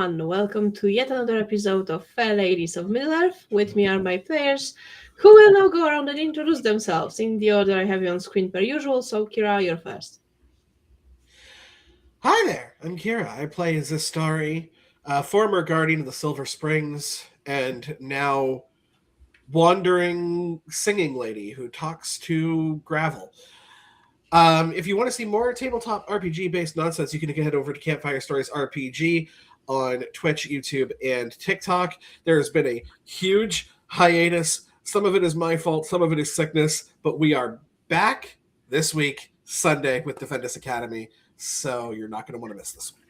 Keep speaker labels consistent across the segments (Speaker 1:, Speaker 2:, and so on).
Speaker 1: everyone, welcome to yet another episode of Fair Ladies of Middle-earth. With me are my players, who will now go around and introduce themselves in the order I have you on screen per usual, so Kira, you're first.
Speaker 2: Hi there, I'm Kira. I play Zistari, former Guardian of the Silver Springs, and now wandering singing lady who talks to gravel. If you want to see more tabletop RPG-based nonsense, you can head over to Campfire Stories RPG on Twitch, YouTube, and TikTok. There has been a huge hiatus. Some of it is my fault, some of it is sickness, but we are back this week, Sunday, with Defendus Academy, so you're not going to want to miss this one.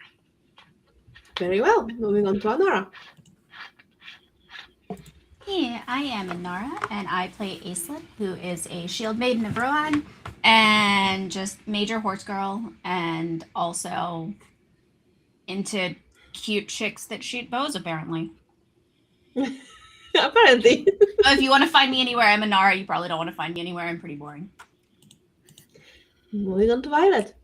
Speaker 1: Very well, moving on to Anara.
Speaker 3: Hey, I am Inara, and I play Aisling, who is a shield maiden of Rohan, and just major horse girl, and also into cute chicks that shoot bows, apparently.
Speaker 1: Apparently.
Speaker 3: If you want to find me anywhere, I'm Inara. You probably don't want to find me anywhere. I'm pretty boring.
Speaker 1: Moving on to Violet.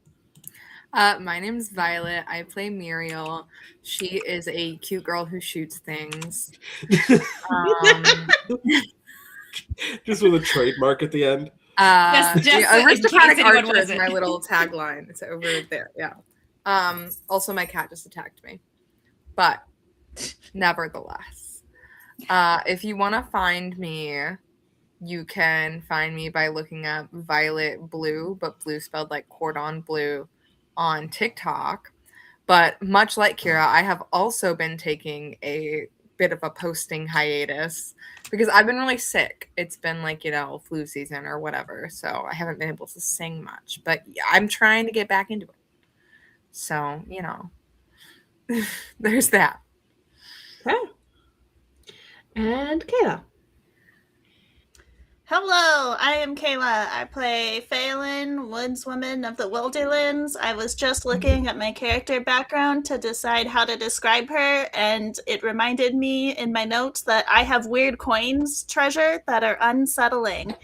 Speaker 4: My name's Violet. I play Muriel. She is a cute girl who shoots things.
Speaker 2: Just with a trademark at the end.
Speaker 4: Aristocratic Archer is my little tagline. It's over there. Yeah. Also, my cat just attacked me. But nevertheless, if you want to find me, you can find me by looking up Violet Blue, but blue spelled like cordon bleu, on TikTok. But much like Kira, I have also been taking a bit of a posting hiatus because I've been really sick. It's been like, flu season or whatever. So I haven't been able to sing much. But yeah, I'm trying to get back into it. So, there's that.
Speaker 1: Okay. And Kayla.
Speaker 5: Hello, I am Kayla. I play Phelan, woodswoman of the Wilderlands. I was just looking at my character background to decide how to describe her, and it reminded me in my notes that I have weird coins treasure that are unsettling.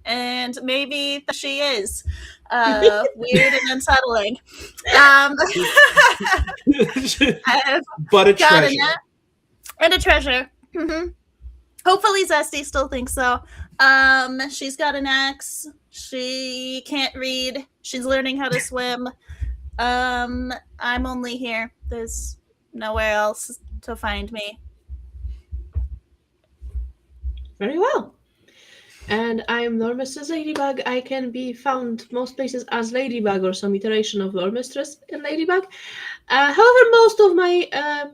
Speaker 5: And maybe she is weird and unsettling.
Speaker 2: But a treasure.
Speaker 5: And a treasure. Mm-hmm. Hopefully Zesty still thinks so. She's got an axe. She can't read. She's learning how to swim. I'm only here. There's nowhere else to find me.
Speaker 1: Very well. And I'm Loremistress LadyBug. I can be found most places as LadyBug or some iteration of Loremistress LadyBug. However, most of my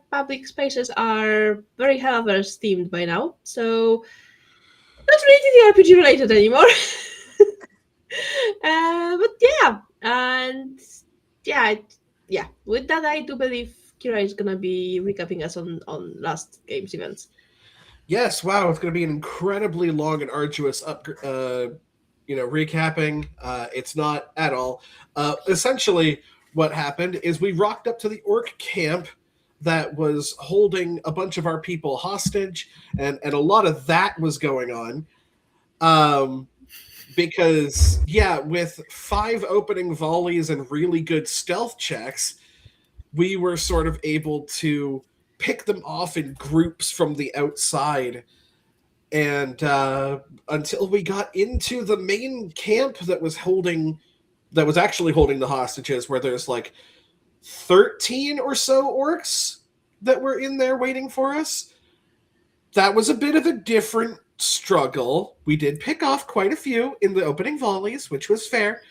Speaker 1: public spaces are very Hellverse themed by now, so not really RPG related anymore. But yeah, and yeah. With that, I do believe Kira is gonna be recapping us on last game's events.
Speaker 2: Yes, wow, it's going to be an incredibly long and arduous recapping. It's not at all. Essentially, what happened is we rocked up to the orc camp that was holding a bunch of our people hostage, and a lot of that was going on. Because, with 5 opening volleys and really good stealth checks, we were sort of able to pick them off in groups from the outside, and until we got into the main camp that was actually holding the hostages, where there's like 13 or so orcs that were in there waiting for us. That was a bit of a different struggle. We did pick off quite a few in the opening volleys, which was fair.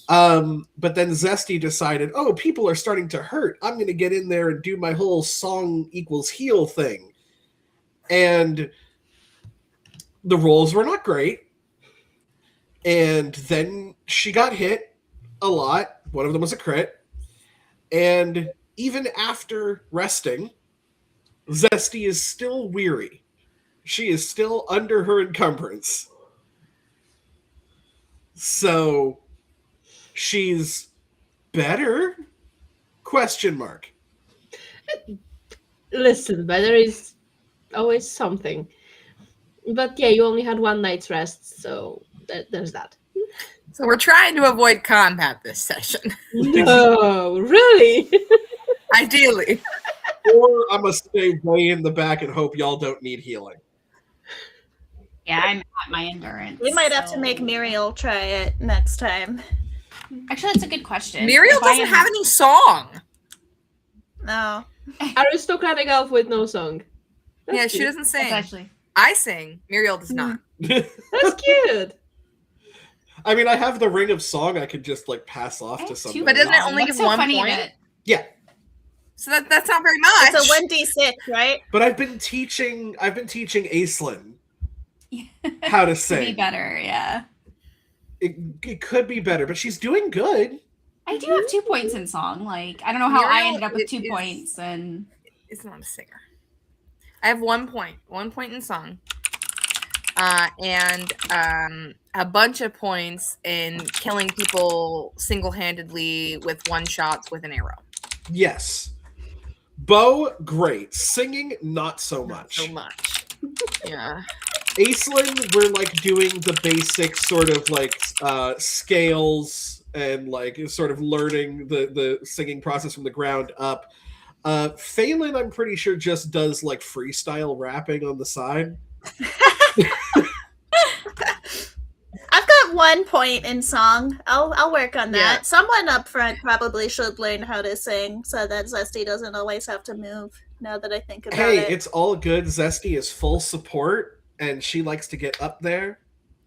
Speaker 2: But then Zesty decided, people are starting to hurt. I'm going to get in there and do my whole song equals heal thing. And the rolls were not great. And then she got hit a lot. One of them was a crit. And even after resting, Zesty is still weary. She is still under her encumbrance. So she's better? Question mark.
Speaker 1: Listen, better is always something. But yeah, you only had 1 night's rest, so there's that.
Speaker 4: So we're trying to avoid combat this session.
Speaker 1: No, really?
Speaker 4: Ideally.
Speaker 2: or I'm gonna stay way in the back and hope y'all don't need healing.
Speaker 3: Yeah, I'm at my endurance.
Speaker 5: We might have to
Speaker 3: so-
Speaker 5: make Muriel try it next time.
Speaker 3: Actually, that's a good question.
Speaker 4: Muriel
Speaker 3: If I
Speaker 4: doesn't
Speaker 3: am-
Speaker 4: have any song.
Speaker 5: No.
Speaker 1: Aristocratic elf with no song. That's
Speaker 4: Yeah, she
Speaker 1: cute.
Speaker 4: doesn't
Speaker 3: That's
Speaker 4: sing.
Speaker 3: actually.
Speaker 4: I sing. Muriel does not.
Speaker 1: That's cute.
Speaker 2: I mean, I have the ring of song I could just like pass off to
Speaker 3: Two
Speaker 2: somebody.
Speaker 4: But doesn't it
Speaker 3: long.
Speaker 4: only
Speaker 3: What's
Speaker 4: give
Speaker 3: so
Speaker 4: 1
Speaker 3: funny
Speaker 4: point?
Speaker 3: that-
Speaker 2: Yeah,
Speaker 4: So that's not very much.
Speaker 5: It's a 1d6, right?
Speaker 2: but I've been teaching Aislinn how to
Speaker 3: Could be
Speaker 2: sing.
Speaker 3: better, yeah.
Speaker 2: It could be better, but she's doing good.
Speaker 3: I do have 2 points in song. Like, I don't know how I
Speaker 4: Muriel
Speaker 3: ended up with 2
Speaker 4: is-
Speaker 3: points, and
Speaker 4: It's not a singer. I have 1 point. 1 point in song. And a bunch of points in killing people single-handedly with one shots with an arrow.
Speaker 2: Yes. Bow, great. Singing, not so much.
Speaker 4: So much. Yeah.
Speaker 2: Aislinn, we're like doing the basic sort of like scales and like sort of learning the singing process from the ground up. Phelan, I'm pretty sure, just does like freestyle rapping on the side.
Speaker 5: I've got 1 point in song. I'll work on that.
Speaker 4: Yeah.
Speaker 5: Someone up front probably should learn how to sing so that Zesty doesn't always have to move. Now that I think about
Speaker 2: Hey,
Speaker 5: it.
Speaker 2: it's all good. Zesty is full support, and she likes to get up there,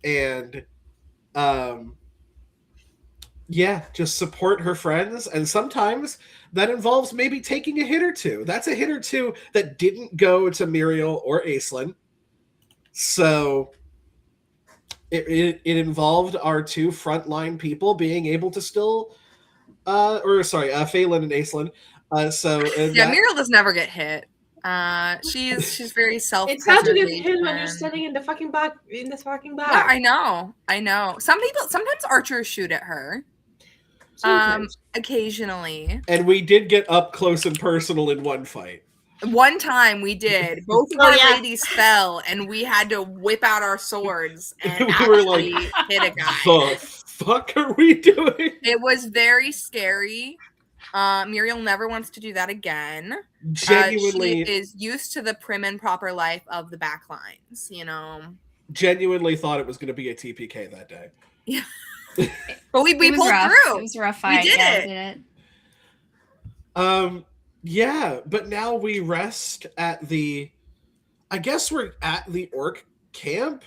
Speaker 2: and yeah, just support her friends. And sometimes that involves maybe taking a hit or two. That's a hit or two that didn't go to Muriel or Aislinn. So it involved our 2 frontline people being able to still, Phelan and Aislinn.
Speaker 4: Yeah, Muriel does never get hit. She's very self.
Speaker 1: It's hard to get hit when you're standing in the fucking back.
Speaker 4: Yeah,
Speaker 1: back.
Speaker 4: I know. Sometimes archers shoot at her.
Speaker 1: Sometimes.
Speaker 4: Occasionally.
Speaker 2: And we did get up close and personal in one fight.
Speaker 4: One time we did. Both of
Speaker 5: Oh,
Speaker 4: our
Speaker 5: yeah.
Speaker 4: ladies fell, and we had to whip out our swords and
Speaker 2: We were like,
Speaker 4: actually hit a guy.
Speaker 2: The fuck are we doing?
Speaker 4: It was very scary. Muriel never wants to do that again.
Speaker 2: Genuinely,
Speaker 4: she is used to the prim and proper life of the back lines, you know.
Speaker 2: genuinely thought it was going to be a TPK that day.
Speaker 4: But we
Speaker 3: it was
Speaker 4: pulled
Speaker 3: rough.
Speaker 4: through.
Speaker 3: It was a rough fight.
Speaker 4: did
Speaker 3: Yeah,
Speaker 4: it.
Speaker 3: we did it.
Speaker 2: Yeah, but now we rest at the. I guess we're at the orc camp,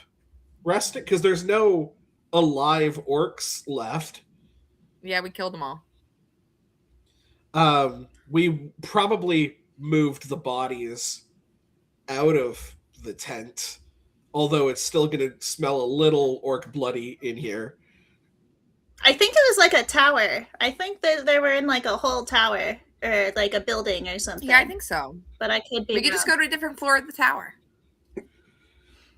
Speaker 2: resting because there's no alive orcs left.
Speaker 4: Yeah, we killed them all.
Speaker 2: We probably moved the bodies out of the tent, although it's still going to smell a little orc bloody in here.
Speaker 5: I think it was like a tower. I think that they were in like a whole tower or like a building or something.
Speaker 4: Yeah, I think so.
Speaker 5: But I could be
Speaker 4: We could just
Speaker 5: wrong.
Speaker 4: go to a different floor of the tower.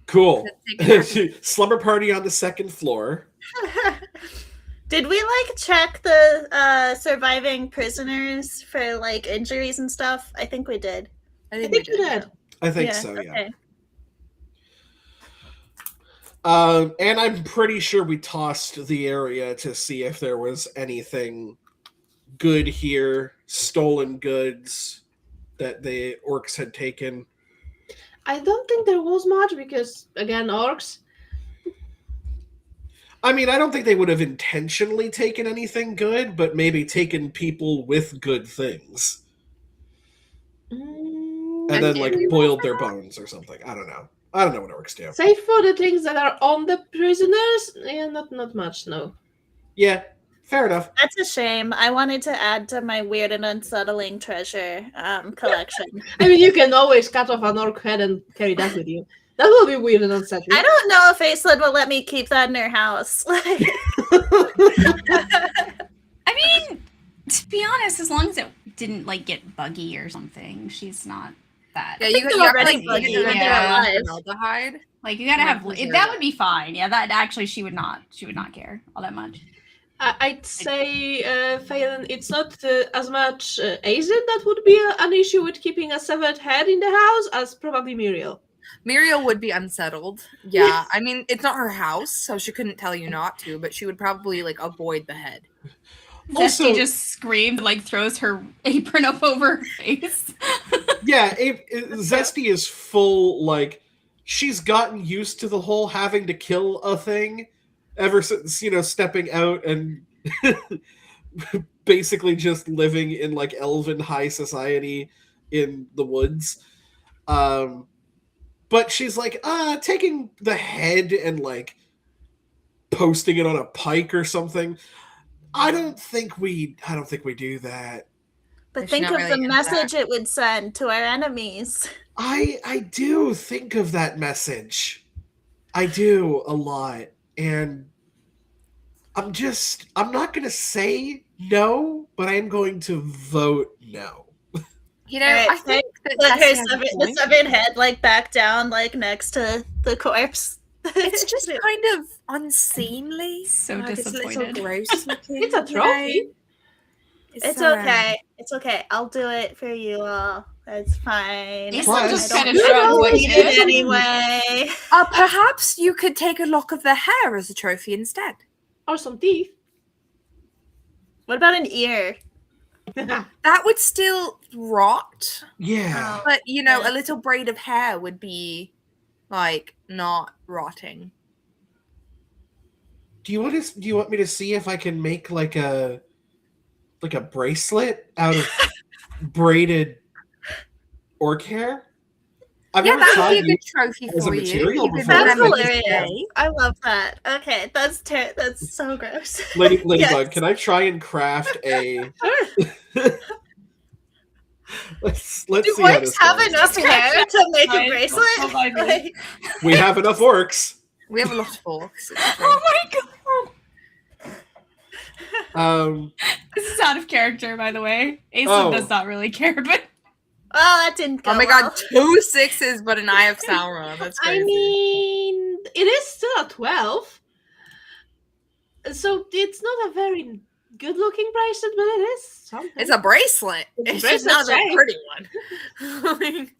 Speaker 2: Cool.
Speaker 4: Just take it
Speaker 2: Slumber party on the second floor.
Speaker 5: Did we like check the surviving prisoners for like injuries and stuff? I think we did.
Speaker 4: I
Speaker 1: I
Speaker 4: think
Speaker 1: think
Speaker 4: we
Speaker 1: you
Speaker 4: did.
Speaker 1: did.
Speaker 2: I think so, yeah.
Speaker 5: Okay.
Speaker 2: And I'm pretty sure we tossed the area to see if there was anything good here, stolen goods that the orcs had taken.
Speaker 1: I don't think there was much because, again, orcs.
Speaker 2: I mean, I don't think they would have intentionally taken anything good, but maybe taken people with good things.
Speaker 1: Mm,
Speaker 2: And then,
Speaker 4: did
Speaker 2: like,
Speaker 4: we
Speaker 2: boiled their bones or something. I don't know. I don't know what orcs do.
Speaker 1: save for the things that are on the prisoners. Yeah, not much. No.
Speaker 2: Yeah, fair enough.
Speaker 5: That's a shame. I wanted to add to my weird and unsettling treasure collection.
Speaker 1: I mean, you can always cut off an orc head and carry that with you. That will be weird and unsettling.
Speaker 5: I don't know if Aislinn will let me keep that in her house.
Speaker 3: I mean, to be honest, as long as it didn't like get buggy or something, she's not that.
Speaker 4: Yeah,
Speaker 5: think
Speaker 4: you
Speaker 5: they're
Speaker 4: have to
Speaker 5: already
Speaker 4: like
Speaker 5: buggy
Speaker 4: get
Speaker 3: when
Speaker 4: rid
Speaker 3: they're
Speaker 4: of
Speaker 5: alive.
Speaker 4: formaldehyde.
Speaker 3: Like you gotta
Speaker 4: Might
Speaker 3: have
Speaker 4: preserve
Speaker 3: that
Speaker 4: it.
Speaker 3: would be fine. Yeah, that actually she would not care all that much.
Speaker 1: I'd say, Phelan, it's not as much Aizen that would be an issue with keeping a severed head in the house as probably Muriel.
Speaker 4: Muriel would be unsettled. Yeah, I mean, it's not her house, so she couldn't tell you not to, but she would probably like avoid the head.
Speaker 2: Also-
Speaker 3: Zesty just screamed, like throws her apron up over her face.
Speaker 2: Yeah, Zesty is full, like, she's gotten used to the whole having to kill a thing ever since, stepping out and basically just living in, like, elven high society in the woods. But she's like, taking the head and, like, posting it on a pike or something. I don't think we do that.
Speaker 5: But think of the message it would send to our enemies.
Speaker 2: I do think of that message. I do a lot. And I'm not going to say no, but I am going to vote no.
Speaker 4: Right, I think that
Speaker 5: the severed head, like, back down, like, next to the corpse.
Speaker 4: It's just kind of unseemly.
Speaker 3: So
Speaker 4: disappointed.
Speaker 3: disappointed.
Speaker 4: It's a little gross looking.
Speaker 1: It's a trophy.
Speaker 5: It's okay. It's okay. I'll do it for you all. That's fine.
Speaker 3: Aisling just kind of
Speaker 5: I
Speaker 3: shrugged
Speaker 5: don't
Speaker 3: what
Speaker 5: need
Speaker 3: she
Speaker 5: it
Speaker 3: did.
Speaker 5: anyway.
Speaker 4: Perhaps you could take a lock of the hair as a trophy instead.
Speaker 1: Or some teeth.
Speaker 5: What about an ear?
Speaker 4: That would still rot.
Speaker 2: Yeah.
Speaker 4: But, a little braid of hair would be, like, not rotting.
Speaker 2: Do you want me to see if I can make like a bracelet out of braided orc hair?
Speaker 4: That would be a good trophy
Speaker 2: as a
Speaker 4: for you.
Speaker 2: material before.
Speaker 5: That's
Speaker 2: That's
Speaker 5: hilarious. I love that. Okay, that's so gross.
Speaker 2: Ladybug,
Speaker 5: Yes.
Speaker 2: can I try and craft a? let's see
Speaker 5: Do
Speaker 2: how this
Speaker 5: orcs have
Speaker 2: goes.
Speaker 5: enough hair to make a
Speaker 3: Fine.
Speaker 5: bracelet?
Speaker 3: Don't mind me.
Speaker 5: Like,
Speaker 2: We have enough orcs.
Speaker 4: We have a lot of orcs.
Speaker 3: Oh my god! This is out of character, by the way. Aisling does not really care, but
Speaker 5: that didn't go
Speaker 4: Oh my
Speaker 5: well.
Speaker 4: god, 2 6s, but an Eye of Sauron. That's crazy.
Speaker 1: I mean, it is still a 12. So it's not a very good-looking bracelet, but it is something.
Speaker 4: It's a bracelet.
Speaker 1: It's
Speaker 4: It's
Speaker 1: a
Speaker 4: just not a
Speaker 1: bracelet,
Speaker 4: pretty one.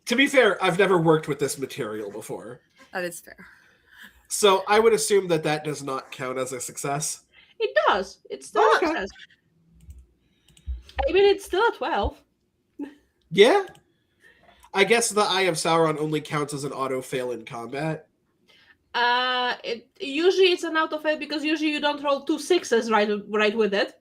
Speaker 2: To be fair, I've never worked with this material before,
Speaker 4: That is fair.
Speaker 2: so I would assume that does not count as a success.
Speaker 1: It does. It's still
Speaker 2: Okay.
Speaker 1: a success. I mean, it's still a 12.
Speaker 2: Yeah. I guess the Eye of Sauron only counts as an auto fail in combat.
Speaker 1: Usually it's an auto fail because usually you don't roll 2 6s right with it.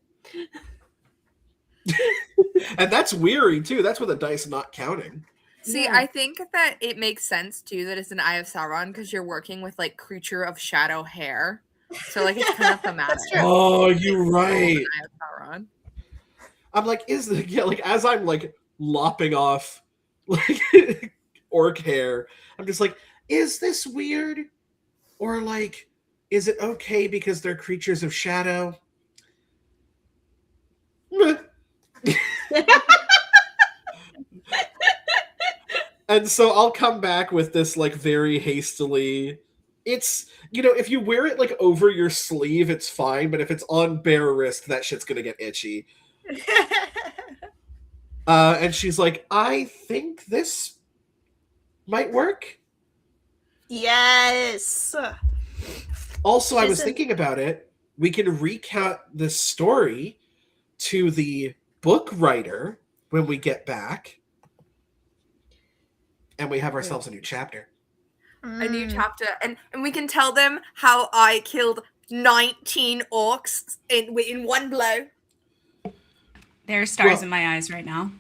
Speaker 2: And that's weary too. That's with the dice not counting.
Speaker 4: See,
Speaker 1: Yeah.
Speaker 4: I think that it makes sense too that it's an Eye of Sauron because you're working with like creature of shadow hair. So like it's kind of thematic.
Speaker 5: That's true.
Speaker 2: Oh, you're right.
Speaker 4: Eye of Sauron.
Speaker 2: I'm like, as I'm like lopping off like orc hair, I'm just like, is this weird? Or like, is it okay because they're creatures of shadow? Meh. And so I'll come back with this like very hastily. It's, if you wear it like over your sleeve, it's fine, but if it's on bare wrist, that shit's gonna get itchy. And she's like, I think this might work.
Speaker 5: Yes.
Speaker 2: Also, I was
Speaker 5: Isn't-
Speaker 2: thinking about it. We can recount this story to the book writer when we get back. And we have ourselves a new chapter.
Speaker 4: A new chapter. And we can tell them how I killed 19 orcs in one blow.
Speaker 3: there are stars
Speaker 2: Well-
Speaker 3: in my eyes right now.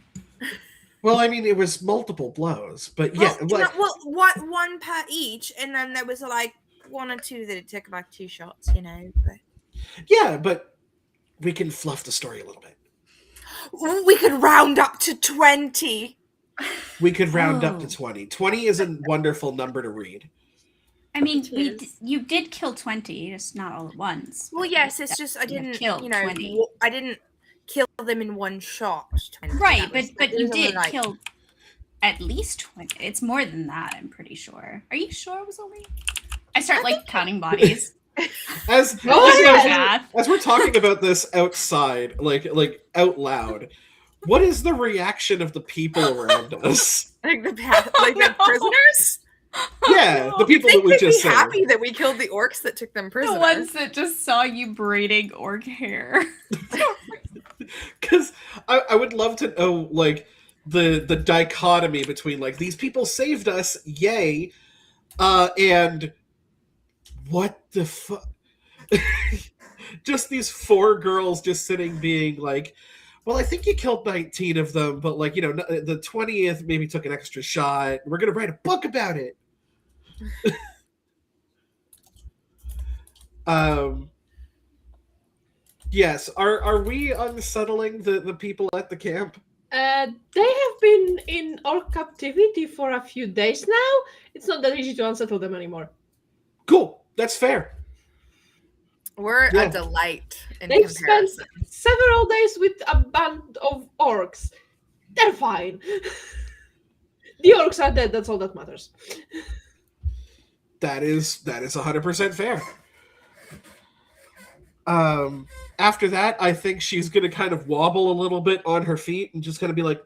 Speaker 2: Well, I mean, it was multiple blows, but yeah.
Speaker 4: One per each, and then there was like 1 or 2 that it took like 2 shots, But
Speaker 2: Yeah, but we can fluff the story a little bit.
Speaker 4: we could round up to 20.
Speaker 2: We could round up to 20. 20 is a wonderful number to read.
Speaker 3: I mean,
Speaker 5: It is.
Speaker 3: you did kill 20, just not all at once.
Speaker 4: Well, yes, it's just I
Speaker 3: You
Speaker 4: didn't,
Speaker 3: killed 20.
Speaker 4: I didn't kill them in one shot. 20.
Speaker 3: Right,
Speaker 4: That was-
Speaker 3: but
Speaker 4: it
Speaker 3: you
Speaker 4: was only,
Speaker 3: did
Speaker 4: like-
Speaker 3: kill at least 20. It's more than that, I'm pretty sure. Are you sure it was only? I start like counting bodies.
Speaker 2: As
Speaker 3: Math.
Speaker 2: we're talking about this outside, like out loud, what is the reaction of the people around us?
Speaker 4: like the the
Speaker 3: no.
Speaker 4: prisoners.
Speaker 2: Yeah, the people
Speaker 4: I
Speaker 2: that
Speaker 4: think
Speaker 2: we
Speaker 4: they'd
Speaker 2: just
Speaker 4: be
Speaker 2: said.
Speaker 4: happy that we killed the orcs that took them
Speaker 3: The
Speaker 4: prisoners.
Speaker 3: ones that just saw you braiding orc hair.
Speaker 2: Because I would love to know, like, the dichotomy between like these people saved us, yay, and what the fuck. Just these 4 girls just sitting being like, well, I think you killed 19 of them, but like, the 20th maybe took an extra shot. We're gonna write a book about it. Yes, are we unsettling the people at the camp?
Speaker 1: They have been in orc captivity for a few days now. It's not that easy to unsettle them anymore.
Speaker 2: Cool, that's fair.
Speaker 4: We're
Speaker 2: Yeah.
Speaker 4: a delight in
Speaker 1: They've
Speaker 4: comparison.
Speaker 1: spent several days with a band of orcs. They're fine. The orcs are dead, that's all that matters.
Speaker 2: That is 100% fair. After that, I think she's gonna kind of wobble a little bit on her feet and just gonna be like,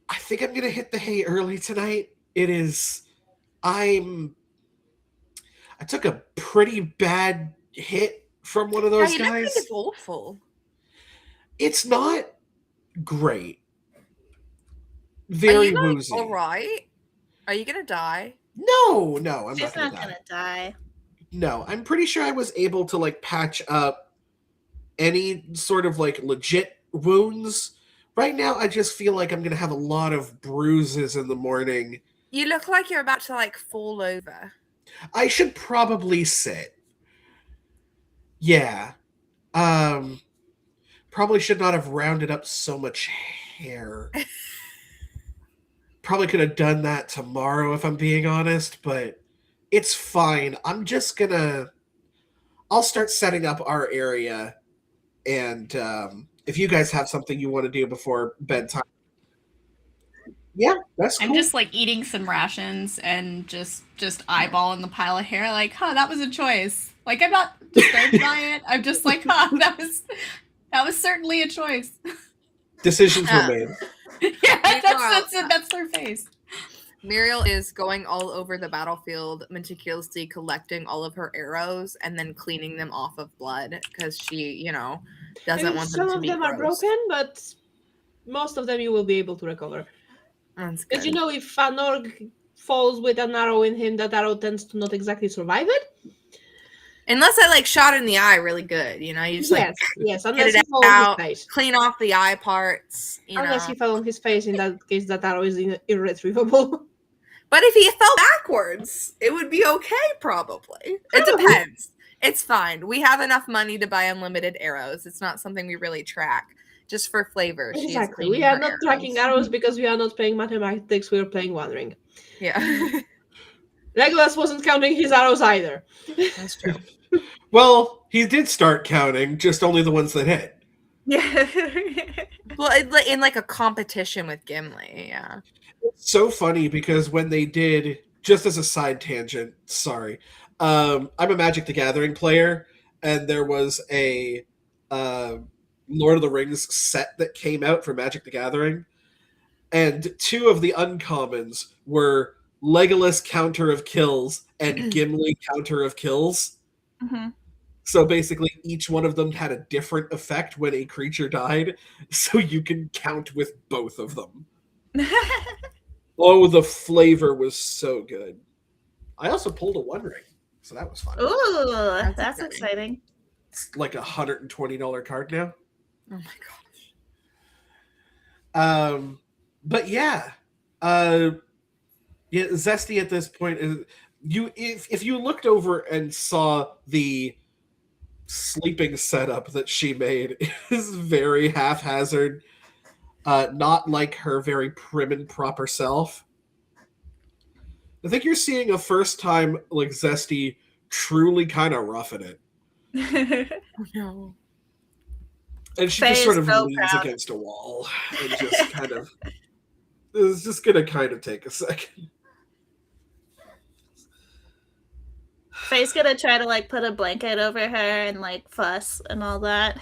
Speaker 2: I think I'm gonna hit the hay early tonight. I took a pretty bad hit from one of those
Speaker 4: you don't
Speaker 2: guys.
Speaker 4: think it's awful.
Speaker 2: It's not great. Very woozy.
Speaker 4: All right. Are you gonna die?
Speaker 2: No, I'm
Speaker 5: She's
Speaker 2: not
Speaker 5: not gonna die.
Speaker 2: No, I'm pretty sure I was able to like patch up any sort of like legit wounds. Right now, I just feel like I'm gonna have a lot of bruises in the morning.
Speaker 4: You look like you're about to like fall over.
Speaker 2: I should probably sit. Yeah. Probably should not have rounded up so much hair. Probably could have done that tomorrow if I'm being honest, but it's fine. I'll start setting up our area, and if you guys have something you want to do before bedtime, yeah, that's cool.
Speaker 3: I'm just like eating some rations and just eyeballing the pile of hair, like, that was a choice. Like, I'm not disturbed by it. I'm just like, that was certainly a choice.
Speaker 2: Decisions were made.
Speaker 3: Yeah, that's their face.
Speaker 4: Muriel is going all over the battlefield, meticulously collecting all of her arrows and then cleaning them off of blood because she, doesn't want them to be
Speaker 1: Some of them are broken, but most of them you will be able to recover.
Speaker 4: That's good.
Speaker 1: Because if an orc falls with an arrow in him, that arrow tends to not exactly survive it.
Speaker 4: Unless I shot in the eye really good, you just
Speaker 1: yes,
Speaker 4: get
Speaker 1: unless
Speaker 4: it
Speaker 1: he falls
Speaker 4: out,
Speaker 1: on his face.
Speaker 4: clean off the eye parts,
Speaker 1: Unless he fell on his face, in that case, that arrow is irretrievable.
Speaker 4: But if he fell backwards, it would be okay, probably. It depends. It's fine. We have enough money to buy unlimited arrows. It's not something we really track. Just for flavor.
Speaker 1: Exactly. We are not tracking arrows because we are not playing mathematics, we are playing One Ring.
Speaker 4: Yeah.
Speaker 1: Legolas wasn't counting his arrows either.
Speaker 4: That's true.
Speaker 2: Well, he did start counting, just only the ones that hit.
Speaker 5: Yeah.
Speaker 4: Well, in like a competition with Gimli, yeah.
Speaker 2: It's so funny because when they did, just as a side tangent, sorry, I'm a Magic the Gathering player, and there was a Lord of the Rings set that came out for Magic the Gathering, and two of the uncommons were Legolas counter of kills and Gimli counter of kills.
Speaker 5: Mm-hmm.
Speaker 2: So basically, each one of them had a different effect when a creature died, so you can count with both of them. Oh, the flavor was so good. I also pulled a One Ring, so that was fun.
Speaker 5: Ooh, that's exciting.
Speaker 2: It's like $120 card now.
Speaker 4: Oh my gosh.
Speaker 2: But yeah, Zesty at this point is if you looked over and saw the sleeping setup that she made, it is very haphazard, not like her very prim and proper self. I think you're seeing a first time like Zesty truly kind of roughing it.
Speaker 4: Oh no.
Speaker 2: And she
Speaker 5: Faye
Speaker 2: just sort
Speaker 5: is
Speaker 2: of
Speaker 5: so
Speaker 2: leans
Speaker 5: proud.
Speaker 2: against a wall and just kind of is just gonna kind of take a second.
Speaker 5: Faye's gonna try to put a blanket over her and fuss and all that.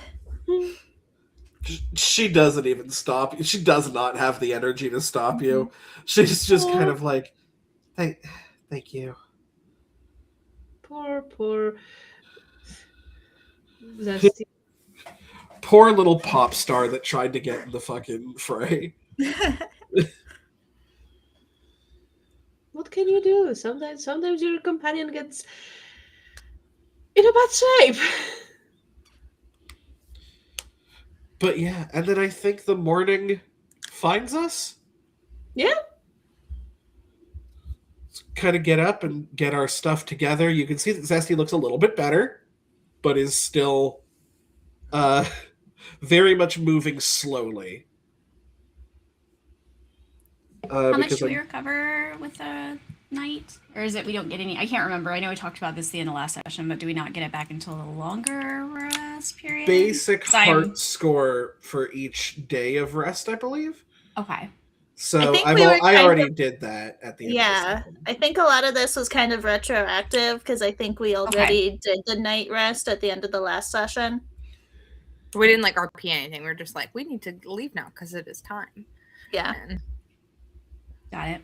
Speaker 2: She doesn't even stop you. She does not have the energy to stop you. She's just kind of like, thank you.
Speaker 1: Poor Zesty.
Speaker 2: Poor little pop star that tried to get in the fucking fray.
Speaker 1: What can you do? Sometimes your companion gets in a bad shape.
Speaker 2: But yeah, and then I think the morning finds us.
Speaker 1: Yeah.
Speaker 2: Kind of get up and get our stuff together. You can see that Zesty looks a little bit better, but is still very much moving slowly.
Speaker 3: How much do we recover with a night? Or is it we don't get any? I can't remember. I know we talked about this at the end of last session, but do we not get it back until a longer rest period?
Speaker 2: Basic heart score for each day of rest, I believe.
Speaker 3: Okay.
Speaker 2: So I already did that at the end.
Speaker 5: Yeah, I think a lot of this was kind of retroactive because I think we already did the night rest at the end of the last session.
Speaker 4: We didn't like RP anything. We were just like, we need to leave now because it is time.
Speaker 5: Yeah.
Speaker 3: Got it.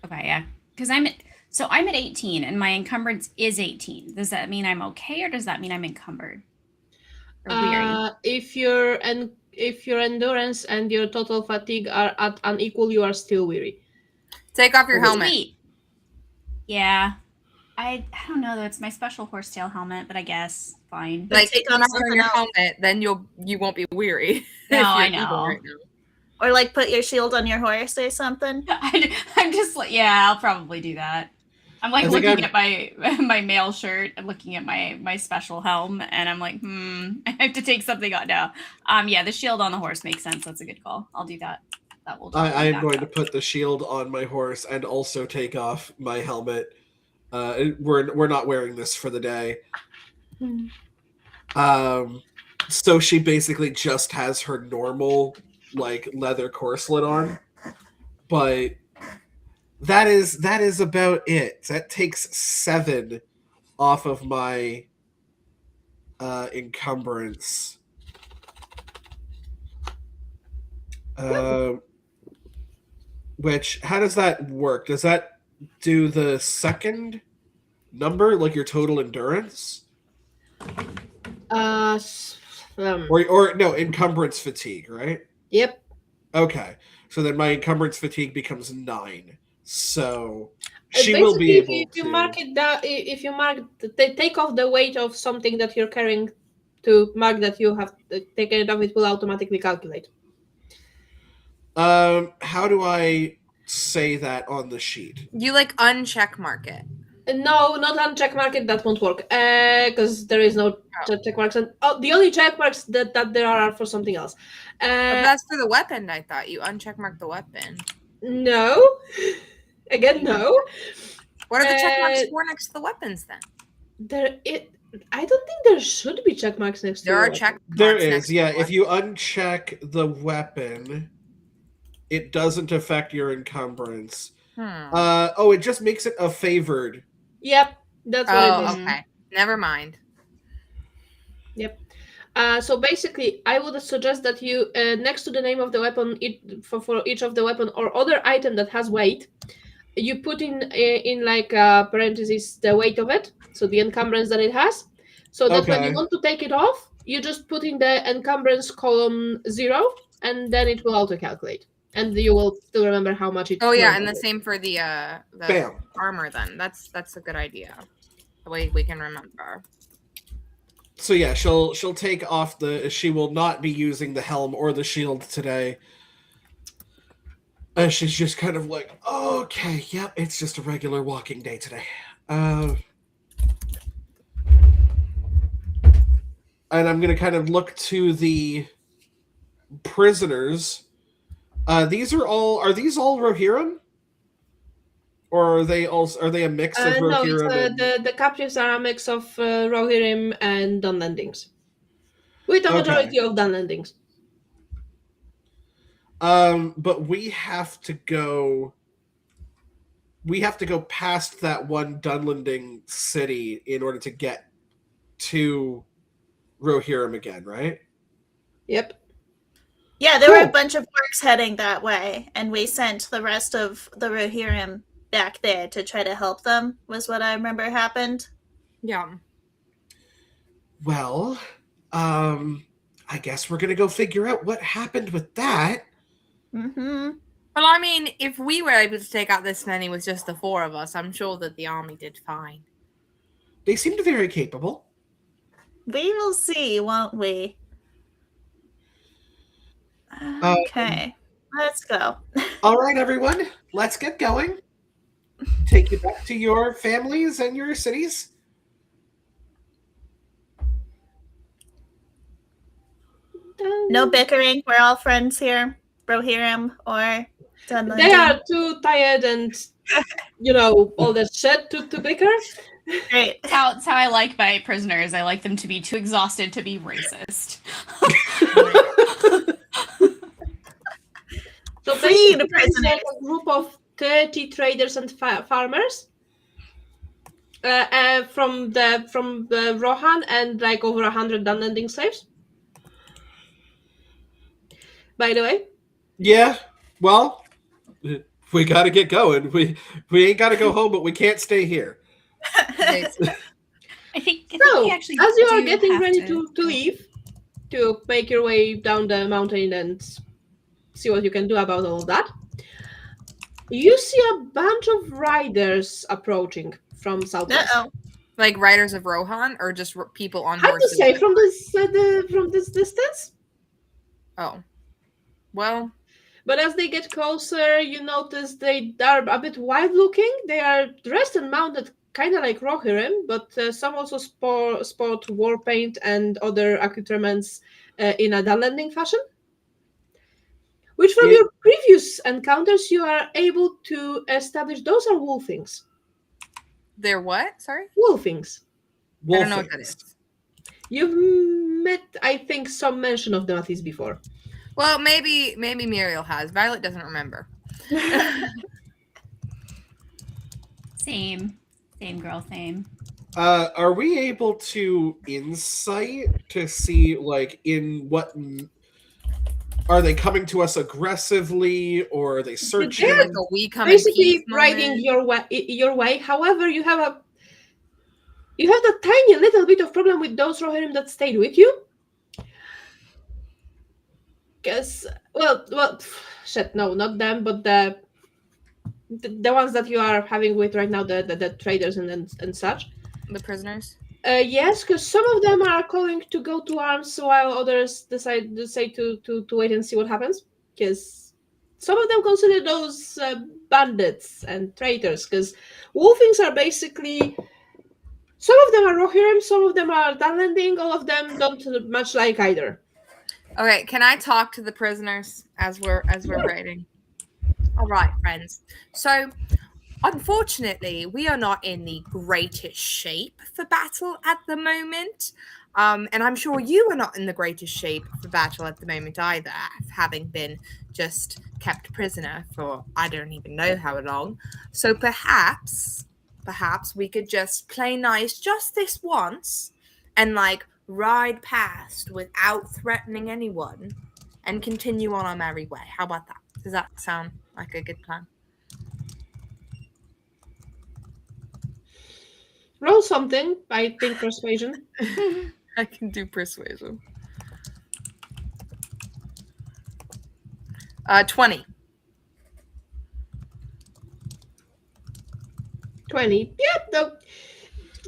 Speaker 3: Okay, yeah. Because I'm at 18 and my encumbrance is 18. Does that mean I'm okay or does that mean I'm encumbered? Or weary?
Speaker 1: If your endurance and your total fatigue are at unequal, you are still weary.
Speaker 4: Take off your helmet.
Speaker 3: Sweet. Yeah. I don't know though. It's my special horsetail helmet, but I guess fine.
Speaker 4: Like take off your helmet, then you won't be weary.
Speaker 3: No, I know.
Speaker 5: Right now. Or like put your shield on your horse or something.
Speaker 3: I'm just like, yeah, I'll probably do that. I'm like looking at my mail shirt and looking at my special helm, and I'm like, I have to take something out now. Yeah, the shield on the horse makes sense. That's a good call. I'll do that. That will.
Speaker 2: I am going to put the shield on my horse and also take off my helmet. We're not wearing this for the day. So she basically just has her normal like leather corselet on, but that is about it. That takes 7 off of my encumbrance. Which, how does that work? Does that do the second number, like your total endurance? Or no, encumbrance fatigue, right?
Speaker 1: Yep.
Speaker 2: Okay. So then my encumbrance fatigue becomes 9. So she will be able
Speaker 1: if you mark it down, if you mark, take off the weight of something that you're carrying to mark that you have taken it off, it will automatically calculate.
Speaker 2: How do I say that on the sheet?
Speaker 4: You like uncheck mark it.
Speaker 1: No, not uncheck mark it. That won't work because there is no check marks. And the only check marks that there are for something else.
Speaker 4: But that's for the weapon. I thought you uncheck mark the weapon.
Speaker 1: No. Again, no.
Speaker 4: What are the check marks for next to the weapons then?
Speaker 1: I don't think there should be check marks next to
Speaker 4: there are check marks.
Speaker 2: There is, yeah. If you uncheck the weapon, it doesn't affect your encumbrance. It just makes it a favored.
Speaker 1: Yep, that's what it is.
Speaker 4: Okay. Never mind.
Speaker 1: Yep. So basically, I would suggest that you, next to the name of the weapon, for each of the weapon or other item that has weight, you put in like parentheses the weight of it, so the encumbrance that it has, so that when you want to take it off, you just put in the encumbrance column 0, and then it will auto-calculate. And you will still remember how much it.
Speaker 4: Oh yeah, and the same for the armor. Then that's a good idea. The way we can remember.
Speaker 2: So yeah, she'll take off she will not be using the helm or the shield today. She's just kind of like, okay, yep, it's just a regular walking day today. And I'm gonna kind of look to the prisoners. Are these all Rohirrim? Or are they a mix of Rohirrim?
Speaker 1: No, the captives are a mix of Rohirrim and Dunlendings. With a majority of Dunlendings.
Speaker 2: But we have to go past that one Dunlending city in order to get to Rohirrim again, right?
Speaker 1: Yep.
Speaker 5: Yeah, there were a bunch of orcs heading that way, and we sent the rest of the Rohirrim back there to try to help them, was what I remember happened.
Speaker 4: Yeah.
Speaker 2: Well, I guess we're going to go figure out what happened with that.
Speaker 5: Mm-hmm.
Speaker 4: Well, I mean, if we were able to take out this many with just the 4 of us, I'm sure that the army did fine.
Speaker 2: They seemed very capable.
Speaker 5: We will see, won't we? Okay, let's go.
Speaker 2: All right, everyone, let's get going. Take you back to your families and your cities.
Speaker 5: No bickering. We're all friends here. Rohirrim or Dunlin.
Speaker 1: They are too tired and, all that shit to bicker.
Speaker 5: Great.
Speaker 3: That's how I like my prisoners. I like them to be too exhausted to be racist.
Speaker 1: So
Speaker 5: Free the
Speaker 1: basically,
Speaker 5: prisoners.
Speaker 1: there's a group of 30 traders and farmers from the Rohan and like over 100 Dunlending slaves. By the way,
Speaker 2: Yeah, well, we got to get going. We ain't got to go home, but we can't stay here.
Speaker 3: I think
Speaker 1: so
Speaker 3: we actually
Speaker 1: as you are
Speaker 3: do
Speaker 1: getting
Speaker 3: have
Speaker 1: ready to leave, to make your way down the mountain and see what you can do about all of that, you see a bunch of riders approaching from southwest.
Speaker 5: Uh-oh.
Speaker 4: Like riders of Rohan, or just people on
Speaker 1: Hard to
Speaker 4: horses?
Speaker 1: say from this distance.
Speaker 4: Oh, well.
Speaker 1: But as they get closer, you notice they are a bit wild-looking. They are dressed and mounted kind of like Rohirrim, but some also sport war paint and other accoutrements in a Dunlending fashion. Which from your previous encounters, you are able to establish those are wolfings.
Speaker 4: They're what? Sorry?
Speaker 1: Wolfings.
Speaker 4: I don't know what that is.
Speaker 1: You've met, I think, some mention of them at least before.
Speaker 4: Well, maybe Muriel has. Violet doesn't remember.
Speaker 3: Same girl, same.
Speaker 2: Are we able to insight to see, like, in what... Are they coming to us aggressively, or are they searching?
Speaker 4: Like a we come
Speaker 1: basically
Speaker 4: in peace
Speaker 1: riding
Speaker 4: moment?
Speaker 1: your way. However, you have the tiny little bit of problem with those Rohirrim that stayed with you. Because shit, no, not them, but the ones that you are having with right now, the traders and such.
Speaker 4: The prisoners.
Speaker 1: Yes, because some of them are calling to go to arms, while others decide to wait and see what happens. Because some of them consider those bandits and traitors. Because wolfings are basically, some of them are Rohirrim, some of them are Dunlending, all of them don't much like either.
Speaker 4: Okay, can I talk to the prisoners as we're writing? All right, friends. So, unfortunately, we are not in the greatest shape for battle at the moment. And I'm sure you are not in the greatest shape for battle at the moment either, having been just kept prisoner for I don't even know how long. So perhaps we could just play nice just this once and ride past without threatening anyone and continue on our merry way. How about that? Does that sound like a good plan?
Speaker 1: Roll something. I think persuasion.
Speaker 4: I can do persuasion. 20.
Speaker 1: 20. Yeah,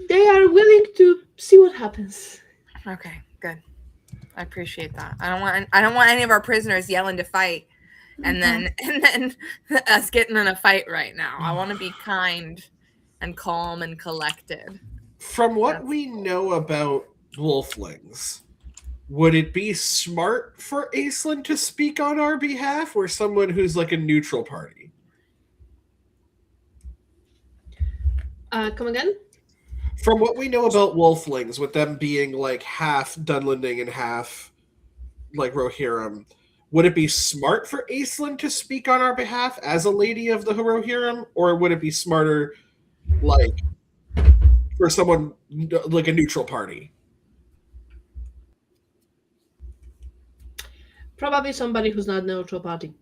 Speaker 1: they are willing to see what happens.
Speaker 4: Okay, good. I appreciate that. I don't want any of our prisoners yelling to fight and then us getting in a fight right now. I want to be kind and calm and collected.
Speaker 2: From what we know about wolflings, would it be smart for Aislinn to speak on our behalf, or someone who's like a neutral party?
Speaker 1: Come again?
Speaker 2: From what we know about wolflings, with them being like half Dunlending and half like Rohirrim, would it be smart for Aislinn to speak on our behalf as a lady of the Rohirrim, or would it be smarter like for someone like a neutral party?
Speaker 1: Probably somebody who's not neutral party.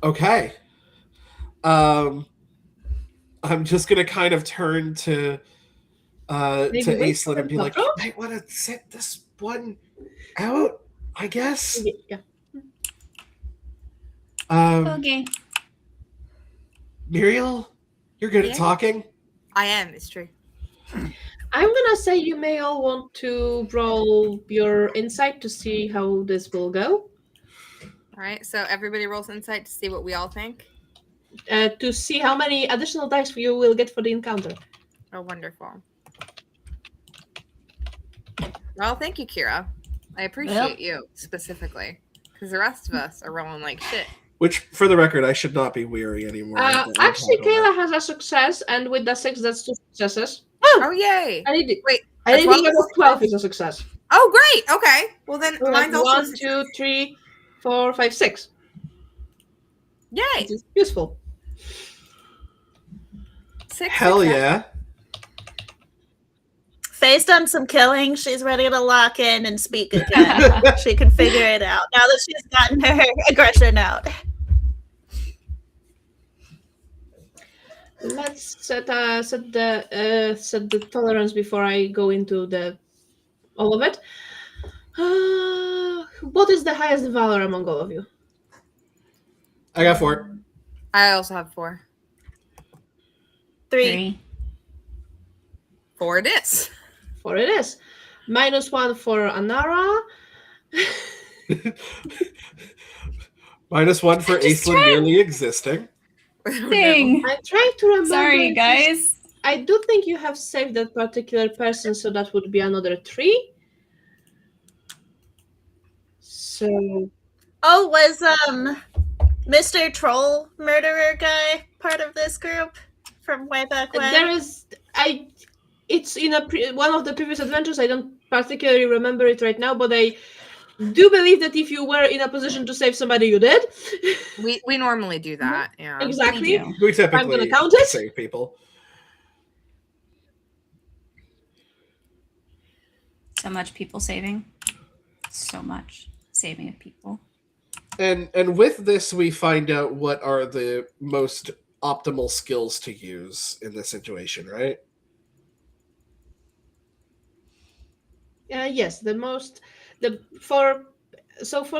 Speaker 2: Okay. I'm just gonna kind of turn to to Aislinn and be like, "You might want to sit this one out, I guess."
Speaker 1: Yeah.
Speaker 3: Okay.
Speaker 2: Muriel, you're good at talking.
Speaker 4: I am. It's true.
Speaker 1: I'm gonna say you may all want to roll your insight to see how this will go.
Speaker 4: All right. So everybody rolls insight to see what we all think.
Speaker 1: To see how many additional dice you will get for the encounter.
Speaker 4: Oh, wonderful. Well, thank you, Kira. I appreciate you specifically, because the rest of us are rolling like shit.
Speaker 2: Which, for the record, I should not be weary anymore.
Speaker 1: Actually, Kayla has a success, and with the 6, that's 2 successes.
Speaker 4: Oh, yay!
Speaker 1: Wait,
Speaker 4: a
Speaker 1: anything
Speaker 4: 12
Speaker 1: above 12 is a success.
Speaker 4: Oh, great! Okay. Well, then
Speaker 1: So
Speaker 4: mine's also
Speaker 1: 1, 2, 3, 4, 5, 6.
Speaker 4: Yay!
Speaker 1: Which is useful.
Speaker 4: 6.
Speaker 2: Hell yeah.
Speaker 5: Faye's done some killing. She's ready to lock in and speak again. She can figure it out now that she's gotten her aggression out.
Speaker 1: Let's set the tolerance before I go into all of it. What is the highest valor among all of you?
Speaker 2: I got 4.
Speaker 4: I also have 4.
Speaker 5: 3.
Speaker 4: 4 it is.
Speaker 1: 4 it is. -1 for Anara.
Speaker 2: -1 for Aislinn merely existing.
Speaker 3: Thing.
Speaker 1: I'm trying to remember.
Speaker 3: Sorry, guys.
Speaker 1: I do think you have saved that particular person, so that would be another 3. So.
Speaker 5: Oh, was Mr. Troll Murderer guy part of this group from way back when?
Speaker 1: There is. It's in one of the previous adventures. I don't particularly remember it right now, but I do believe that if you were in a position to save somebody, you did.
Speaker 4: We normally do that. Yeah.
Speaker 1: Exactly.
Speaker 2: We typically
Speaker 1: I'm gonna count it.
Speaker 2: save people.
Speaker 3: So much people saving. So much saving of people.
Speaker 2: And with this, we find out what are the most optimal skills to use in this situation, right?
Speaker 1: Yes, for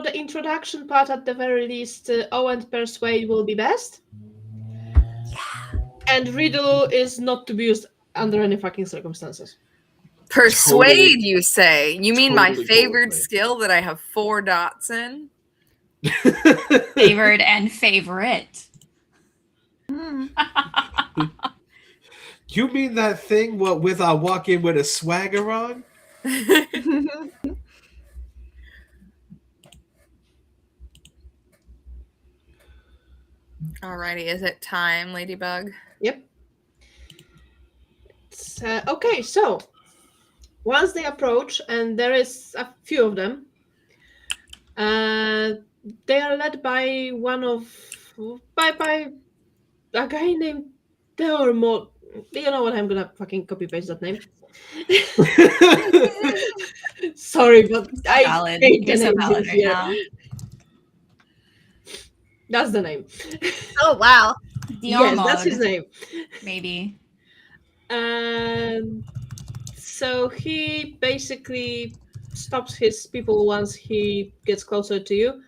Speaker 1: the introduction part, at the very least, O and Persuade will be best. And Riddle is not to be used under any fucking circumstances.
Speaker 4: Persuade,
Speaker 2: Totally.
Speaker 4: you say? You mean my
Speaker 2: Totally,
Speaker 4: favored
Speaker 2: totally.
Speaker 4: skill that I have 4 dots in?
Speaker 3: Favored and favorite.
Speaker 2: You mean that thing with I walk in with a swagger on?
Speaker 4: Alrighty, is it time, Ladybug?
Speaker 1: Yep. Okay, so once they approach, and there is a few of them, they are led by by a guy named Deormo. You know what? I'm gonna fucking copy paste that name. Sorry, but I
Speaker 3: Valid.
Speaker 1: hate the
Speaker 3: You're so
Speaker 1: names
Speaker 3: valid right
Speaker 1: here.
Speaker 3: now.
Speaker 1: That's the name.
Speaker 5: Oh, wow.
Speaker 1: Yes, that's his name.
Speaker 3: Maybe.
Speaker 1: So he basically stops his people once he gets closer to you.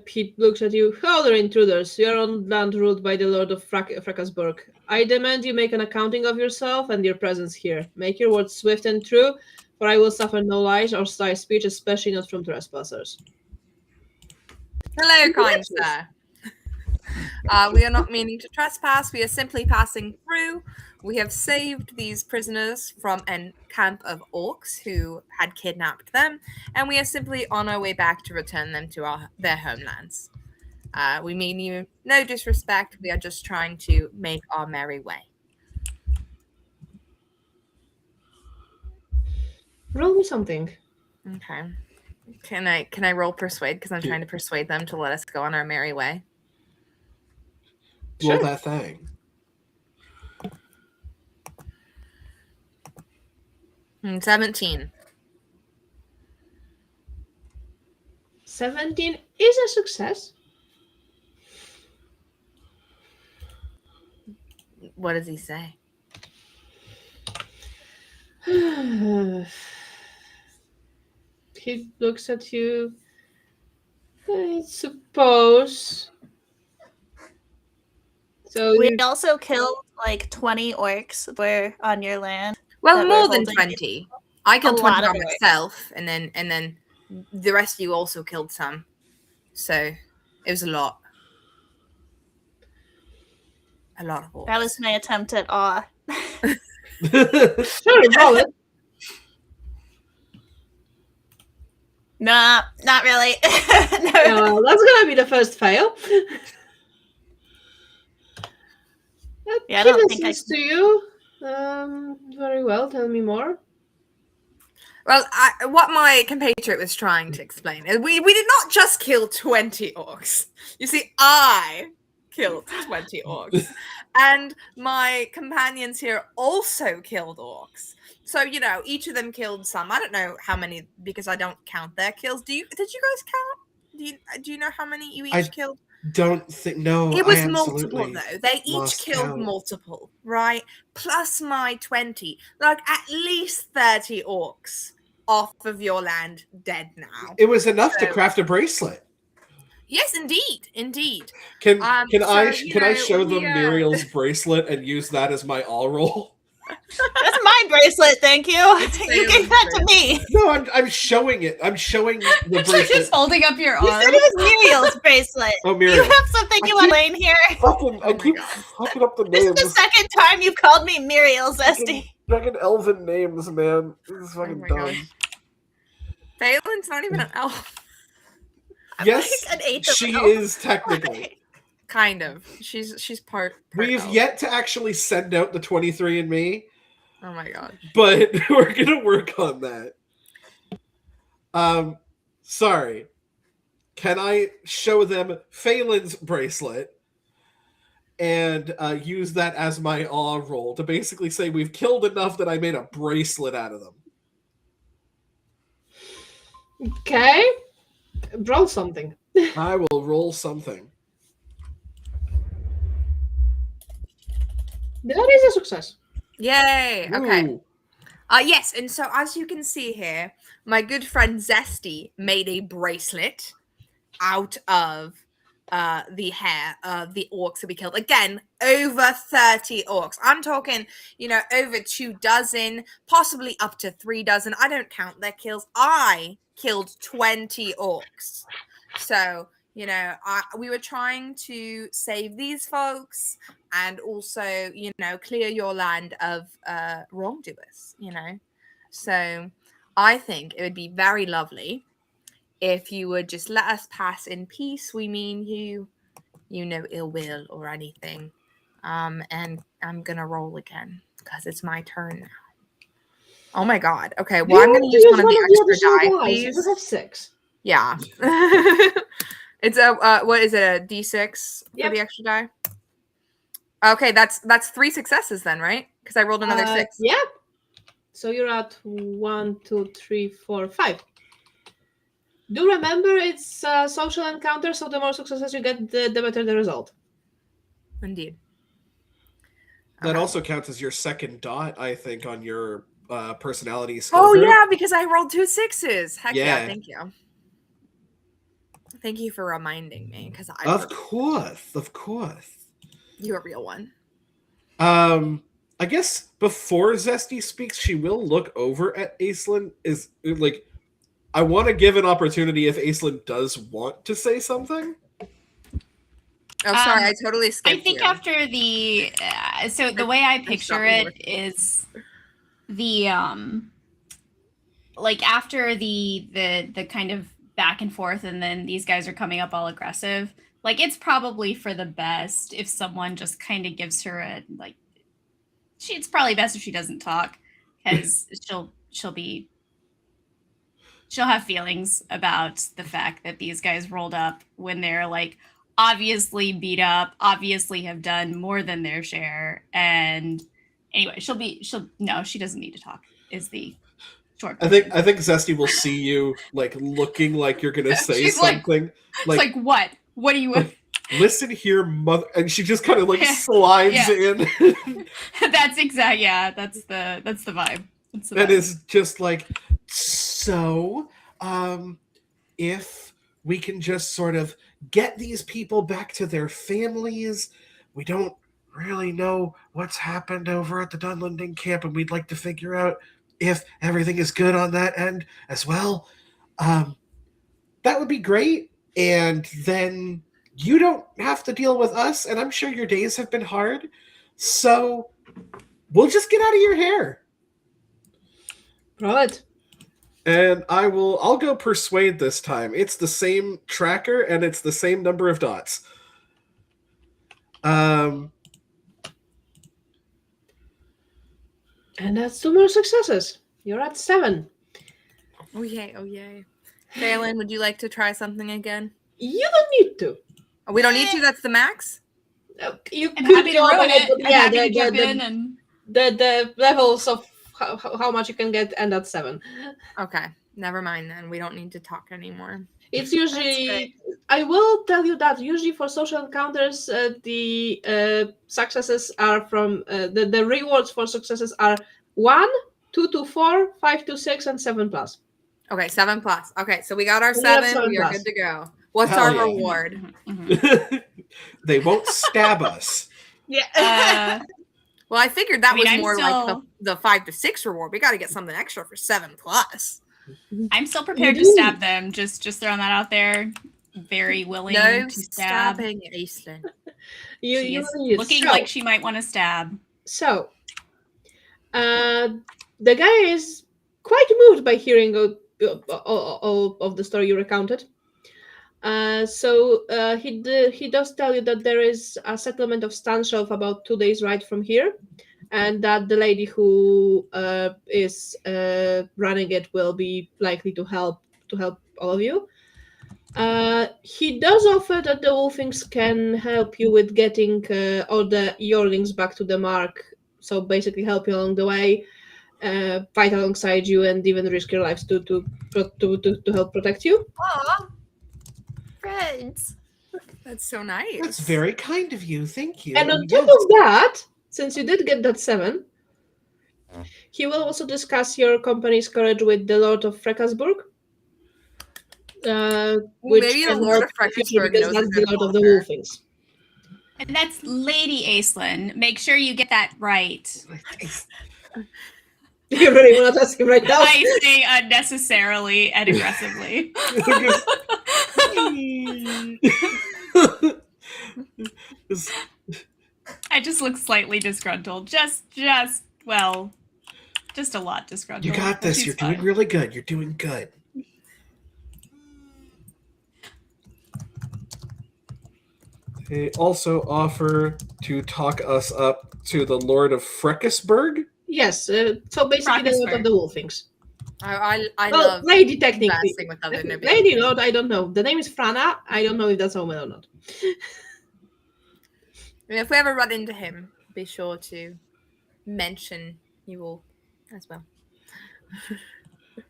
Speaker 1: He looks at you. Oh, they're intruders. You're on land ruled by the Lord of Fracasburg. I demand you make an accounting of yourself and your presence here. Make your words swift and true, for I will suffer no lies or sly speech, especially not from trespassers.
Speaker 4: Hello, kind sir. We are not meaning to trespass. We are simply passing through. We have saved these prisoners from a camp of orcs who had kidnapped them, and we are simply on our way back to return them to their homelands. We mean you no disrespect. We are just trying to make our merry way.
Speaker 1: Roll me something.
Speaker 4: Okay. Can I roll persuade? Because I'm trying to persuade them to let us go on our merry way.
Speaker 2: Roll
Speaker 1: Sure.
Speaker 2: that thing.
Speaker 4: 17.
Speaker 1: 17 is a success.
Speaker 4: What does he say?
Speaker 1: He looks at you. I suppose. So
Speaker 5: We also killed like 20 orcs that were on your land.
Speaker 4: Well,
Speaker 5: that
Speaker 4: more
Speaker 5: were
Speaker 4: than
Speaker 5: holding
Speaker 4: 20. I killed
Speaker 5: a
Speaker 4: 20
Speaker 5: lot
Speaker 4: by
Speaker 5: of it.
Speaker 4: myself, and then the rest of you also killed some. So it was a lot. A lot of orcs.
Speaker 5: That was my attempt at awe.
Speaker 1: sure, roll it.
Speaker 5: Nah, not really.
Speaker 1: That's gonna be the first fail.
Speaker 5: Yeah, I
Speaker 1: He
Speaker 5: don't think
Speaker 1: listens to you. Very well. Tell me more.
Speaker 4: Well, what my compatriot was trying to explain is we did not just kill 20 orcs. You see, I killed 20 orcs. And my companions here also killed orcs. So, you know, each of them killed some. I don't know how many because I don't count their kills. Did you guys count? Do you know how many you each killed?
Speaker 2: Don't think no.
Speaker 4: It was
Speaker 2: I
Speaker 4: multiple
Speaker 2: absolutely
Speaker 4: though. They each
Speaker 2: lost
Speaker 4: killed
Speaker 2: count.
Speaker 4: multiple, right? Plus my 20. Like at least 30 orcs off of your land dead now.
Speaker 2: It was enough to craft a bracelet.
Speaker 4: Yes, indeed.
Speaker 2: Can
Speaker 4: So,
Speaker 2: I show them Muriel's bracelet and use that as my all roll?
Speaker 5: That's my bracelet, thank you. You gave that to me.
Speaker 2: No, I'm showing it. I'm showing the
Speaker 3: You're
Speaker 2: bracelet.
Speaker 3: just holding up your
Speaker 5: You
Speaker 3: arm.
Speaker 5: said it was Muriel's bracelet.
Speaker 2: Oh, Muriel.
Speaker 5: You have something you want to explain here?
Speaker 2: I keep fucking up the
Speaker 5: This
Speaker 2: names.
Speaker 5: is the second time you've called me Muriel, Zesty.
Speaker 2: Fucking elven names, man. This is fucking dumb.
Speaker 4: Gosh. Phelan's not even an elf.
Speaker 2: Yes,
Speaker 5: like an eighth of
Speaker 2: she
Speaker 5: an elf.
Speaker 2: is technically.
Speaker 4: Kind of. She's part
Speaker 2: We've
Speaker 4: elf.
Speaker 2: yet to actually send out the 23andMe,
Speaker 4: Oh my god.
Speaker 2: but we're gonna work on that. Sorry. Can I show them Phelan's bracelet and use that as my awe roll to basically say we've killed enough that I made a bracelet out of them?
Speaker 1: Okay. Roll something.
Speaker 2: I will roll something.
Speaker 1: That is a success.
Speaker 4: Yay. Okay.
Speaker 2: Ooh.
Speaker 4: Yes, and so as you can see here, my good friend Zesty made a bracelet out of the hair of the orcs that we killed. Again, over 30 orcs. I'm talking, over 24, possibly up to 36. I don't count their kills. I killed 20 orcs. So, we were trying to save these folks and also, clear your land of wrongdoers, So I think it would be very lovely if you would just let us pass in peace. We mean you no ill will or anything. And I'm gonna roll again because it's my turn now. Oh my god. Okay, well, I'm gonna use one of the extra die, please.
Speaker 1: You have 6.
Speaker 4: Yeah. It's what is it, a D6 for the extra die? Okay, that's 3 successes then, right? Because I rolled another 6.
Speaker 1: Yeah. So you're at 1, 2, 3, 4, 5. Do remember it's a social encounter, so the more successes you get, the better the result.
Speaker 4: Indeed.
Speaker 2: That also counts as your second dot, I think, on your personality skill.
Speaker 4: Oh,
Speaker 2: group.
Speaker 4: yeah, because I rolled 2 6s. Heck yeah, thank you. Thank you for reminding me, because
Speaker 2: Of course.
Speaker 4: You're a real one.
Speaker 2: I guess before Zesty speaks, she will look over at Aislinn. I want to give an opportunity if Aislinn does want to say something.
Speaker 4: Oh, sorry, I totally skipped
Speaker 3: I think
Speaker 4: you.
Speaker 3: after the so the way I picture it is the after the kind of back and forth, and then these guys are coming up all aggressive. Like, it's probably for the best if someone just kind of gives her a it's probably best if she doesn't talk, because she'll have feelings about the fact that these guys rolled up when they're obviously beat up, obviously have done more than their share. And anyway, she doesn't need to talk is the short version.
Speaker 2: I think Zesty will see you looking like you're gonna say
Speaker 3: She's
Speaker 2: something.
Speaker 3: It's what? What do you
Speaker 2: listen here, mother, and she just kind of slides in.
Speaker 3: That's exact. Yeah, that's the vibe.
Speaker 2: That is just like, so, if we can just sort of get these people back to their families, we don't really know what's happened over at the Dunlending camp, and we'd like to figure out if everything is good on that end as well. That would be great, and then you don't have to deal with us, and I'm sure your days have been hard, so we'll just get out of your hair.
Speaker 1: Right.
Speaker 2: And I'll go persuade this time. It's the same tracker and it's the same number of dots.
Speaker 1: And that's 2 more successes. You're at 7.
Speaker 4: Oh yay. Phelan, would you like to try something again?
Speaker 1: You don't need to.
Speaker 4: Oh, we don't need to, that's the max?
Speaker 1: You
Speaker 3: I'm
Speaker 1: could
Speaker 3: happy to
Speaker 1: go
Speaker 3: ruin
Speaker 1: ahead,
Speaker 3: it.
Speaker 1: but
Speaker 3: I'm
Speaker 1: yeah,
Speaker 3: happy to jump in and...
Speaker 1: the levels of how much you can get end at 7.
Speaker 4: Okay, never mind then. We don't need to talk anymore.
Speaker 1: It's usually... I will tell you that usually for social encounters, the successes are from... the rewards for successes are 1, 2 to 4, 5 to 6, and 7 plus.
Speaker 4: Okay, 7 plus. Okay, so we got our
Speaker 1: We have
Speaker 4: 7. We are
Speaker 1: plus.
Speaker 4: good to go. What's
Speaker 2: Hell
Speaker 4: our
Speaker 2: yeah.
Speaker 4: reward?
Speaker 2: They won't stab us.
Speaker 5: Yeah.
Speaker 4: Well, I figured that
Speaker 3: I mean,
Speaker 4: was
Speaker 3: I'm
Speaker 4: more
Speaker 3: still-
Speaker 4: like the 5 to 6 reward. We got to get something extra for 7 plus.
Speaker 3: I'm still prepared to
Speaker 1: You do.
Speaker 3: stab them. Just throwing that out there. Very willing
Speaker 4: No
Speaker 3: to stab.
Speaker 4: stabbing, Aislinn.
Speaker 3: She
Speaker 1: You
Speaker 3: is
Speaker 1: need it.
Speaker 3: looking
Speaker 1: So-
Speaker 3: like she might want to stab.
Speaker 1: So, the guy is quite moved by hearing all of the story you recounted. So he does tell you that there is a settlement of Stanshelf about 2 days' ride from here, and that the lady who is running it will be likely to help all of you. He does offer that the Wolfings can help you with getting all the Yorlings back to the mark. So basically, help you along the way, fight alongside you, and even risk your lives to help protect you.
Speaker 5: Aw. Friends.
Speaker 4: That's so nice.
Speaker 2: That's very kind of you. Thank you.
Speaker 1: And on
Speaker 2: Yes.
Speaker 1: top of that, since you did get that 7, he will also discuss your company's courage with the Lord of Frekasburg. Which
Speaker 4: Maybe the
Speaker 1: can
Speaker 4: Lord
Speaker 1: help
Speaker 4: of
Speaker 1: in the future
Speaker 4: Frekasburg
Speaker 1: because
Speaker 4: knows
Speaker 1: that's
Speaker 4: a
Speaker 1: the
Speaker 4: good
Speaker 1: Lord of the
Speaker 4: author.
Speaker 1: Wolfings.
Speaker 3: And that's Lady Aislinn. Make sure you get that right.
Speaker 1: You really want to ask him right now?
Speaker 3: I say unnecessarily and aggressively. I just look slightly disgruntled. Just a lot disgruntled.
Speaker 2: You got
Speaker 3: but
Speaker 2: this.
Speaker 3: she's
Speaker 2: You're
Speaker 3: fine.
Speaker 2: doing really good. You're doing good. They also offer to talk us up to the Lord of Frekasburg.
Speaker 1: Yes. So basically, the Lord of the Wolfings.
Speaker 4: I
Speaker 1: Well,
Speaker 4: love
Speaker 1: lady technically.
Speaker 4: messing with other nobility.
Speaker 1: Lady Lord, I don't know. The name is Frana. I don't know if that's a woman or not.
Speaker 4: I mean, if we ever run into him, be sure to mention you all as well.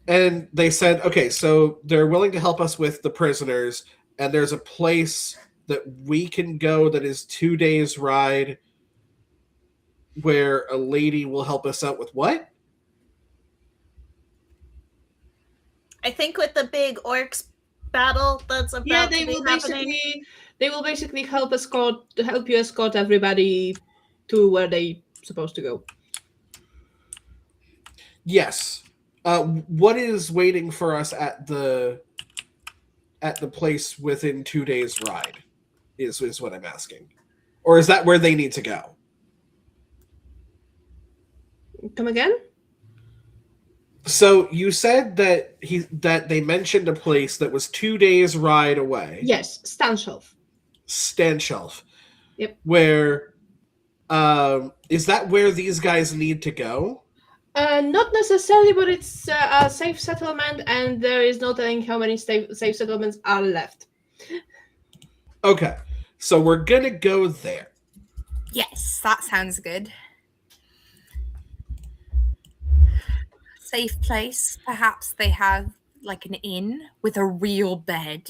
Speaker 2: And they said, okay, so they're willing to help us with the prisoners, and there's a place that we can go that is 2 days' ride where a lady will help us out with what?
Speaker 5: I think with the big orcs battle that's about
Speaker 1: Yeah,
Speaker 5: to
Speaker 1: they
Speaker 5: be
Speaker 1: will
Speaker 5: happening.
Speaker 1: basically help you escort everybody to where they supposed to go.
Speaker 2: Yes. What is waiting for us at the place within 2 days' ride? Is what I'm asking, or is that where they need to go?
Speaker 1: Come again?
Speaker 2: So you said that they mentioned a place that was 2 days' ride away.
Speaker 1: Yes, Stanshelf.
Speaker 2: Stanshelf.
Speaker 1: Yep.
Speaker 2: Where is that where these guys need to go?
Speaker 1: Not necessarily, but it's a safe settlement, and there is no telling how many safe settlements are left.
Speaker 2: Okay. So we're gonna go there.
Speaker 4: Yes, that sounds good. Safe place. Perhaps they have like an inn with a real bed.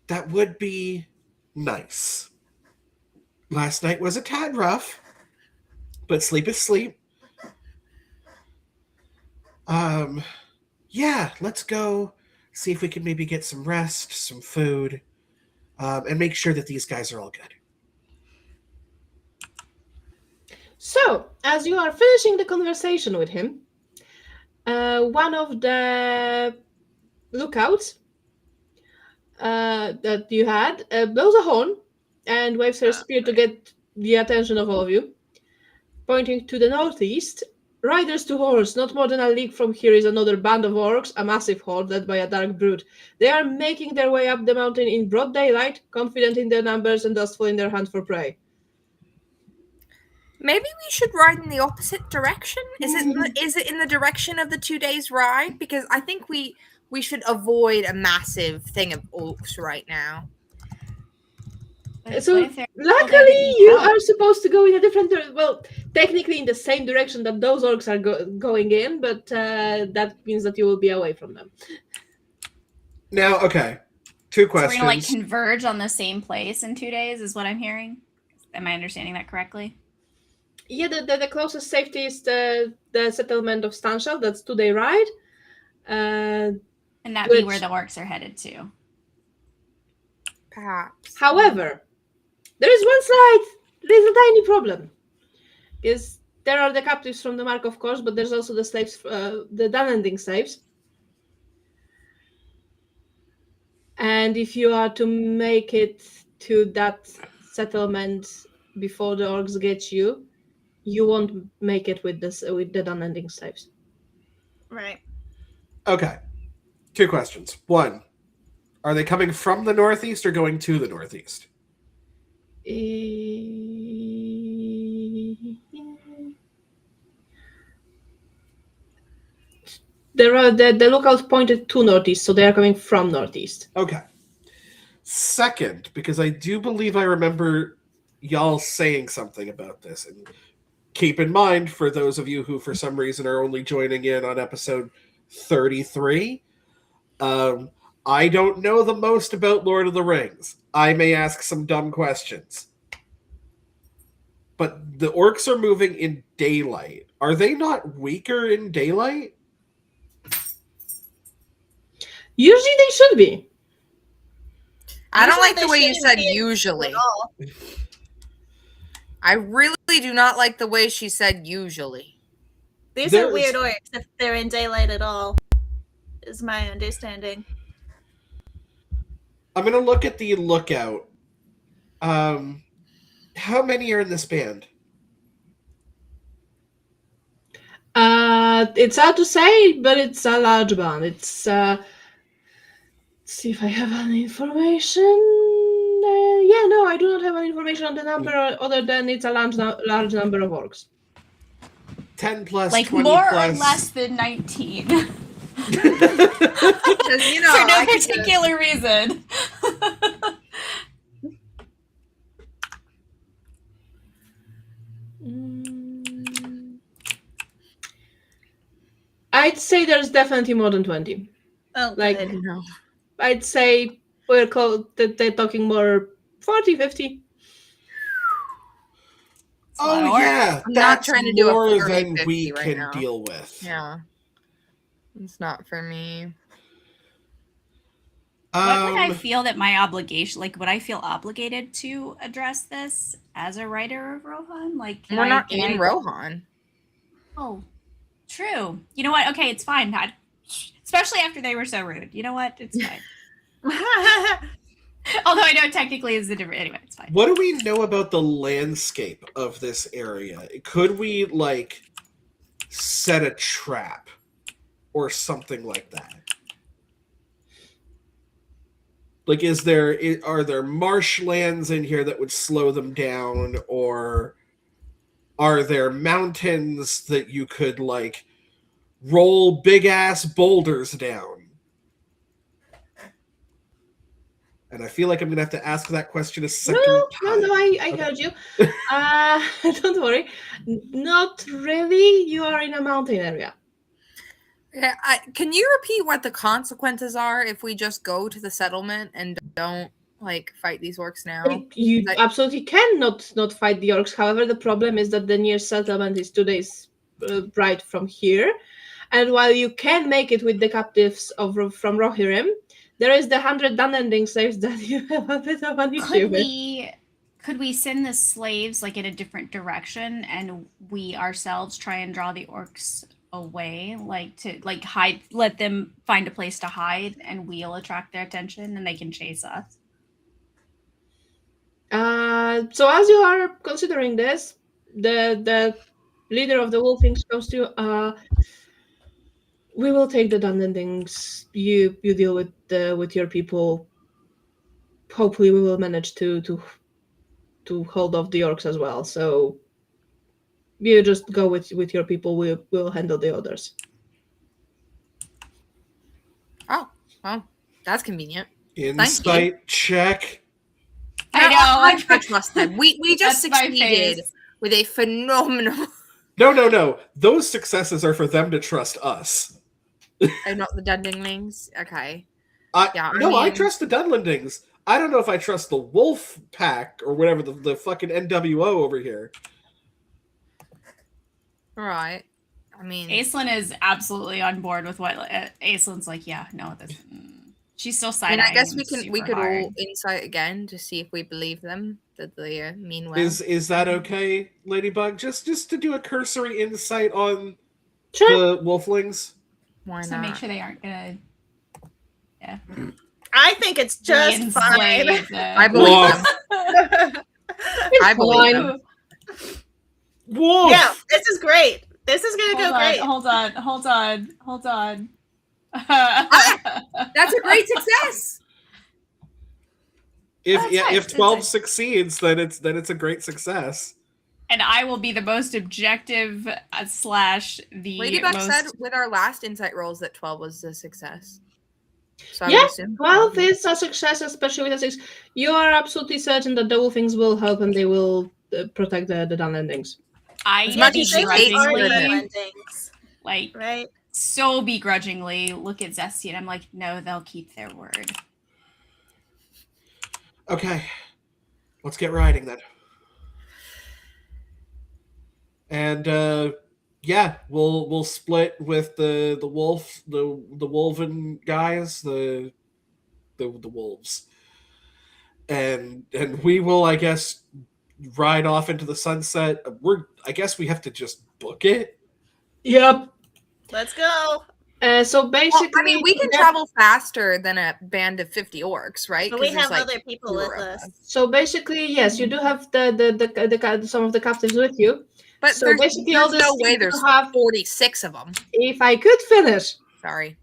Speaker 2: That would be nice. Last night was a tad rough, but sleep is sleep. Yeah, let's go see if we can maybe get some rest, some food, and make sure that these guys are all good.
Speaker 1: So, as you are finishing the conversation with him, one of the lookouts that you had blows a horn and waves her spear to get the attention of all of you. Pointing to the northeast, riders to horse, not more than a league from here is another band of orcs, a massive horde led by a dark brood. They are making their way up the mountain in broad daylight, confident in their numbers and dustful in their hunt for prey.
Speaker 4: Maybe we should ride in the opposite direction. Is it in the direction of the 2 days ride? Because I think we should avoid a massive thing of orcs right now.
Speaker 1: So luckily you are supposed to go in a different technically in the same direction that those orcs are going in, but that means that you will be away from them.
Speaker 2: Now, okay, 2 questions.
Speaker 3: So we're gonna converge on the same place in 2 days is what I'm hearing. Am I understanding that correctly?
Speaker 1: Yeah, the closest safety is the settlement of Stanshell. That's 2-day ride.
Speaker 3: And that be where the orcs are headed to.
Speaker 4: Perhaps.
Speaker 1: However, there is one slight, little tiny problem. Is there are the captives from the Mark, of course, but there's also the slaves, the Dunending slaves. And if you are to make it to that settlement before the orcs get you, you won't make it with the Dunending slaves.
Speaker 5: Right.
Speaker 2: Okay. 2 questions. 1, are they coming from the northeast or going to the northeast?
Speaker 1: The lookout pointed to northeast, so they are coming from northeast.
Speaker 2: Okay. Second, because I do believe I remember y'all saying something about this, and keep in mind, for those of you who for some reason are only joining in on episode 33, I don't know the most about Lord of the Rings. I may ask some dumb questions. But the orcs are moving in daylight. Are they not weaker in daylight?
Speaker 1: Usually they should be.
Speaker 4: I don't like the way you said usually. I really do not like the way she said usually.
Speaker 5: These are weird orcs if they're in daylight at all, is my understanding.
Speaker 2: I'm going to look at the lookout. How many are in this band?
Speaker 1: It's hard to say, but it's a large band. It's let's see if I have any information. No, I do not have any information on the number other than it's a large number of orcs.
Speaker 2: 10 plus,
Speaker 3: like
Speaker 2: 20
Speaker 3: more
Speaker 2: plus.
Speaker 3: or less than 19.
Speaker 4: For
Speaker 3: no particular reason.
Speaker 1: I'd say there's definitely more than 20.
Speaker 5: Oh,
Speaker 1: like no. I'd say they're talking more 40, 50.
Speaker 2: Oh yeah,
Speaker 4: I'm
Speaker 2: that's
Speaker 4: not trying to do
Speaker 2: more
Speaker 4: a 40,
Speaker 2: than
Speaker 4: 50
Speaker 2: we
Speaker 4: right
Speaker 2: can
Speaker 4: now.
Speaker 2: deal with.
Speaker 4: Yeah, it's not for me.
Speaker 3: What would I feel that my obligation, like, would I feel obligated to address this as a writer of Rohan? Like,
Speaker 4: we're not in Rohan.
Speaker 3: Oh, true. You know what? Okay, it's fine. Especially after they were so rude. You know what? It's fine. Although I know technically it's a different. Anyway, it's fine.
Speaker 2: What do we know about the landscape of this area? Could we set a trap or something like that? Like, are there marshlands in here that would slow them down, or are there mountains that you could roll big ass boulders down? And I feel like I'm gonna have to ask that question a second time.
Speaker 1: No, I heard you. Don't worry. Not really. You are in a mountain area.
Speaker 4: Yeah, can you repeat what the consequences are if we just go to the settlement and don't fight these orcs now?
Speaker 1: You absolutely cannot not fight the orcs. However, the problem is that the nearest settlement is 2 days ride from here. And while you can make it with the captives from Rohirrim, there is the 100 unending saves that you have a bit of an issue with.
Speaker 3: Could we send the slaves like in a different direction, and we ourselves try and draw the orcs away, like to like hide, let them find a place to hide, and we'll attract their attention, and they can chase us.
Speaker 1: So as you are considering this, the leader of the Wolfings comes to you. We will take the unendings. You deal with your people. Hopefully, we will manage to hold off the orcs as well. So you just go with your people. We'll handle the others.
Speaker 4: Oh, well, that's convenient.
Speaker 2: Insight check.
Speaker 3: I know.
Speaker 4: I trust them. We just succeeded with a phenomenal.
Speaker 2: No. Those successes are for them to trust us.
Speaker 4: I'm not the Dundlings. Okay.
Speaker 2: I trust the Dunlendings. I don't know if I trust the Wolf Pack or whatever the fucking NWO over here.
Speaker 4: All right. I mean,
Speaker 3: Aislinn is absolutely on board with what Aislinn's like. Yeah, no, this. She's still side-eyeing.
Speaker 4: I guess we could
Speaker 3: hard.
Speaker 4: roll insight again to see if we believe them that they mean well.
Speaker 2: Is that okay, Ladybug? Just to do a cursory insight on
Speaker 1: Sure.
Speaker 2: the Wolflings.
Speaker 4: Why not?
Speaker 3: To make sure they aren't gonna. Yeah.
Speaker 5: I think it's just fine.
Speaker 4: I believe them. I believe them.
Speaker 2: Wolf!
Speaker 5: Yeah, this is great. This is gonna go great.
Speaker 3: Hold on.
Speaker 4: That's a great success.
Speaker 2: If 12 succeeds, then it's a great success.
Speaker 3: And I will be the most objective / the
Speaker 4: Ladybug
Speaker 3: most...
Speaker 4: said with our last insight rolls that 12 was a success. So
Speaker 1: Yes, 12 is a success, especially with a 6. You are absolutely certain that the Wolfings will help and they will protect the Dunlendings.
Speaker 3: I
Speaker 5: right?
Speaker 3: So begrudgingly look at Zesty and I'm like, no, they'll keep their word.
Speaker 2: Okay, let's get riding then. And yeah, we'll split with the Wolven guys, the wolves, and we will, I guess, ride off into the sunset. I guess we have to just book it.
Speaker 1: Yep.
Speaker 5: Let's go.
Speaker 1: So basically,
Speaker 4: I mean, we can travel faster than a band of 50 orcs, right?
Speaker 5: But we have other people with us.
Speaker 1: So basically, yes, you do have the some of the captives with you.
Speaker 4: But
Speaker 1: so
Speaker 4: there's
Speaker 1: basically, all
Speaker 4: no way there's 46 of them.
Speaker 1: If I could finish.
Speaker 4: Sorry.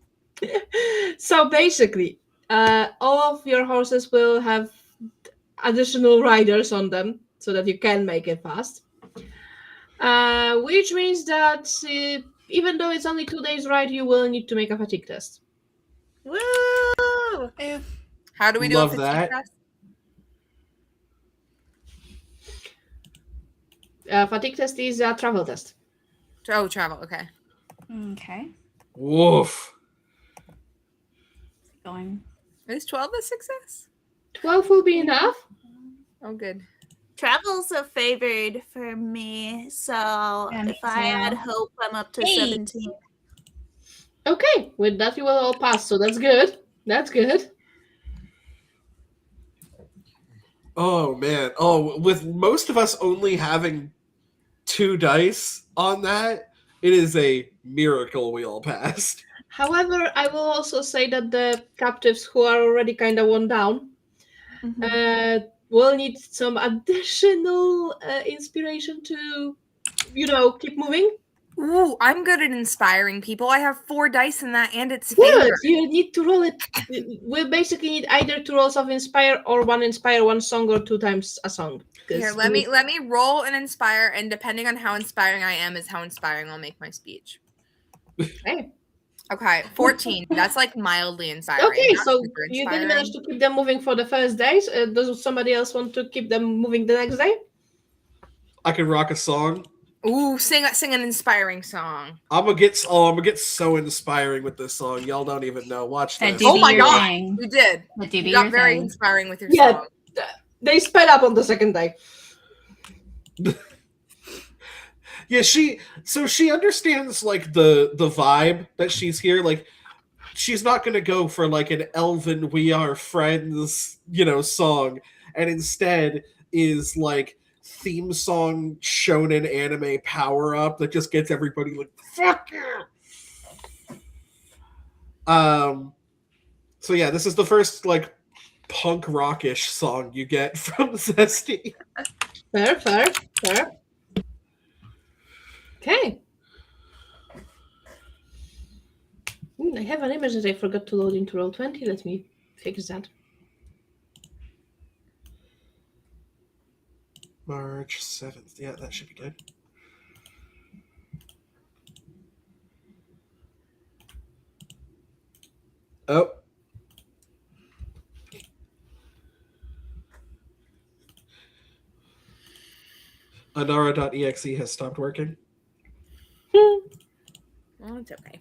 Speaker 1: So basically, all of your horses will have additional riders on them so that you can make it fast. Which means that even though it's only 2 days ride, you will need to make a fatigue test.
Speaker 5: Woo!
Speaker 4: How do we do
Speaker 2: Love
Speaker 4: a
Speaker 2: that.
Speaker 4: test?
Speaker 1: Fatigue test is a travel test.
Speaker 4: Oh, travel. Okay.
Speaker 3: Okay.
Speaker 2: Woof.
Speaker 3: Going.
Speaker 4: Is 12 a success?
Speaker 1: 12 will be enough.
Speaker 4: Oh, good.
Speaker 5: Travel's a favored for me, so if I add hope, I'm up to 17.
Speaker 1: Okay, with that you will all pass, so that's good. That's good.
Speaker 2: Oh man. Oh, with most of us only having 2 dice on that, it is a miracle we all passed.
Speaker 1: However, I will also say that the captives who are already kind of worn down will need some additional inspiration to, keep moving.
Speaker 4: Ooh, I'm good at inspiring people. I have 4 dice in that, and it's
Speaker 1: Good.
Speaker 4: favored.
Speaker 1: You need to roll it. We basically need either 2 rolls of inspire or 1 inspire, 1 song, or 2 times a song.
Speaker 4: Here, let me roll and inspire, and depending on how inspiring I am, is how inspiring I'll make my speech. Okay, 14. That's like mildly inspiring.
Speaker 1: Okay, so you did manage to keep them moving for the first days. Does somebody else want to keep them moving the next day?
Speaker 2: I can rock a song.
Speaker 4: Ooh, sing an inspiring song.
Speaker 2: I'm gonna get so inspiring with this song. Y'all don't even know. Watch this.
Speaker 4: Oh my god, you did. You got very inspiring with your song.
Speaker 1: They sped up on the second day.
Speaker 2: Yeah, she understands like the vibe that she's here. Like she's not gonna go for like an elven "We Are Friends," song, and instead is like theme song shonen anime power up that just gets everybody like fuck yeah. So yeah, this is the first like punk rockish song you get from Zesty.
Speaker 1: Fair. Okay. I have an image that I forgot to load into Roll20. Let me fix that.
Speaker 2: March 7th. Yeah, that should be good. Oh. Anara.exe has stopped working.
Speaker 4: Well, it's okay.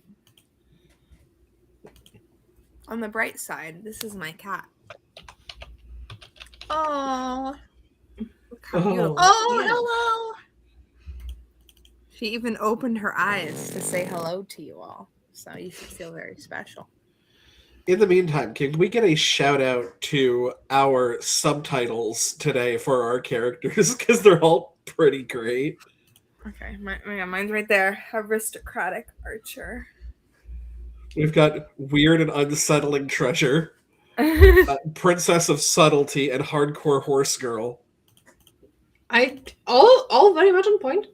Speaker 4: On the bright side, this is my cat.
Speaker 5: Oh,
Speaker 4: Look how beautiful.
Speaker 5: oh,
Speaker 4: she is.
Speaker 5: hello.
Speaker 4: She even opened her eyes to say hello to you all. So you should feel very special.
Speaker 2: In the meantime, can we get a shout out to our subtitles today for our characters? Because they're all pretty great.
Speaker 4: Okay, mine's right there. Aristocratic archer.
Speaker 2: We've got Weird and Unsettling Treasure, Princess of Subtlety, and Hardcore Horse Girl.
Speaker 1: All very much on point.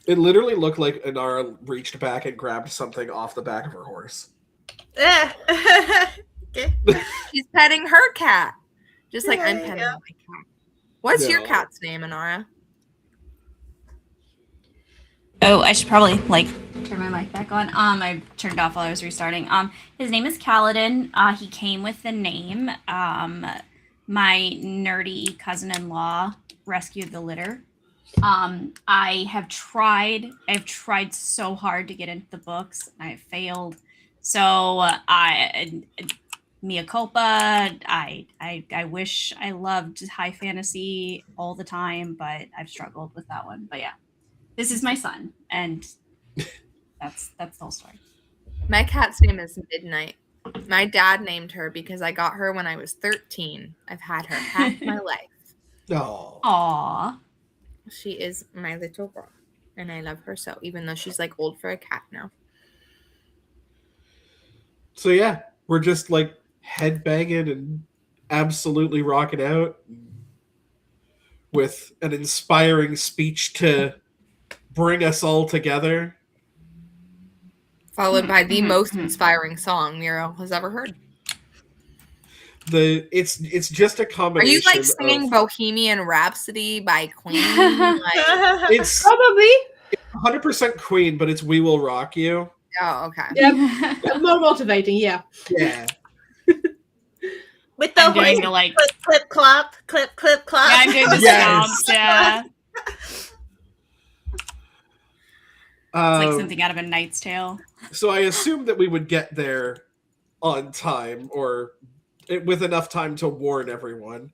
Speaker 2: It literally looked like Inara reached back and grabbed something off the back of her horse.
Speaker 5: Okay.
Speaker 4: She's petting her cat. Just like I'm
Speaker 5: There you
Speaker 4: petting
Speaker 5: go.
Speaker 4: my cat. What's your
Speaker 2: No.
Speaker 4: cat's name, Inara?
Speaker 3: Oh, I should probably turn my mic back on. I turned it off while I was restarting. His name is Kaladin. He came with the name. My nerdy cousin-in-law rescued the litter. I've tried so hard to get into the books. I failed. So mea culpa. I wish I loved high fantasy all the time, but I've struggled with that one. But yeah. This is my son, and that's the whole story.
Speaker 4: My cat's name is Midnight. My dad named her because I got her when I was 13. I've had her half my life.
Speaker 2: Oh.
Speaker 3: Aww.
Speaker 4: She is my little girl, and I love her so, even though she's like old for a cat now.
Speaker 2: So yeah, we're just like headbanging and absolutely rocking out with an inspiring speech to bring us all together.
Speaker 4: Followed by the most inspiring song Miro has ever heard.
Speaker 2: It's just a
Speaker 4: Are
Speaker 2: combination.
Speaker 4: you like singing Bohemian Rhapsody by Queen?
Speaker 2: It's
Speaker 1: Probably.
Speaker 2: 100% Queen, but it's "We Will Rock You."
Speaker 4: Oh, okay.
Speaker 1: Yep. More motivating, yeah.
Speaker 2: Yeah.
Speaker 5: With the
Speaker 3: I'm doing
Speaker 5: horse
Speaker 3: the
Speaker 5: clip, clop, clip, clop.
Speaker 3: Yeah, I'm doing the
Speaker 2: Yes.
Speaker 3: stomps. Yeah, it's like
Speaker 2: Um,
Speaker 3: something out of A Knight's Tale.
Speaker 2: So I assumed that we would get there on time, or with enough time to warn everyone.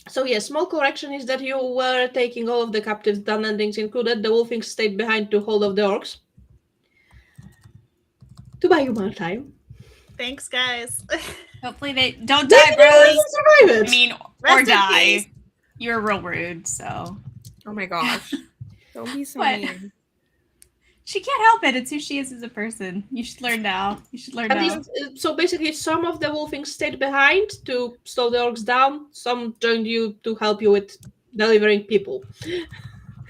Speaker 1: So yeah, small correction is that you were taking all of the captives, done endings included. The wolfing stayed behind to hold of the orcs. To buy you more time.
Speaker 5: Thanks, guys.
Speaker 3: Hopefully they don't
Speaker 1: They
Speaker 3: die, bros.
Speaker 1: survive it.
Speaker 3: I mean,
Speaker 5: Rest
Speaker 3: or
Speaker 5: in
Speaker 3: die.
Speaker 5: peace.
Speaker 3: You're real rude, so
Speaker 4: Oh my gosh. Don't be so
Speaker 3: What?
Speaker 4: mean.
Speaker 3: she can't help it. It's who she is as a person. You should learn now. You should learn
Speaker 1: At
Speaker 3: now.
Speaker 1: least, so basically, some of the wolfing stayed behind to slow the orcs down. Some joined you to help you with delivering people,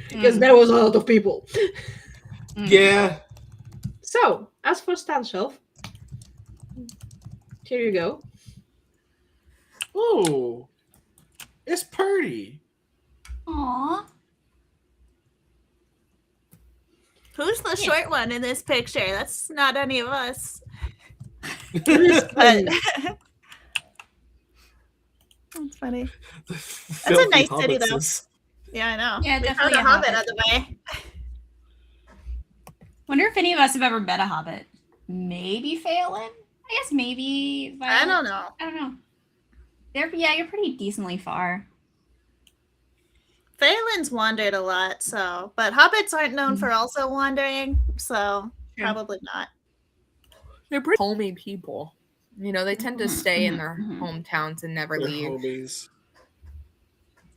Speaker 1: because there was a lot of people.
Speaker 2: Yeah.
Speaker 1: So, as for stand shelf, here you go.
Speaker 2: Oh, it's pretty.
Speaker 3: Aww.
Speaker 5: Who's the short one in this picture? That's not any of us. But that's funny.
Speaker 2: That's
Speaker 5: a nice city, though. Yeah, I know.
Speaker 3: Yeah,
Speaker 5: We found
Speaker 3: definitely
Speaker 5: a
Speaker 3: a
Speaker 5: hobbit
Speaker 3: hobbit.
Speaker 5: on the way.
Speaker 3: Wonder if any of us have ever met a hobbit. Maybe Phelan? I guess maybe.
Speaker 5: I don't know.
Speaker 3: I don't know. You're pretty decently far.
Speaker 5: Phelan's wandered a lot, so but hobbits aren't known for also wandering, so
Speaker 3: True.
Speaker 5: probably not.
Speaker 4: They're pretty homey people. You know, they tend to stay in their hometowns and never
Speaker 2: They're
Speaker 4: leave.
Speaker 2: homies.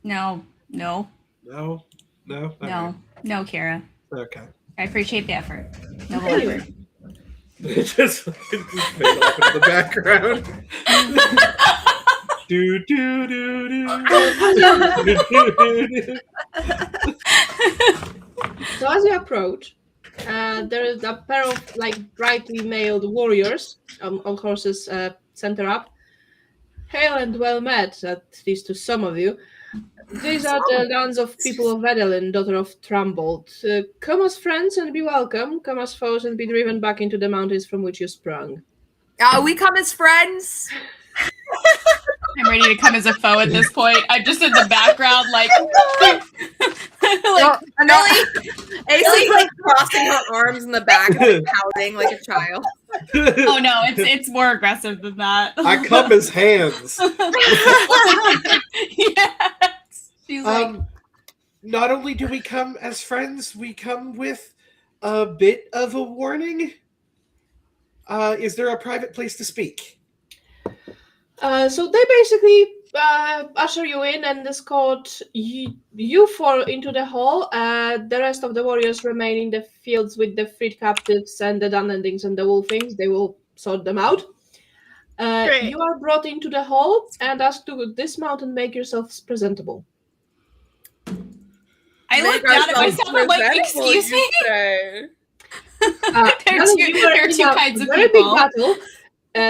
Speaker 3: No.
Speaker 2: No? No?
Speaker 3: No, Kara.
Speaker 2: Okay.
Speaker 3: I appreciate the effort. No
Speaker 1: Anyway.
Speaker 3: effort.
Speaker 2: It just fade off into the background. do do do do.
Speaker 1: So as you approach, there is a pair of like brightly mailed warriors on horses center up. Hail and well met, at least to some of you. These are the lands of people of Edelin, daughter of Trambold. Come as friends and be welcome. Come as foes and be driven back into the mountains from which you sprung.
Speaker 4: We come as friends.
Speaker 3: I'm ready to come as a foe at this point. I'm just in the background, like,
Speaker 4: Really? Aisling like crossing her arms in the back and like, pouting like a child.
Speaker 3: oh no, it's more aggressive than that.
Speaker 2: I come as hands.
Speaker 3: Yes. She's like,
Speaker 2: Not only do we come as friends, we come with a bit of a warning. Is there a private place to speak?
Speaker 1: So they basically usher you in and escort you four into the hall. The rest of the warriors remain in the fields with the freed captives and the dun endings and the wolfings. They will sort them out.
Speaker 5: Great.
Speaker 1: You are brought into the hall and asked to dismount and make yourselves presentable.
Speaker 3: I looked down at myself and like, excuse me? There are two kinds of
Speaker 1: very
Speaker 3: people.
Speaker 1: big battle.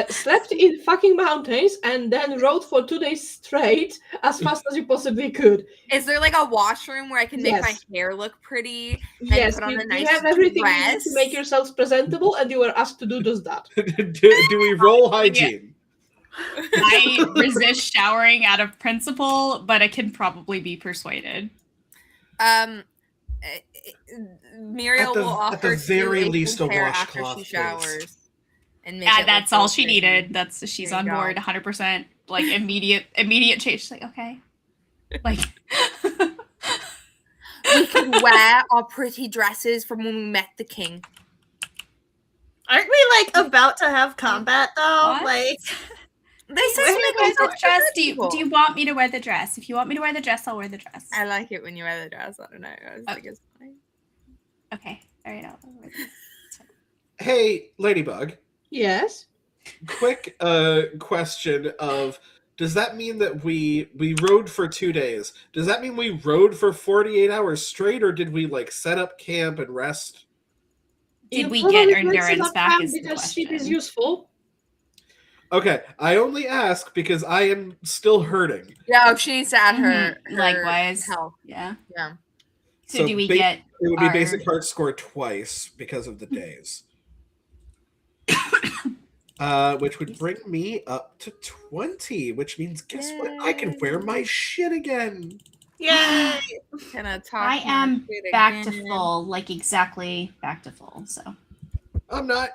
Speaker 1: Slept in fucking mountains and then rode for 2 days straight as fast as you possibly could.
Speaker 4: Is there like a washroom where I can make
Speaker 1: Yes.
Speaker 4: my hair look pretty?
Speaker 1: Yes,
Speaker 4: put on
Speaker 1: you,
Speaker 4: a nice
Speaker 1: you have everything you need
Speaker 4: dress?
Speaker 1: to make yourselves presentable, and you were asked to do just that.
Speaker 2: do we roll hygiene?
Speaker 3: I resist showering out of principle, but I can probably be persuaded.
Speaker 4: Muriel will offer
Speaker 2: at the very
Speaker 4: to
Speaker 2: least a
Speaker 4: hair
Speaker 2: washcloth,
Speaker 4: after she
Speaker 2: please.
Speaker 4: showers. And make
Speaker 3: Yeah,
Speaker 4: it
Speaker 3: that's
Speaker 4: look
Speaker 3: all
Speaker 4: real
Speaker 3: she
Speaker 4: pretty.
Speaker 3: needed. She's
Speaker 4: There
Speaker 3: on
Speaker 4: you go.
Speaker 3: board 100%. Like immediate change. She's like, okay. Like
Speaker 4: We can wear our pretty dresses from when we met the king.
Speaker 5: Aren't we like about to have combat though?
Speaker 3: What?
Speaker 5: Like
Speaker 4: They say
Speaker 3: Wear
Speaker 4: something
Speaker 3: the
Speaker 4: about
Speaker 3: dress.
Speaker 4: people.
Speaker 3: Do you want me to wear the dress? If you want me to wear the dress, I'll wear the dress.
Speaker 4: I like it when you wear the dress. I don't know. I just think it's funny.
Speaker 3: Okay. All right. I'll wear the dress.
Speaker 2: Hey, Ladybug.
Speaker 1: Yes.
Speaker 2: Quick question of, does that mean that we rode for 2 days? Does that mean we rode for 48 hours straight, or did we like set up camp and rest?
Speaker 3: Did
Speaker 1: You
Speaker 3: we
Speaker 1: probably
Speaker 3: get
Speaker 1: wasted
Speaker 3: endurance
Speaker 1: that
Speaker 3: back
Speaker 1: time
Speaker 3: is the
Speaker 1: because sheep is
Speaker 3: question.
Speaker 1: useful.
Speaker 2: Okay, I only ask because I am still hurting.
Speaker 4: Yeah, she needs to add her,
Speaker 3: Mhm. Likewise.
Speaker 4: health.
Speaker 3: Yeah.
Speaker 4: Yeah.
Speaker 3: So do we
Speaker 2: ba-
Speaker 3: get
Speaker 2: It would be
Speaker 3: our-
Speaker 2: basic heart score twice because of the days. Which would bring me up to 20, which means guess what? I can wear my shit again.
Speaker 5: yay!
Speaker 4: Gonna talk
Speaker 3: I
Speaker 4: more
Speaker 3: am
Speaker 4: shit
Speaker 3: back to
Speaker 4: again.
Speaker 3: full, like exactly back to full. So
Speaker 2: I'm not.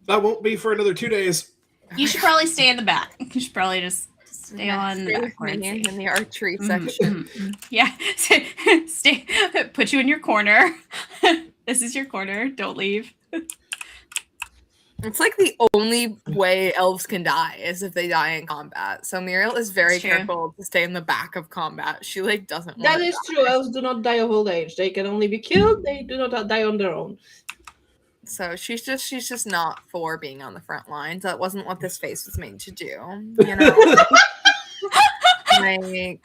Speaker 2: I won't be for another 2 days.
Speaker 3: you should probably stay in the back. You should probably just stay on the
Speaker 4: Stay
Speaker 3: back.
Speaker 4: with me
Speaker 3: and
Speaker 4: in the archery
Speaker 3: Mhm,
Speaker 4: section.
Speaker 3: mhm, mhm. Yeah. Stay. Put you in your corner. This is your corner. Don't leave.
Speaker 4: It's like the only way elves can die is if they die in combat. So Muriel is very
Speaker 3: It's true.
Speaker 4: careful to stay in the back of combat. She like doesn't want
Speaker 1: That
Speaker 4: to
Speaker 1: is
Speaker 4: die.
Speaker 1: true. Elves do not die of old age. They can only be killed. They do not die on their own.
Speaker 4: So she's just not for being on the front lines. That wasn't what this face was made to do. You know, like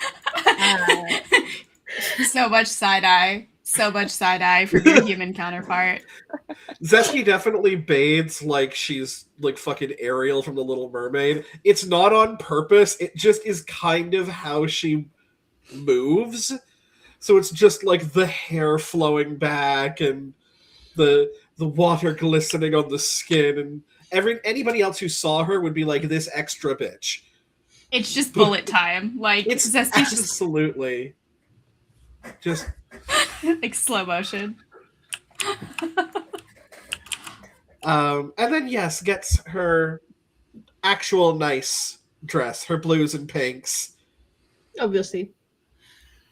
Speaker 3: So much side eye. So much side eye from your human counterpart.
Speaker 2: Zeski definitely bathes like she's like fucking Ariel from The Little Mermaid. It's not on purpose. It just is kind of how she moves. So it's just like the hair flowing back and the water glistening on the skin, and anybody else who saw her would be like, this extra bitch.
Speaker 3: It's just bullet time. Like
Speaker 2: It's
Speaker 3: Zesty's just
Speaker 2: absolutely just
Speaker 3: like slow motion.
Speaker 2: and then yes, gets her actual nice dress, her blues and pinks.
Speaker 1: Obviously.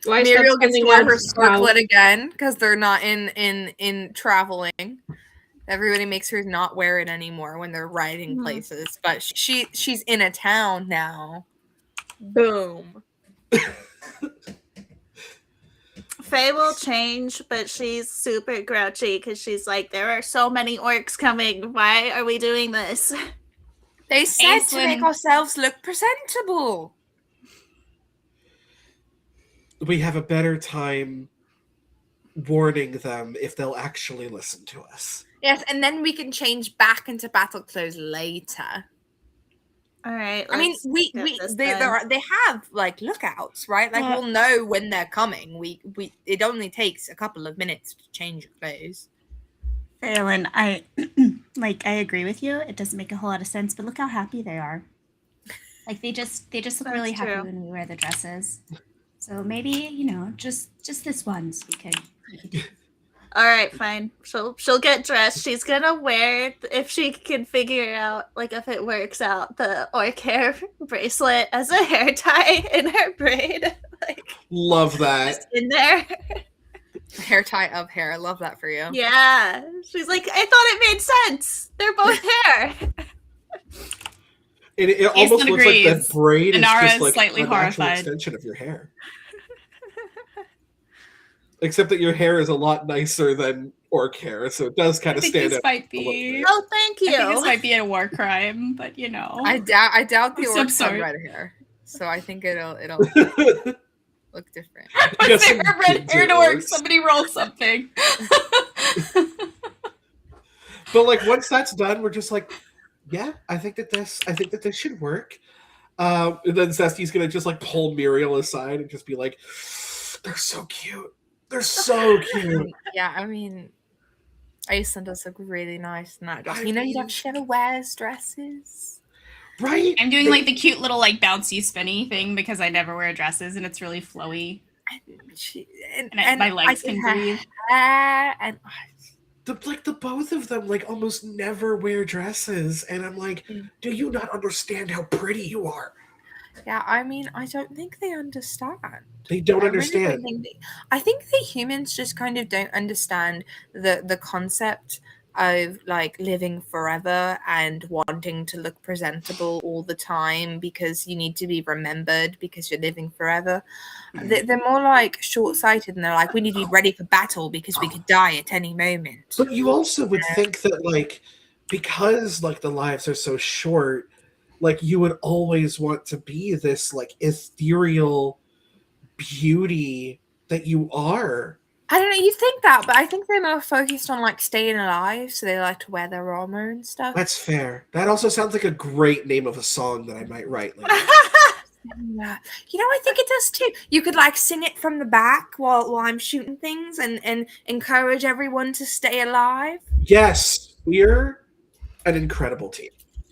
Speaker 1: Why
Speaker 4: Muriel
Speaker 1: stop
Speaker 4: gets to
Speaker 1: sending
Speaker 4: wear
Speaker 1: out
Speaker 4: her
Speaker 1: scouts?
Speaker 4: circlet again because they're not in traveling. Everybody makes her not wear it anymore when they're riding places. But she's in a town now. Boom.
Speaker 5: Faye will change, but she's super grouchy because she's like, there are so many orcs coming. Why are we doing this?
Speaker 4: They said to
Speaker 3: Aislinn-
Speaker 4: make ourselves look presentable.
Speaker 2: We have a better time warning them if they'll actually listen to us.
Speaker 4: Yes, and then we can change back into battle clothes later.
Speaker 5: All right.
Speaker 4: I mean, they have like lookouts, right? Like we'll know when they're coming. It only takes a couple of minutes to change your clothes.
Speaker 3: Phelan, I agree with you. It doesn't make a whole lot of sense, but look how happy they are. Like they just look really happy when we wear the dresses. So maybe, just this once we could
Speaker 5: All right, fine. She'll get dressed. She's gonna wear, if she can figure out, like if it works out, the orc hair bracelet as a hair tie in her braid. Like,
Speaker 2: love that.
Speaker 5: just in there.
Speaker 4: Hair tie of hair. I love that for you.
Speaker 5: Yeah. She's like, I thought it made sense. They're both hair.
Speaker 2: It almost looks like that braid
Speaker 3: Inara
Speaker 2: is
Speaker 3: is
Speaker 2: just like
Speaker 3: slightly
Speaker 2: an actual
Speaker 3: horrified.
Speaker 2: extension of your hair. Except that your hair is a lot nicer than orc hair, so it does kind of stand out.
Speaker 3: might
Speaker 2: a little
Speaker 3: be.
Speaker 2: bit.
Speaker 5: Oh, thank you.
Speaker 3: I think this might be a war crime, but
Speaker 4: I doubt the
Speaker 3: Some
Speaker 4: orcs have
Speaker 3: sort.
Speaker 4: red hair, so I think it'll look different.
Speaker 2: Just
Speaker 3: there a red-haired orc? Somebody roll something.
Speaker 2: But like once that's done, we're just like, yeah, I think that this should work. And then Zesty's gonna just like pull Muriel aside and just be like, they're so cute. They're so cute.
Speaker 4: Yeah, I mean, Aislinn does look really nice in that dress. You know, she never wears dresses.
Speaker 2: Right?
Speaker 3: I'm doing like the cute little like bouncy spinny thing because I never wear dresses and it's really flowy. And my legs can breathe.
Speaker 4: And
Speaker 2: the both of them like almost never wear dresses, and I'm like, do you not understand how pretty you are?
Speaker 4: yeah, I mean, I don't think they understand.
Speaker 2: They don't
Speaker 4: I
Speaker 2: understand.
Speaker 4: Really I think the humans just kind of don't understand the concept of like living forever and wanting to look presentable all the time because you need to be remembered because you're living forever. They're more like short-sighted, and they're like, we need to be ready for battle because we could die at any moment.
Speaker 2: But you also would think that like because like the lives are so short, like you would always want to be this like ethereal beauty that you are.
Speaker 4: I don't know, you think that, but I think they're more focused on like staying alive, so they like to wear their armor and stuff.
Speaker 2: That's fair. That also sounds like a great name of a song that I might write later.
Speaker 4: Yeah. You know, I think it does too. You could like sing it from the back while I'm shooting things and encourage everyone to stay alive.
Speaker 2: Yes, we're an incredible team.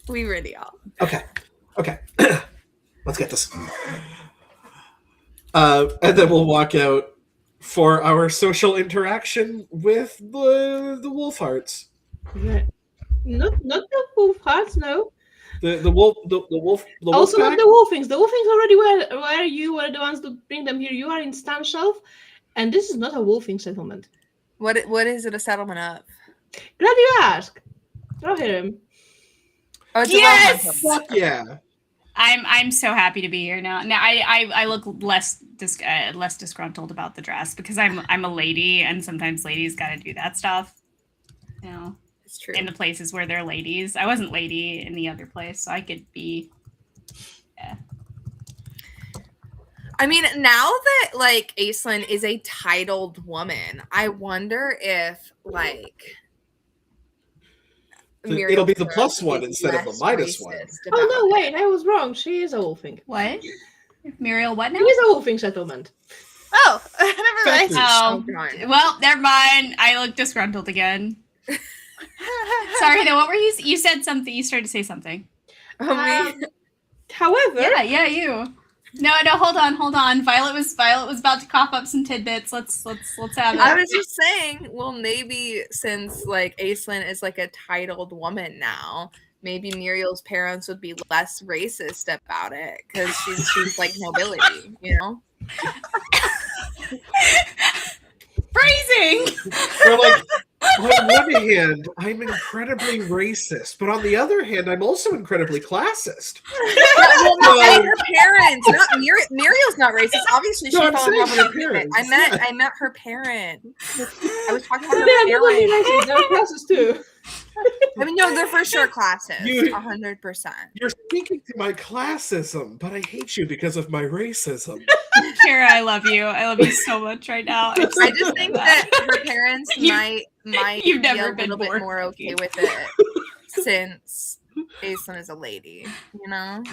Speaker 4: We really are.
Speaker 2: Okay. Let's get this. And then we'll walk out for our social interaction with the wolf hearts.
Speaker 1: Yeah. Not the wolf hearts, no.
Speaker 2: The wolf
Speaker 1: Also
Speaker 2: pack?
Speaker 1: not the wolfings. The wolfings already where you were the ones to bring them here. You are in Stan Shelf, and this is not a wolfing settlement.
Speaker 4: What is it a settlement of?
Speaker 1: Glad you asked. I'll hear him.
Speaker 4: Oh, it's
Speaker 3: Yes!
Speaker 4: a settlement.
Speaker 2: Fuck yeah.
Speaker 3: I'm so happy to be here now. Now I look less disgruntled about the dress because I'm a lady and sometimes ladies got to do that stuff. You know,
Speaker 4: It's true.
Speaker 3: in the places where they're ladies. I wasn't lady in the other place, so I could be. Yeah.
Speaker 4: I mean, now that like Aislinn is a titled woman, I wonder if like
Speaker 2: It'll be the plus one instead of the minus one.
Speaker 1: Oh no, wait, I was wrong. She is a wolfing.
Speaker 3: What? Muriel, what now?
Speaker 1: She is a wolfing settlement.
Speaker 5: Oh, never mind.
Speaker 3: Oh, well, never mind. I look disgruntled again. Sorry, though. What were you? You said something. You started to say something.
Speaker 1: However,
Speaker 3: Yeah, you. No, hold on. Violet was about to cough up some tidbits. Let's have it.
Speaker 4: I was just saying, well, maybe since like Aislinn is like a titled woman now, maybe Muriel's parents would be less racist about it because she's like nobility, you know?
Speaker 3: Phrasing!
Speaker 2: They're like, on one hand, I'm incredibly racist, but on the other hand, I'm also incredibly classist.
Speaker 4: Well, no, I mean, her parents, not Muriel's not racist. Obviously, she
Speaker 2: No,
Speaker 4: fell in love with
Speaker 2: her
Speaker 4: her parents.
Speaker 2: parents.
Speaker 4: I met her parents. I was talking about
Speaker 1: They're
Speaker 4: her
Speaker 1: not only
Speaker 4: parents.
Speaker 1: racist, they're classes too.
Speaker 4: I mean, no, they're for sure classist, 100%.
Speaker 2: You're speaking to my classism, but I hate you because of my racism.
Speaker 3: Kara, I love you. I love you so much right now.
Speaker 4: I just think that her parents might
Speaker 3: You've
Speaker 4: be
Speaker 3: never
Speaker 4: a
Speaker 3: been
Speaker 4: little bit
Speaker 3: born.
Speaker 4: more okay with it since Aislinn is a lady, you know?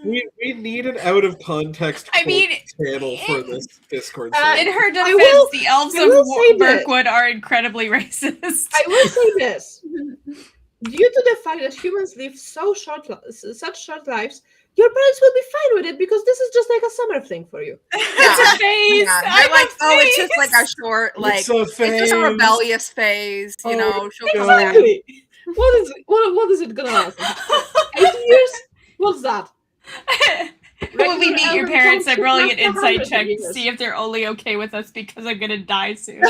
Speaker 2: We need an out of context channel for this Discord
Speaker 3: in
Speaker 2: server.
Speaker 3: her defense,
Speaker 1: will-
Speaker 3: the elves
Speaker 1: I
Speaker 3: of
Speaker 1: will say this.
Speaker 3: Mirkwood are incredibly racist.
Speaker 1: I will say this. Due to the fact that humans live such short lives, your parents will be fine with it because this is just like a summer thing for you.
Speaker 3: It's a phase.
Speaker 4: Yeah,
Speaker 3: I'm
Speaker 4: they're like,
Speaker 3: a
Speaker 4: oh, it's
Speaker 3: phase.
Speaker 4: just like a short, like
Speaker 2: It's a
Speaker 4: it's just a
Speaker 2: phase.
Speaker 4: rebellious phase, you
Speaker 2: Oh,
Speaker 4: know. She'll come
Speaker 2: no.
Speaker 4: back.
Speaker 1: Exactly. What is it gonna last? 8 years? What's that?
Speaker 3: When we meet your parents, I'm rolling an
Speaker 1: That's
Speaker 3: insight
Speaker 1: 100
Speaker 3: check to
Speaker 1: years.
Speaker 3: see if they're only okay with us because I'm gonna die soon.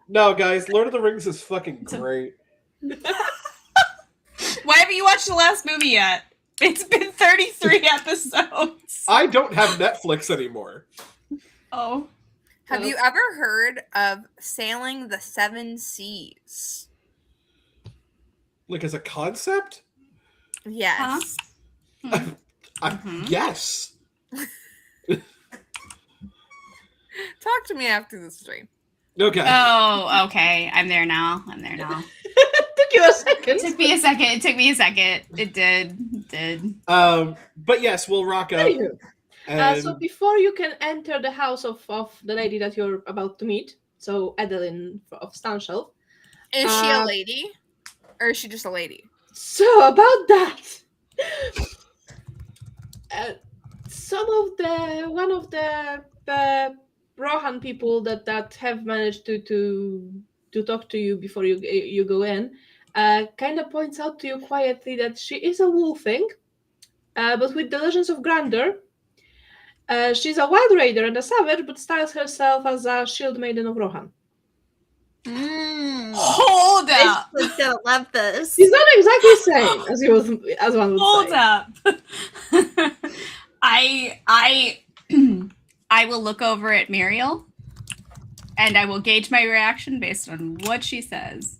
Speaker 2: No, guys, Lord of the Rings is fucking great.
Speaker 3: Why haven't you watched the last movie yet? It's been 33 episodes.
Speaker 2: I don't have Netflix anymore.
Speaker 3: Oh.
Speaker 4: Have you ever heard of sailing the 7 seas?
Speaker 2: Like as a concept?
Speaker 4: Yes.
Speaker 2: Yes.
Speaker 4: Talk to me after the stream.
Speaker 2: Okay.
Speaker 3: Oh, okay. I'm there now.
Speaker 1: Took you a second.
Speaker 3: It took me a second. It did.
Speaker 2: But yes, we'll rock up.
Speaker 1: Anywho,
Speaker 2: And
Speaker 1: so before you can enter the house of the lady that you're about to meet, so Adeline of Stanshelf.
Speaker 4: Is she a lady? Or is she just a lady?
Speaker 1: So about that, one of the Rohan people that have managed to talk to you before you go in, kind of points out to you quietly that she is a wolfing, but with delusions of grandeur. She's a wild raider and a savage, but styles herself as a shield maiden of Rohan.
Speaker 3: Hold up.
Speaker 5: Aislenn's gonna love this.
Speaker 1: She's not exactly the same as one would
Speaker 3: Hold
Speaker 1: say.
Speaker 3: up. I will look over at Muriel and I will gauge my reaction based on what she says.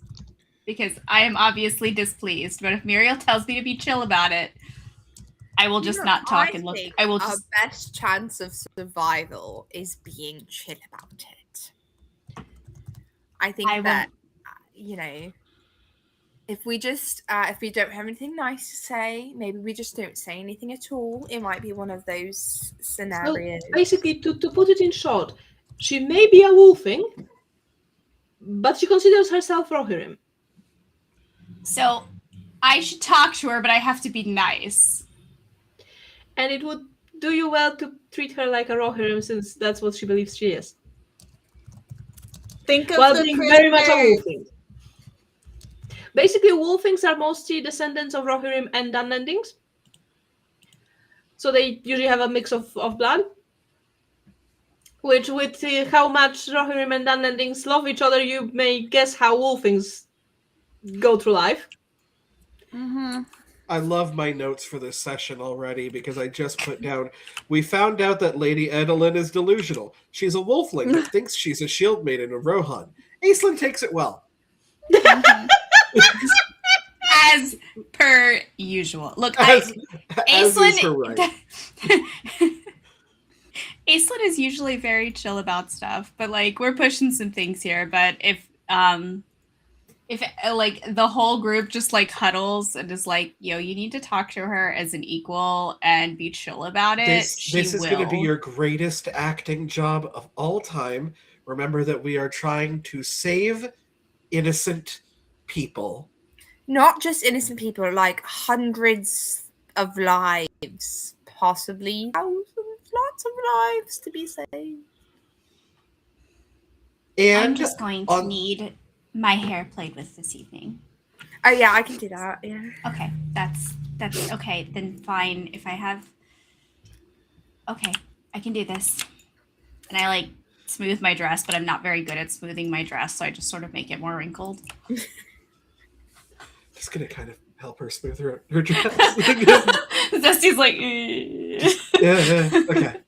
Speaker 3: Because I am obviously displeased, but if Muriel tells me to be chill about it, I will just not talk and look. I will just.
Speaker 4: Our best chance of survival is being chill about it. I think that, if we just, if we don't have anything nice to say, maybe we just don't say anything at all. It might be one of those scenarios.
Speaker 1: So basically, to put it in short, she may be a wolfing, but she considers herself Rohirrim.
Speaker 3: So I should talk to her, but I have to be nice.
Speaker 1: And it would do you well to treat her like a Rohirrim, since that's what she believes she is.
Speaker 5: Think of
Speaker 1: While
Speaker 5: the
Speaker 1: being very much a
Speaker 5: critter.
Speaker 1: wolfing. Basically, wolfings are mostly descendants of Rohirrim and Dunlendings. So they usually have a mix of blood. Which, with how much Rohirrim and Dunlendings love each other, you may guess how wolfings go through life.
Speaker 5: Mm-hmm.
Speaker 2: I love my notes for this session already because I just put down, we found out that Lady Adeline is delusional. She's a wolfling that thinks she's a shield maiden of Rohan. Aislinn takes it well.
Speaker 3: As per usual. Look,
Speaker 2: As is her
Speaker 3: Aislinn.
Speaker 2: right.
Speaker 3: Aislinn is usually very chill about stuff, but like we're pushing some things here. But if like the whole group just like huddles and is like, yo, you need to talk to her as an equal and be chill about it.
Speaker 2: This is going to be your greatest acting job of all time. Remember that we are trying to save innocent people.
Speaker 4: Not just innocent people, like hundreds of lives, possibly thousands, lots of lives to be saved.
Speaker 2: And
Speaker 3: I'm just going to need my hair played with this evening.
Speaker 4: Yeah, I can do that. Yeah.
Speaker 3: Okay, that's okay. Then fine. If I have, okay, I can do this. And I like smooth my dress, but I'm not very good at smoothing my dress, so I just sort of make it more wrinkled.
Speaker 2: Just gonna kind of help her smooth her dress.
Speaker 3: Zesty's like,
Speaker 2: yeah. Okay.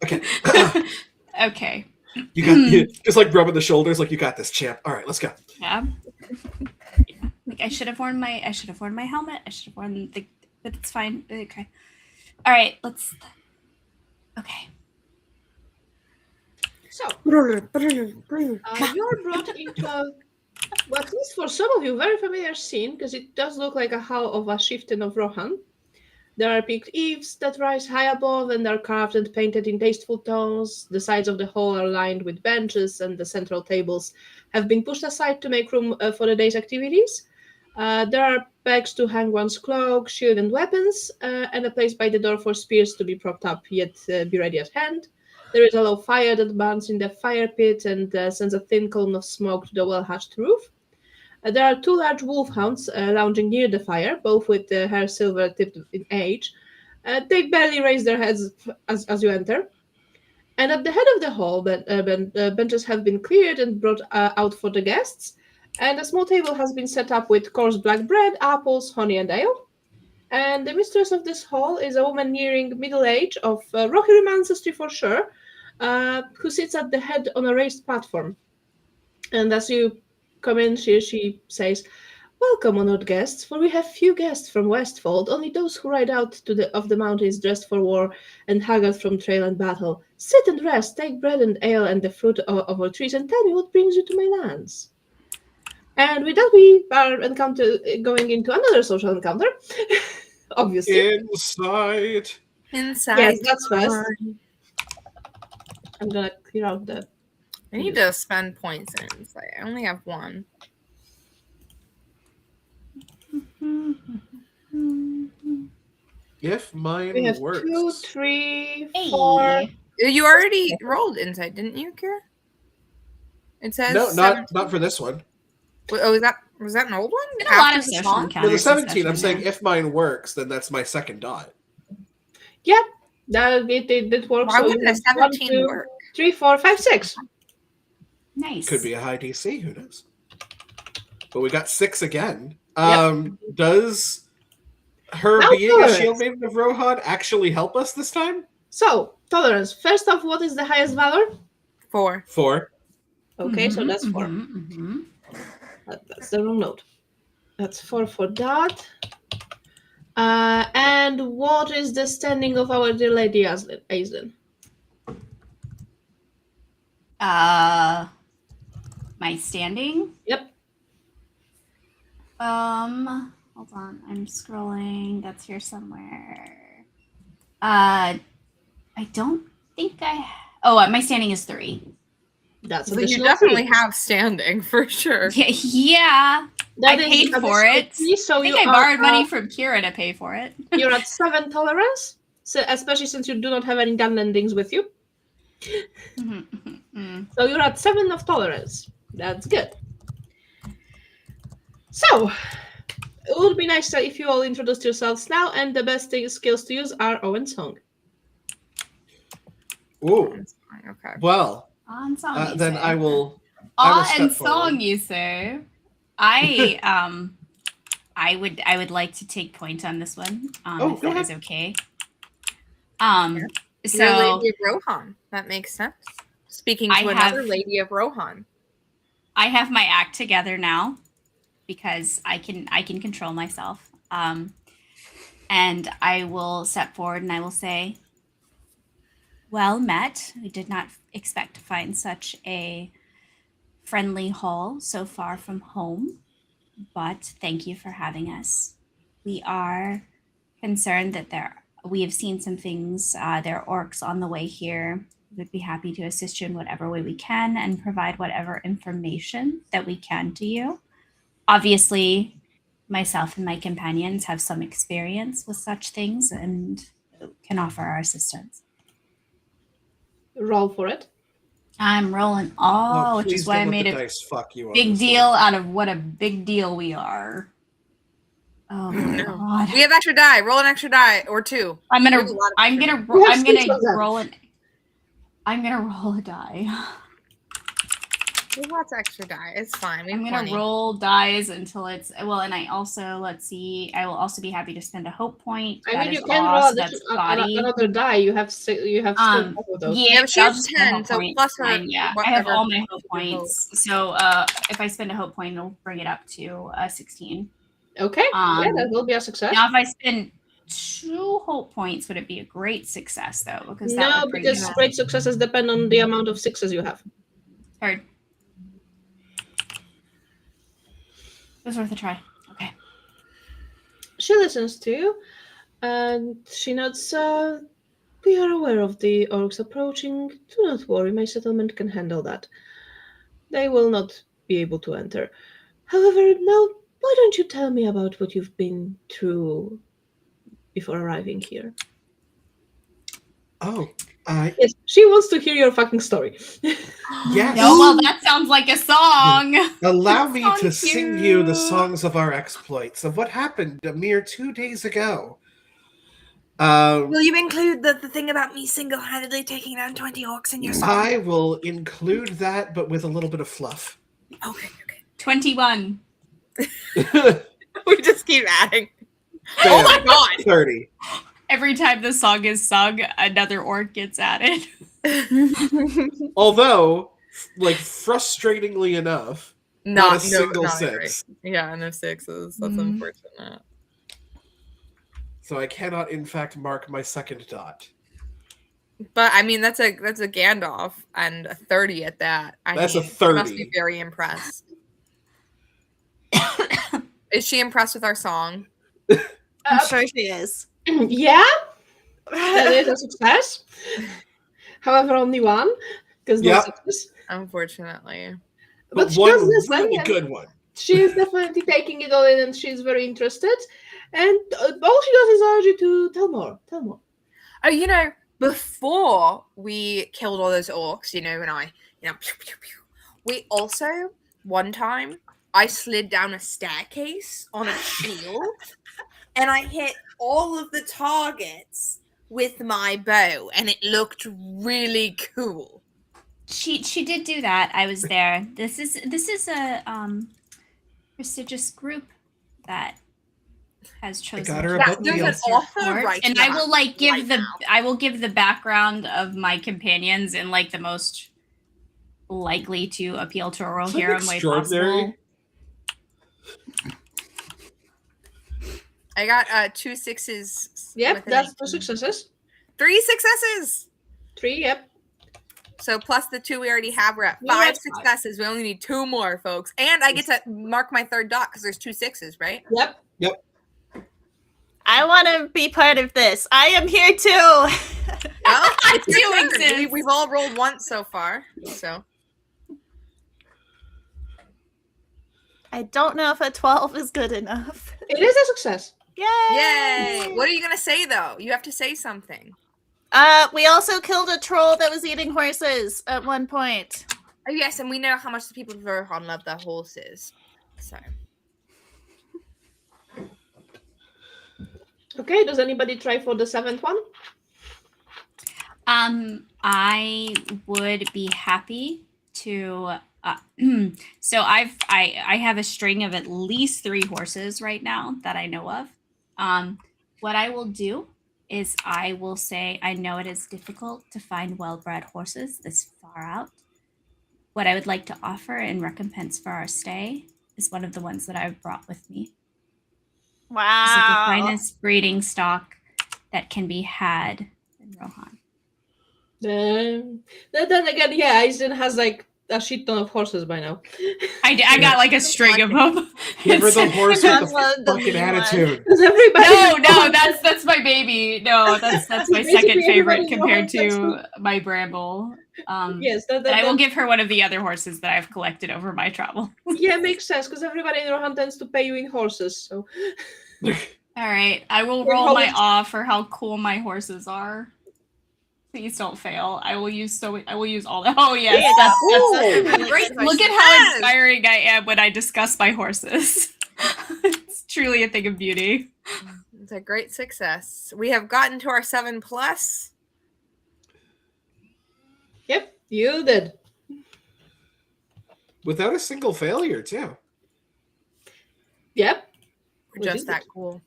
Speaker 3: okay.
Speaker 2: You just like rubbing the shoulders, like you got this, champ. All right, let's go.
Speaker 3: Yeah. Like I should have worn my helmet. I should have worn the, but it's fine. Okay. All right. Let's. Okay.
Speaker 1: So, you're brought into a, well, at least for some of you, very familiar scene, because it does look like a hall of a chieftain of Rohan. There are peaked eaves that rise high above and are carved and painted in tasteful tones. The sides of the hall are lined with benches, and the central tables have been pushed aside to make room for the day's activities. There are pegs to hang one's cloak, shield, and weapons, and a place by the door for spears to be propped up, yet be ready at hand. There is a low fire that burns in the fire pit and sends a thin column of smoke to the well-hatched roof. There are two large wolfhounds lounging near the fire, both with hair silver-tipped in age. They barely raise their heads as you enter. And at the head of the hall, benches have been cleared and brought out for the guests, and a small table has been set up with coarse black bread, apples, honey, and ale. And the mistress of this hall is a woman nearing middle age, of Rohirrim ancestry for sure, who sits at the head on a raised platform. And as you come in, she says, "Welcome, honored guests, for we have few guests from Westfold, only those who ride out of the mountains dressed for war and haggard from trail and battle. Sit and rest, take bread and ale and the fruit of our trees, and tell me what brings you to my lands." And with that, we are going into another social encounter, obviously.
Speaker 2: Inside.
Speaker 1: Yes, that's first. I'm gonna clear out the...
Speaker 4: I need to spend points in insight. I only have one.
Speaker 2: If mine
Speaker 1: We have
Speaker 2: works.
Speaker 1: 2, 3,
Speaker 3: Hey.
Speaker 1: 4.
Speaker 4: You already rolled insight, didn't you, Kira? It says
Speaker 2: No,
Speaker 4: 17.
Speaker 2: not for this one.
Speaker 4: Oh, was that an old one?
Speaker 3: Been a lot of
Speaker 4: After the
Speaker 3: social
Speaker 4: song?
Speaker 3: encounters.
Speaker 2: For the 17, I'm
Speaker 3: discussion
Speaker 2: saying if mine works, then that's my second dot.
Speaker 1: Yeah, it works.
Speaker 4: Why
Speaker 1: So
Speaker 4: wouldn't
Speaker 1: you
Speaker 4: a
Speaker 1: have
Speaker 4: 17
Speaker 1: 1, 2,
Speaker 4: work?
Speaker 1: 3, 4, 5, 6.
Speaker 3: Nice.
Speaker 2: Could be a high DC, who knows? But we got 6 again.
Speaker 1: Yep.
Speaker 2: Does her
Speaker 1: Now
Speaker 2: being a
Speaker 1: tolerance.
Speaker 2: shield maiden of Rohan actually help us this time?
Speaker 1: So, tolerance. First off, what is the highest valor?
Speaker 4: 4.
Speaker 2: 4.
Speaker 1: Okay, so that's 4.
Speaker 3: Mm-hmm.
Speaker 1: That's the wrong note. That's 4 for that. And what is the standing of our dear Lady Aislinn?
Speaker 3: My standing.
Speaker 1: Yep.
Speaker 3: Hold on. I'm scrolling. That's here somewhere. I don't think my standing is 3.
Speaker 1: That's
Speaker 4: So you
Speaker 1: additional
Speaker 4: definitely
Speaker 1: 3.
Speaker 4: have standing for sure.
Speaker 3: Yeah.
Speaker 1: That
Speaker 3: I
Speaker 1: is
Speaker 3: paid for
Speaker 1: additional
Speaker 3: it.
Speaker 1: 3, so
Speaker 3: I think
Speaker 1: you
Speaker 3: I borrowed
Speaker 1: are,
Speaker 3: money from Kira to pay for it.
Speaker 1: You're at 7 tolerance, so especially since you do not have any gun landings with you. So you're at 7 of tolerance. That's good. So, it would be nice if you all introduced yourselves now, and the best skills to use are Owen's song.
Speaker 2: Ooh.
Speaker 4: Okay.
Speaker 2: Well,
Speaker 3: On song, you
Speaker 2: then
Speaker 3: say.
Speaker 2: I will
Speaker 3: Aw
Speaker 2: step
Speaker 3: and
Speaker 2: forward.
Speaker 3: song, you say. I would like to take point on this one. If
Speaker 2: go
Speaker 3: that is
Speaker 2: ahead.
Speaker 3: okay.
Speaker 4: You're
Speaker 3: So
Speaker 4: Lady of Rohan. That makes sense. Speaking
Speaker 3: I
Speaker 4: to another
Speaker 3: have-
Speaker 4: Lady of Rohan.
Speaker 3: I have my act together now because I can control myself. And I will step forward and I will say, "Well met. We did not expect to find such a friendly hall so far from home, but thank you for having us. We are concerned that we have seen some things. There are orcs on the way here. We'd be happy to assist you in whatever way we can and provide whatever information that we can to you. Obviously, myself and my companions have some experience with such things and can offer our assistance."
Speaker 1: Roll for it.
Speaker 3: I'm rolling which
Speaker 2: please
Speaker 3: is why I
Speaker 2: don't let
Speaker 3: made
Speaker 2: the
Speaker 3: a
Speaker 2: dice fuck you on
Speaker 3: big
Speaker 2: this
Speaker 3: deal
Speaker 2: one.
Speaker 3: out of what a big deal we are. Oh my god.
Speaker 4: We have extra die. Roll an extra die or 2.
Speaker 3: I'm
Speaker 4: We
Speaker 3: gonna
Speaker 4: have a lot of
Speaker 3: I'm
Speaker 4: extra
Speaker 3: gonna
Speaker 4: die.
Speaker 3: ro-
Speaker 1: You have
Speaker 3: I'm
Speaker 1: 6
Speaker 3: gonna
Speaker 1: of them.
Speaker 3: roll an I'm gonna roll a die.
Speaker 4: We have lots of extra die. It's fine. We have
Speaker 3: I'm gonna
Speaker 4: 20.
Speaker 3: roll dies until it's well, and I also let's see. I will also be happy to spend a hope point.
Speaker 1: I
Speaker 3: That
Speaker 1: mean,
Speaker 3: is
Speaker 1: you can
Speaker 3: awe,
Speaker 1: roll
Speaker 3: so that's
Speaker 1: another die. You have still
Speaker 3: yeah,
Speaker 1: half of those.
Speaker 4: Yeah, but she
Speaker 3: I'll
Speaker 4: has
Speaker 3: just spend a
Speaker 4: 10,
Speaker 3: hope
Speaker 4: so
Speaker 3: point.
Speaker 4: plus her
Speaker 3: Fine, yeah. I have
Speaker 4: whatever.
Speaker 3: all my hope
Speaker 4: Your hope.
Speaker 3: points. So if I spend a hope point, it'll bring it up to 16.
Speaker 1: Okay, yeah,
Speaker 3: Um,
Speaker 1: that will be a success.
Speaker 3: Now, if I spend 2 hope points, would it be a great success though? Because that
Speaker 1: No,
Speaker 3: would bring
Speaker 1: because
Speaker 3: it up.
Speaker 1: great successes depend on the amount of 6s you have.
Speaker 3: Heard. It was worth a try. Okay.
Speaker 1: She listens to you, and she nods. We are aware of the orcs approaching. Do not worry, my settlement can handle that. They will not be able to enter. However, now, why don't you tell me about what you've been through before arriving here?
Speaker 2: Oh,
Speaker 1: Yes, she wants to hear your fucking story.
Speaker 2: yes.
Speaker 3: No, well, that sounds like a song.
Speaker 2: Allow me
Speaker 3: Song
Speaker 2: to sing you the
Speaker 3: cue.
Speaker 2: songs of our exploits, of what happened a mere 2 days ago.
Speaker 4: Will you include the thing about me single-handedly taking down 20 orcs in your song?
Speaker 2: I will include that, but with a little bit of fluff.
Speaker 4: Okay.
Speaker 3: 21.
Speaker 4: We just keep adding.
Speaker 2: Bam,
Speaker 4: my god!
Speaker 2: 30.
Speaker 3: Every time the song is sung, another orc gets added.
Speaker 2: Although, like, frustratingly enough, not a single
Speaker 4: not
Speaker 2: 6.
Speaker 4: great. Yeah, no 6s. That's unfortunate.
Speaker 2: So I cannot, in fact, mark my second dot.
Speaker 4: But I mean, that's a Gandalf and a 30 at that.
Speaker 2: That's a
Speaker 4: You
Speaker 2: 30.
Speaker 4: must be very impressed. Is she impressed with our song?
Speaker 5: I'm sure she is.
Speaker 1: Yeah, that is a success. However, only one, because no
Speaker 2: Yep.
Speaker 1: 6s.
Speaker 4: Unfortunately.
Speaker 1: But she
Speaker 2: one
Speaker 1: does listen,
Speaker 2: really
Speaker 1: and
Speaker 2: good one.
Speaker 1: she is definitely taking it all in, and she's very interested. And all she does is urge you to tell more. Tell more.
Speaker 4: Oh, before we killed all those orcs, and I, pew, pew, pew, we also, one time, I slid down a staircase on a shield, and I hit all of the targets with my bow, and it looked really cool.
Speaker 3: She did do that. I was there. This is a prestigious group that has chosen.
Speaker 2: got her a
Speaker 3: to
Speaker 2: book
Speaker 3: support
Speaker 2: deal.
Speaker 4: There's an author
Speaker 3: support,
Speaker 4: right
Speaker 3: and
Speaker 4: now,
Speaker 3: I will give
Speaker 4: right now.
Speaker 3: I will give the background of my companions in like the most likely to appeal to a royal
Speaker 2: Isn't that
Speaker 3: hero way
Speaker 2: extraordinary?
Speaker 3: possible.
Speaker 4: I got 2 6s.
Speaker 1: Yep,
Speaker 4: with an
Speaker 1: that's 2
Speaker 4: 18.
Speaker 1: successes.
Speaker 4: 3 successes.
Speaker 1: 3, yep.
Speaker 4: So plus the 2 we already have, we're at
Speaker 1: You're
Speaker 4: 5
Speaker 1: at 5.
Speaker 4: successes. We only need 2 more, folks. And I get to mark my third dot because there's 2 6s, right?
Speaker 1: Yep.
Speaker 5: I want to be part of this. I am here too.
Speaker 4: Well, it's
Speaker 3: Two
Speaker 4: your turn.
Speaker 3: exists.
Speaker 4: We've all rolled once so far. So
Speaker 5: I don't know if a 12 is good enough.
Speaker 1: It is a success.
Speaker 5: Yay!
Speaker 4: yay! What are you gonna say though? You have to say something.
Speaker 5: We also killed a troll that was eating horses at one point.
Speaker 4: Oh yes, and we know how much the people of Rohan love their horses. So
Speaker 1: Okay, does anybody try for the 7th one?
Speaker 3: I would be happy to. So I have a string of at least 3 horses right now that I know of. What I will do is I will say I know it is difficult to find well-bred horses this far out. What I would like to offer in recompense for our stay is one of the ones that I've brought with me. This is the
Speaker 5: Wow.
Speaker 3: finest breeding stock that can be had in Rohan.
Speaker 1: Then again, yeah, Aizen has like a shit ton of horses by now.
Speaker 3: I got like a string of them.
Speaker 2: Give her the horse with
Speaker 5: Unload
Speaker 2: the
Speaker 5: the
Speaker 2: fucking
Speaker 5: mean one.
Speaker 2: attitude.
Speaker 1: Because everybody.
Speaker 3: No, that's my baby. No, that's my
Speaker 1: Basically
Speaker 3: second favorite
Speaker 1: everybody
Speaker 3: compared
Speaker 1: knows
Speaker 3: to my Bramble.
Speaker 1: Yes,
Speaker 3: But I will give her one of the other horses that I've collected over my travel.
Speaker 1: Yeah, makes sense because everybody in Rohan tends to pay you in horses. So
Speaker 3: All right, I will
Speaker 1: Your
Speaker 3: roll my
Speaker 1: horse-
Speaker 3: awe for how cool my horses are. Please don't fail. I will use all that. Oh yes, that's
Speaker 4: Great.
Speaker 3: Look at how inspiring I am when I discuss my horses. It's truly a thing of beauty.
Speaker 4: It's a great success. We have gotten to our 7+.
Speaker 1: Yep, you did.
Speaker 2: Without a single failure, too.
Speaker 1: Yep.
Speaker 4: We're just that cool.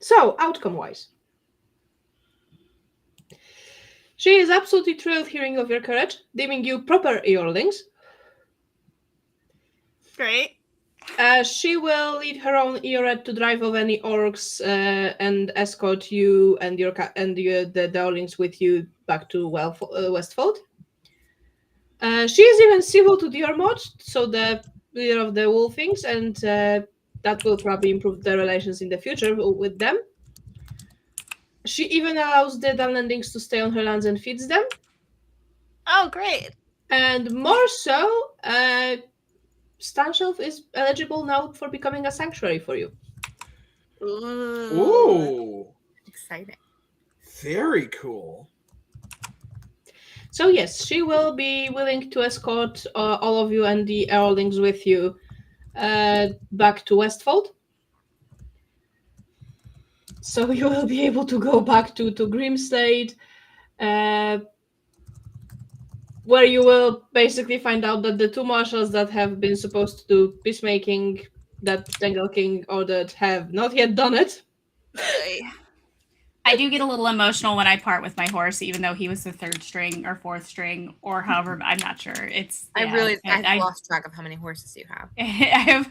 Speaker 1: So, outcome-wise. She is absolutely thrilled hearing of your courage, deeming you proper Eorlings.
Speaker 5: Great.
Speaker 1: She will lead her own Eoret to drive off any orcs and escort you and the darlings with you back to Westfold. She is even civil to Diarmid, so the leader of the Wolfings, and that will probably improve the relations in the future with them. She even allows the Dunlandings to stay on her lands and feeds them.
Speaker 5: Oh, great.
Speaker 1: And more so, Stanshelf is eligible now for becoming a sanctuary for you.
Speaker 2: Ooh.
Speaker 4: Exciting.
Speaker 2: Very cool.
Speaker 1: So yes, she will be willing to escort all of you and the Earlings with you back to Westfold. So you will be able to go back to Grimslade, where you will basically find out that the two marshals that have been supposed to do peacemaking that Tangle King ordered have not yet done it.
Speaker 3: I do get a little emotional when I part with my horse, even though he was the 3rd string or 4th string or however. I'm not sure.
Speaker 4: I've lost track of how many horses you have.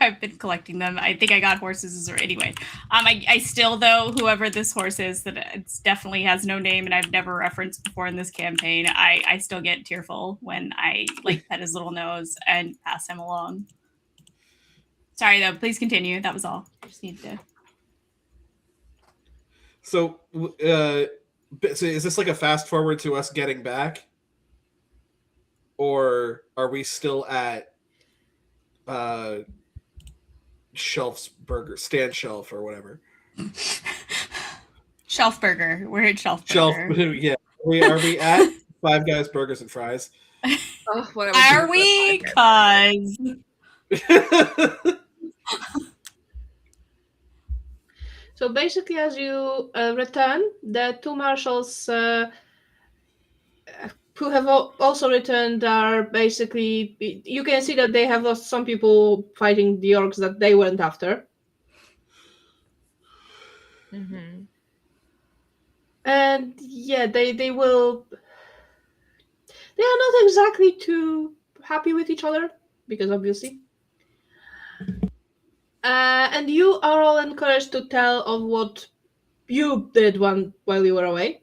Speaker 3: I've been collecting them. I think I got horses anyway. I still, though, whoever this horse is, that it definitely has no name and I've never referenced before in this campaign. I still get tearful when I pet his little nose and pass him along. Sorry though, please continue. That was all. I just needed to.
Speaker 2: So is this like a fast forward to us getting back? Or are we still at Shelf's Burger, Stand Shelf or whatever?
Speaker 3: Shelf Burger. We're at Shelf Burger.
Speaker 2: Shelf, yeah. Are we at Five Guys Burgers and Fries?
Speaker 4: Oh, what
Speaker 3: are we? Cause
Speaker 1: So basically, as you return, the two marshals who have also returned are basically... You can see that they have lost some people fighting the orcs that they went after.
Speaker 4: Mm-hmm.
Speaker 1: And yeah, they will... They are not exactly too happy with each other, because obviously... and you are all encouraged to tell of what you did while you were away.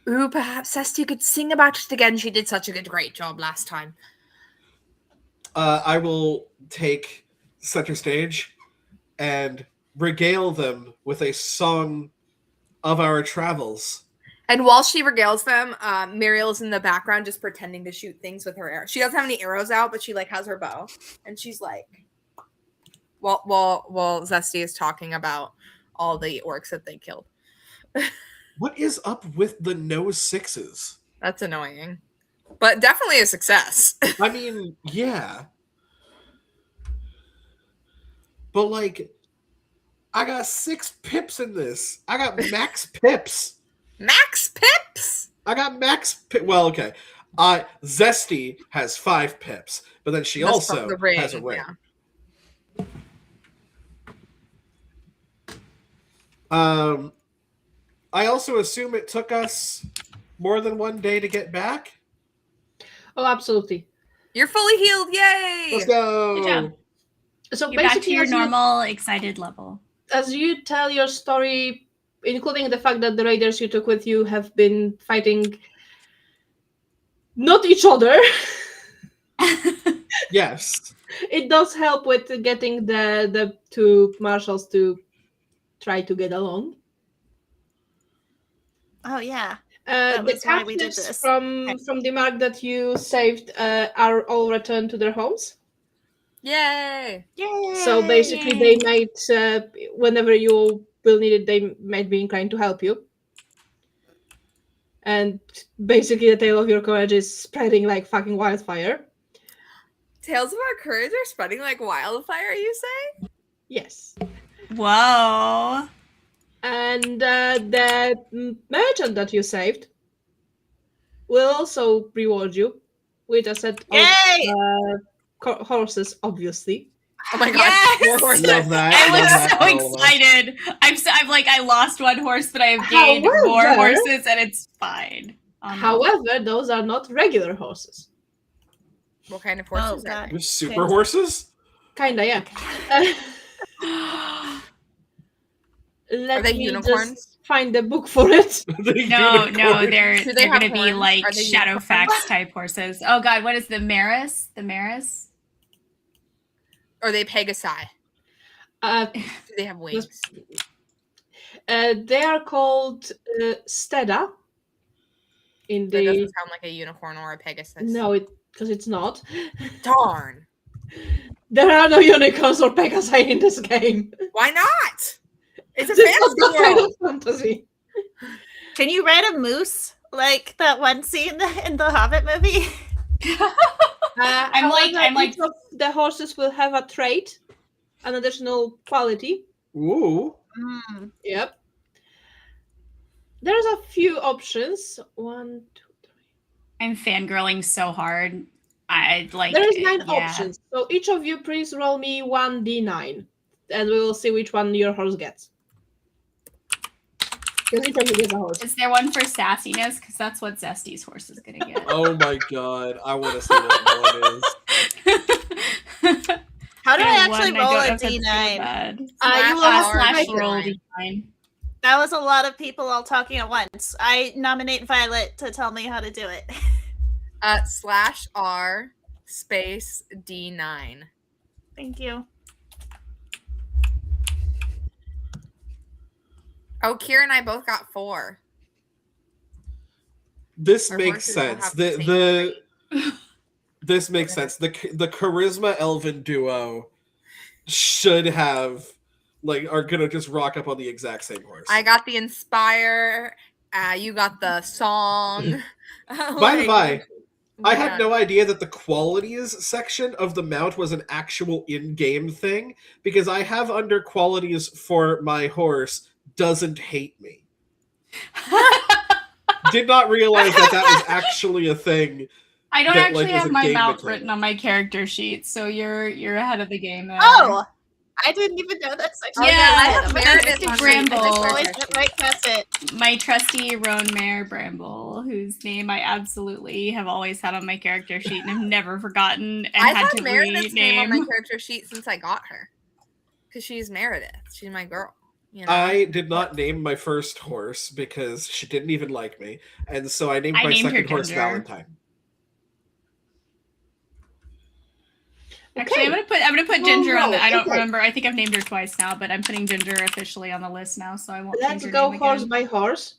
Speaker 4: Ooh, perhaps Esty could sing about it again. She did such a great job last time.
Speaker 2: I will take center stage and regale them with a song of our travels.
Speaker 4: And while she regales them, Muriel's in the background just pretending to shoot things with her arrow. She doesn't have any arrows out, but she has her bow, and she's like, while Zesty is talking about all the orcs that they killed.
Speaker 2: What is up with the no 6s?
Speaker 4: That's annoying, but definitely a success.
Speaker 2: I mean, yeah, but I got 6 pips in this. I got max pips.
Speaker 4: Max pips?
Speaker 2: I got max pips. Well, okay. Zesty has 5 pips, but then she also has a ring. Yeah. I also assume it took us more than one day to get back.
Speaker 1: Oh, absolutely.
Speaker 4: You're fully healed. Yay!
Speaker 2: Let's go.
Speaker 3: Good job.
Speaker 1: So
Speaker 3: you're back to your normal excited level.
Speaker 1: As you tell your story, including the fact that the raiders you took with you have been fighting not each other.
Speaker 2: Yes.
Speaker 1: It does help with getting the two marshals to try to get along.
Speaker 5: Oh, yeah.
Speaker 1: The captives from the mark that you saved are all returned to their homes.
Speaker 4: Yay!
Speaker 5: Yay!
Speaker 1: So basically, they might, whenever you will need it, they might be inclined to help you. And basically, the tale of your courage is spreading like fucking wildfire.
Speaker 4: Tales of our courage are spreading like wildfire, you say?
Speaker 1: Yes.
Speaker 3: Whoa.
Speaker 1: And the merchant that you saved will also reward you with a set
Speaker 5: Yay!
Speaker 1: of horses, obviously.
Speaker 4: Oh my god,
Speaker 3: Yes!
Speaker 4: more horses.
Speaker 2: Love that.
Speaker 3: I
Speaker 2: love
Speaker 3: was
Speaker 2: that
Speaker 3: so
Speaker 2: for all of us.
Speaker 3: excited. I'm like, I lost one horse, but I have gained more
Speaker 1: However-
Speaker 3: horses, and it's fine. Oh, no.
Speaker 1: However, those are not regular horses.
Speaker 4: What kind of horses are
Speaker 5: God.
Speaker 4: they?
Speaker 2: There's super horses?
Speaker 1: Kinda, yeah. Let
Speaker 4: Are they
Speaker 1: me
Speaker 4: unicorns?
Speaker 1: just find the book for it.
Speaker 2: The
Speaker 3: No,
Speaker 2: unicorn.
Speaker 3: they're
Speaker 4: Do they
Speaker 3: going to
Speaker 4: have
Speaker 3: be
Speaker 4: horns?
Speaker 3: like
Speaker 4: Are they
Speaker 3: Shadowfax
Speaker 4: unicorns?
Speaker 3: type horses. Oh god, what is the Maris? The Maris?
Speaker 4: Or are they Pegasi?
Speaker 1: Uh,
Speaker 4: Do they have wings?
Speaker 1: they are called Steda. In
Speaker 4: That doesn't
Speaker 1: the
Speaker 4: sound like a unicorn or a Pegasus.
Speaker 1: no, because it's not.
Speaker 4: Darn.
Speaker 1: There are no unicorns or Pegasi in this game.
Speaker 4: Why not? It's a
Speaker 1: This is not
Speaker 4: fantasy
Speaker 1: that kind
Speaker 4: world.
Speaker 1: of fantasy.
Speaker 5: Can you ride a moose like that one scene in the Hobbit movie?
Speaker 3: I'm like-
Speaker 1: each of the horses will have a trait, an additional quality.
Speaker 2: Ooh.
Speaker 5: Mm.
Speaker 1: Yep. There's a few options. 1, 2, 3.
Speaker 3: I'm fangirling so hard. I like
Speaker 1: There is 9
Speaker 3: yeah.
Speaker 1: options. So each of you please roll me 1d9. And we will see which one your horse gets. Because each of you gets a horse.
Speaker 3: Is there one for sassiness? Because that's what Zesty's horse is gonna get.
Speaker 2: Oh my god. I want to see what one is.
Speaker 5: How do I
Speaker 3: And
Speaker 5: actually
Speaker 3: one
Speaker 5: roll
Speaker 3: don't
Speaker 5: a
Speaker 3: have to feel
Speaker 5: D9?
Speaker 3: bad.
Speaker 1: You will
Speaker 4: Slash
Speaker 1: have to
Speaker 4: R
Speaker 3: Slash
Speaker 1: make
Speaker 4: D9.
Speaker 3: roll D9.
Speaker 5: That was a lot of people all talking at once. I nominate Violet to tell me how to do it.
Speaker 4: /R space D9.
Speaker 5: Thank you.
Speaker 4: Oh, Kira and I both got 4.
Speaker 2: This
Speaker 4: Our
Speaker 2: makes
Speaker 4: horses will
Speaker 2: sense.
Speaker 4: have
Speaker 2: The
Speaker 4: the same
Speaker 2: this makes sense. The charisma elven duo should have are gonna just rock up on the exact same horse.
Speaker 4: I got the inspire. You got the song.
Speaker 2: By the by, I
Speaker 4: yeah.
Speaker 2: had no idea that the qualities section of the mount was an actual in-game thing, because I have under qualities for my horse doesn't hate me. Did not realize that was actually a thing.
Speaker 3: I don't
Speaker 2: That,
Speaker 3: actually
Speaker 2: like, was
Speaker 3: have
Speaker 2: a
Speaker 3: my
Speaker 2: game
Speaker 3: mount
Speaker 2: mechanic.
Speaker 3: written on my character sheet, so you're ahead of the game there.
Speaker 5: Oh, I didn't even know that section.
Speaker 3: Yeah,
Speaker 4: I have
Speaker 5: Oh,
Speaker 4: Meredith
Speaker 3: it's
Speaker 4: on
Speaker 3: Bramble.
Speaker 4: my
Speaker 5: always
Speaker 4: character
Speaker 5: went
Speaker 4: sheet.
Speaker 5: right past it.
Speaker 3: My trusty roan mare Bramble, whose name I absolutely have always had on my character sheet and have never forgotten and
Speaker 4: I've
Speaker 3: had
Speaker 4: had
Speaker 3: to
Speaker 4: Meredith's name on my
Speaker 3: rename.
Speaker 4: character sheet since I got her. Because she's Meredith. She's my girl. You know?
Speaker 2: I did not name my first horse because she didn't even like me, and so I named
Speaker 3: I
Speaker 2: my
Speaker 3: named her
Speaker 2: second horse
Speaker 3: Ginger.
Speaker 2: Valentine.
Speaker 3: Actually,
Speaker 1: Okay.
Speaker 3: I'm gonna put
Speaker 1: Well,
Speaker 3: Ginger on
Speaker 1: no,
Speaker 3: the. I don't
Speaker 1: okay.
Speaker 3: remember. I think I've named her twice now, but I'm putting Ginger officially on the list now, so I won't
Speaker 1: Let's
Speaker 3: change her
Speaker 1: go
Speaker 3: name
Speaker 1: horse
Speaker 3: again.
Speaker 1: by horse.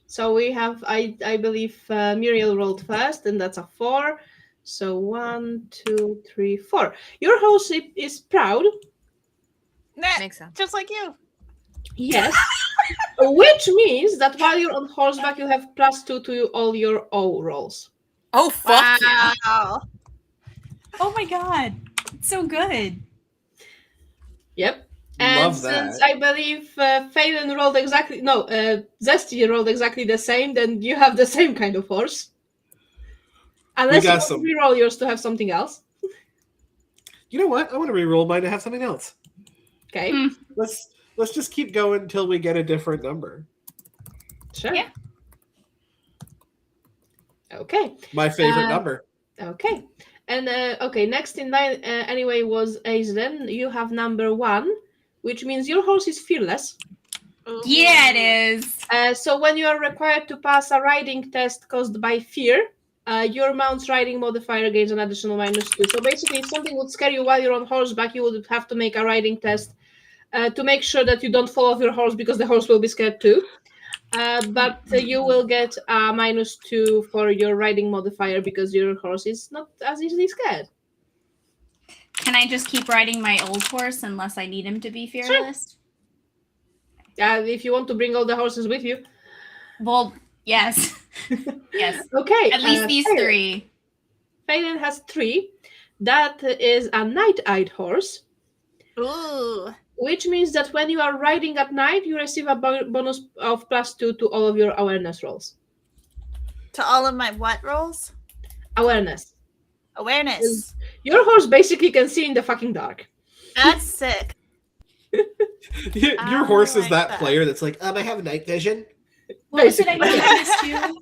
Speaker 1: So we have, I believe Muriel rolled first, and that's a 4. So 1, 2, 3, 4. Your horse is proud.
Speaker 5: Nah,
Speaker 4: Makes sense.
Speaker 5: just like you.
Speaker 1: Yes. Which means that while you're on horseback, you have +2 to all your O rolls.
Speaker 4: Oh, fuck yeah.
Speaker 5: Wow.
Speaker 3: Oh my god, it's so good.
Speaker 1: Yep. And
Speaker 2: Love
Speaker 1: since
Speaker 2: that.
Speaker 1: I believe Phelan rolled exactly, no, Zesty rolled exactly the same, then you have the same kind of horse. Unless you
Speaker 2: got
Speaker 1: want
Speaker 2: some.
Speaker 1: to reroll yours to have something else.
Speaker 2: You know what? I want to re-roll mine to have something else.
Speaker 1: Okay.
Speaker 3: Hmm.
Speaker 2: Let's just keep going until we get a different number.
Speaker 1: Sure.
Speaker 3: Yeah.
Speaker 1: Okay.
Speaker 2: My favorite
Speaker 1: Uh,
Speaker 2: number.
Speaker 1: Okay. And okay, next in line anyway was Aislen. You have number 1, which means your horse is fearless.
Speaker 3: Yeah, it is.
Speaker 1: So when you are required to pass a riding test caused by fear, your mount's riding modifier gains an additional -2. So basically, if something would scare you while you're on horseback, you would have to make a riding test to make sure that you don't fall off your horse, because the horse will be scared too. But you will get a -2 for your riding modifier because your horse is not as easily scared.
Speaker 3: Can I just keep riding my old horse unless I need him to be fearless?
Speaker 1: If you want to bring all the horses with you.
Speaker 3: Well, yes. Yes.
Speaker 1: Okay.
Speaker 3: At least these
Speaker 1: Phelan.
Speaker 3: 3.
Speaker 1: Phelan has 3. That is a night-eyed horse.
Speaker 5: Ooh.
Speaker 1: Which means that when you are riding at night, you receive a bonus of +2 to all of your awareness rolls.
Speaker 5: To all of my what rolls?
Speaker 1: Awareness.
Speaker 5: Awareness.
Speaker 1: Your horse basically can see in the fucking dark.
Speaker 5: That's sick.
Speaker 2: Your horse is
Speaker 5: like
Speaker 2: that
Speaker 5: that.
Speaker 2: player that's like, I have night vision.
Speaker 3: What was it I gave minus 2?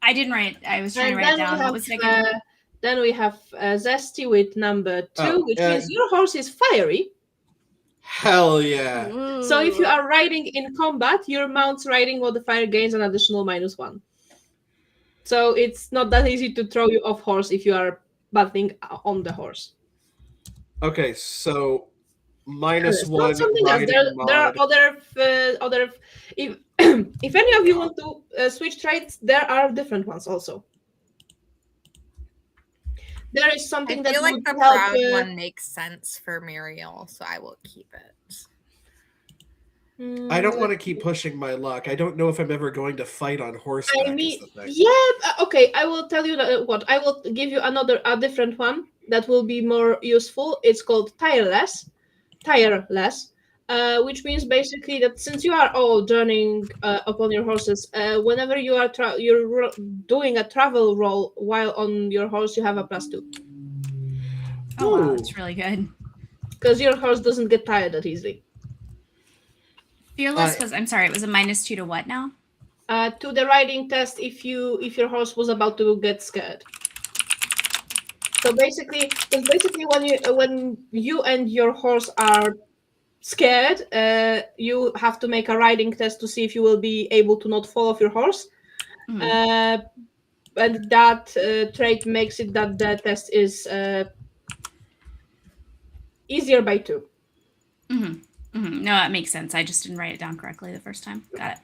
Speaker 3: I didn't write. I was trying to write it down. What was it I gave?
Speaker 1: Then we have Zesty with number 2,
Speaker 2: Oh,
Speaker 1: which means your horse is fiery.
Speaker 2: Hell yeah.
Speaker 5: Ooh.
Speaker 1: So if you are riding in combat, your mount's riding modifier gains an additional -1. So it's not that easy to throw you off horse if you are battling on the horse.
Speaker 2: Okay, so -1
Speaker 1: It's not something else.
Speaker 2: riding
Speaker 1: There are
Speaker 2: mod.
Speaker 1: other if if any of you want to switch traits, there are different ones also. There is something
Speaker 4: I
Speaker 1: that
Speaker 4: feel like
Speaker 1: would
Speaker 4: the
Speaker 1: help.
Speaker 4: proud one makes sense for Muriel, so I will keep it.
Speaker 2: I don't want to keep pushing my luck. I don't know if I'm ever going to fight on horseback.
Speaker 1: I mean,
Speaker 2: is the thing.
Speaker 1: yeah, okay. I will tell you what. I will give you a different one that will be more useful. It's called tireless, which means basically that since you are all journeying upon your horses, whenever you are you're doing a travel roll while on your horse, you have a +2
Speaker 3: Oh wow,
Speaker 2: Ooh.
Speaker 3: that's really good.
Speaker 1: because your horse doesn't get tired that easily.
Speaker 3: Fearless was. I'm sorry. It was a -2 to what now?
Speaker 1: To the riding test, if your horse was about to get scared. So basically when you and your horse are scared, you have to make a riding test to see if you will be able to not fall off your horse.
Speaker 3: Mhm.
Speaker 1: And that trait makes it that the test is easier by 2.
Speaker 3: No, that makes sense. I just didn't write it down correctly the first time. Got it.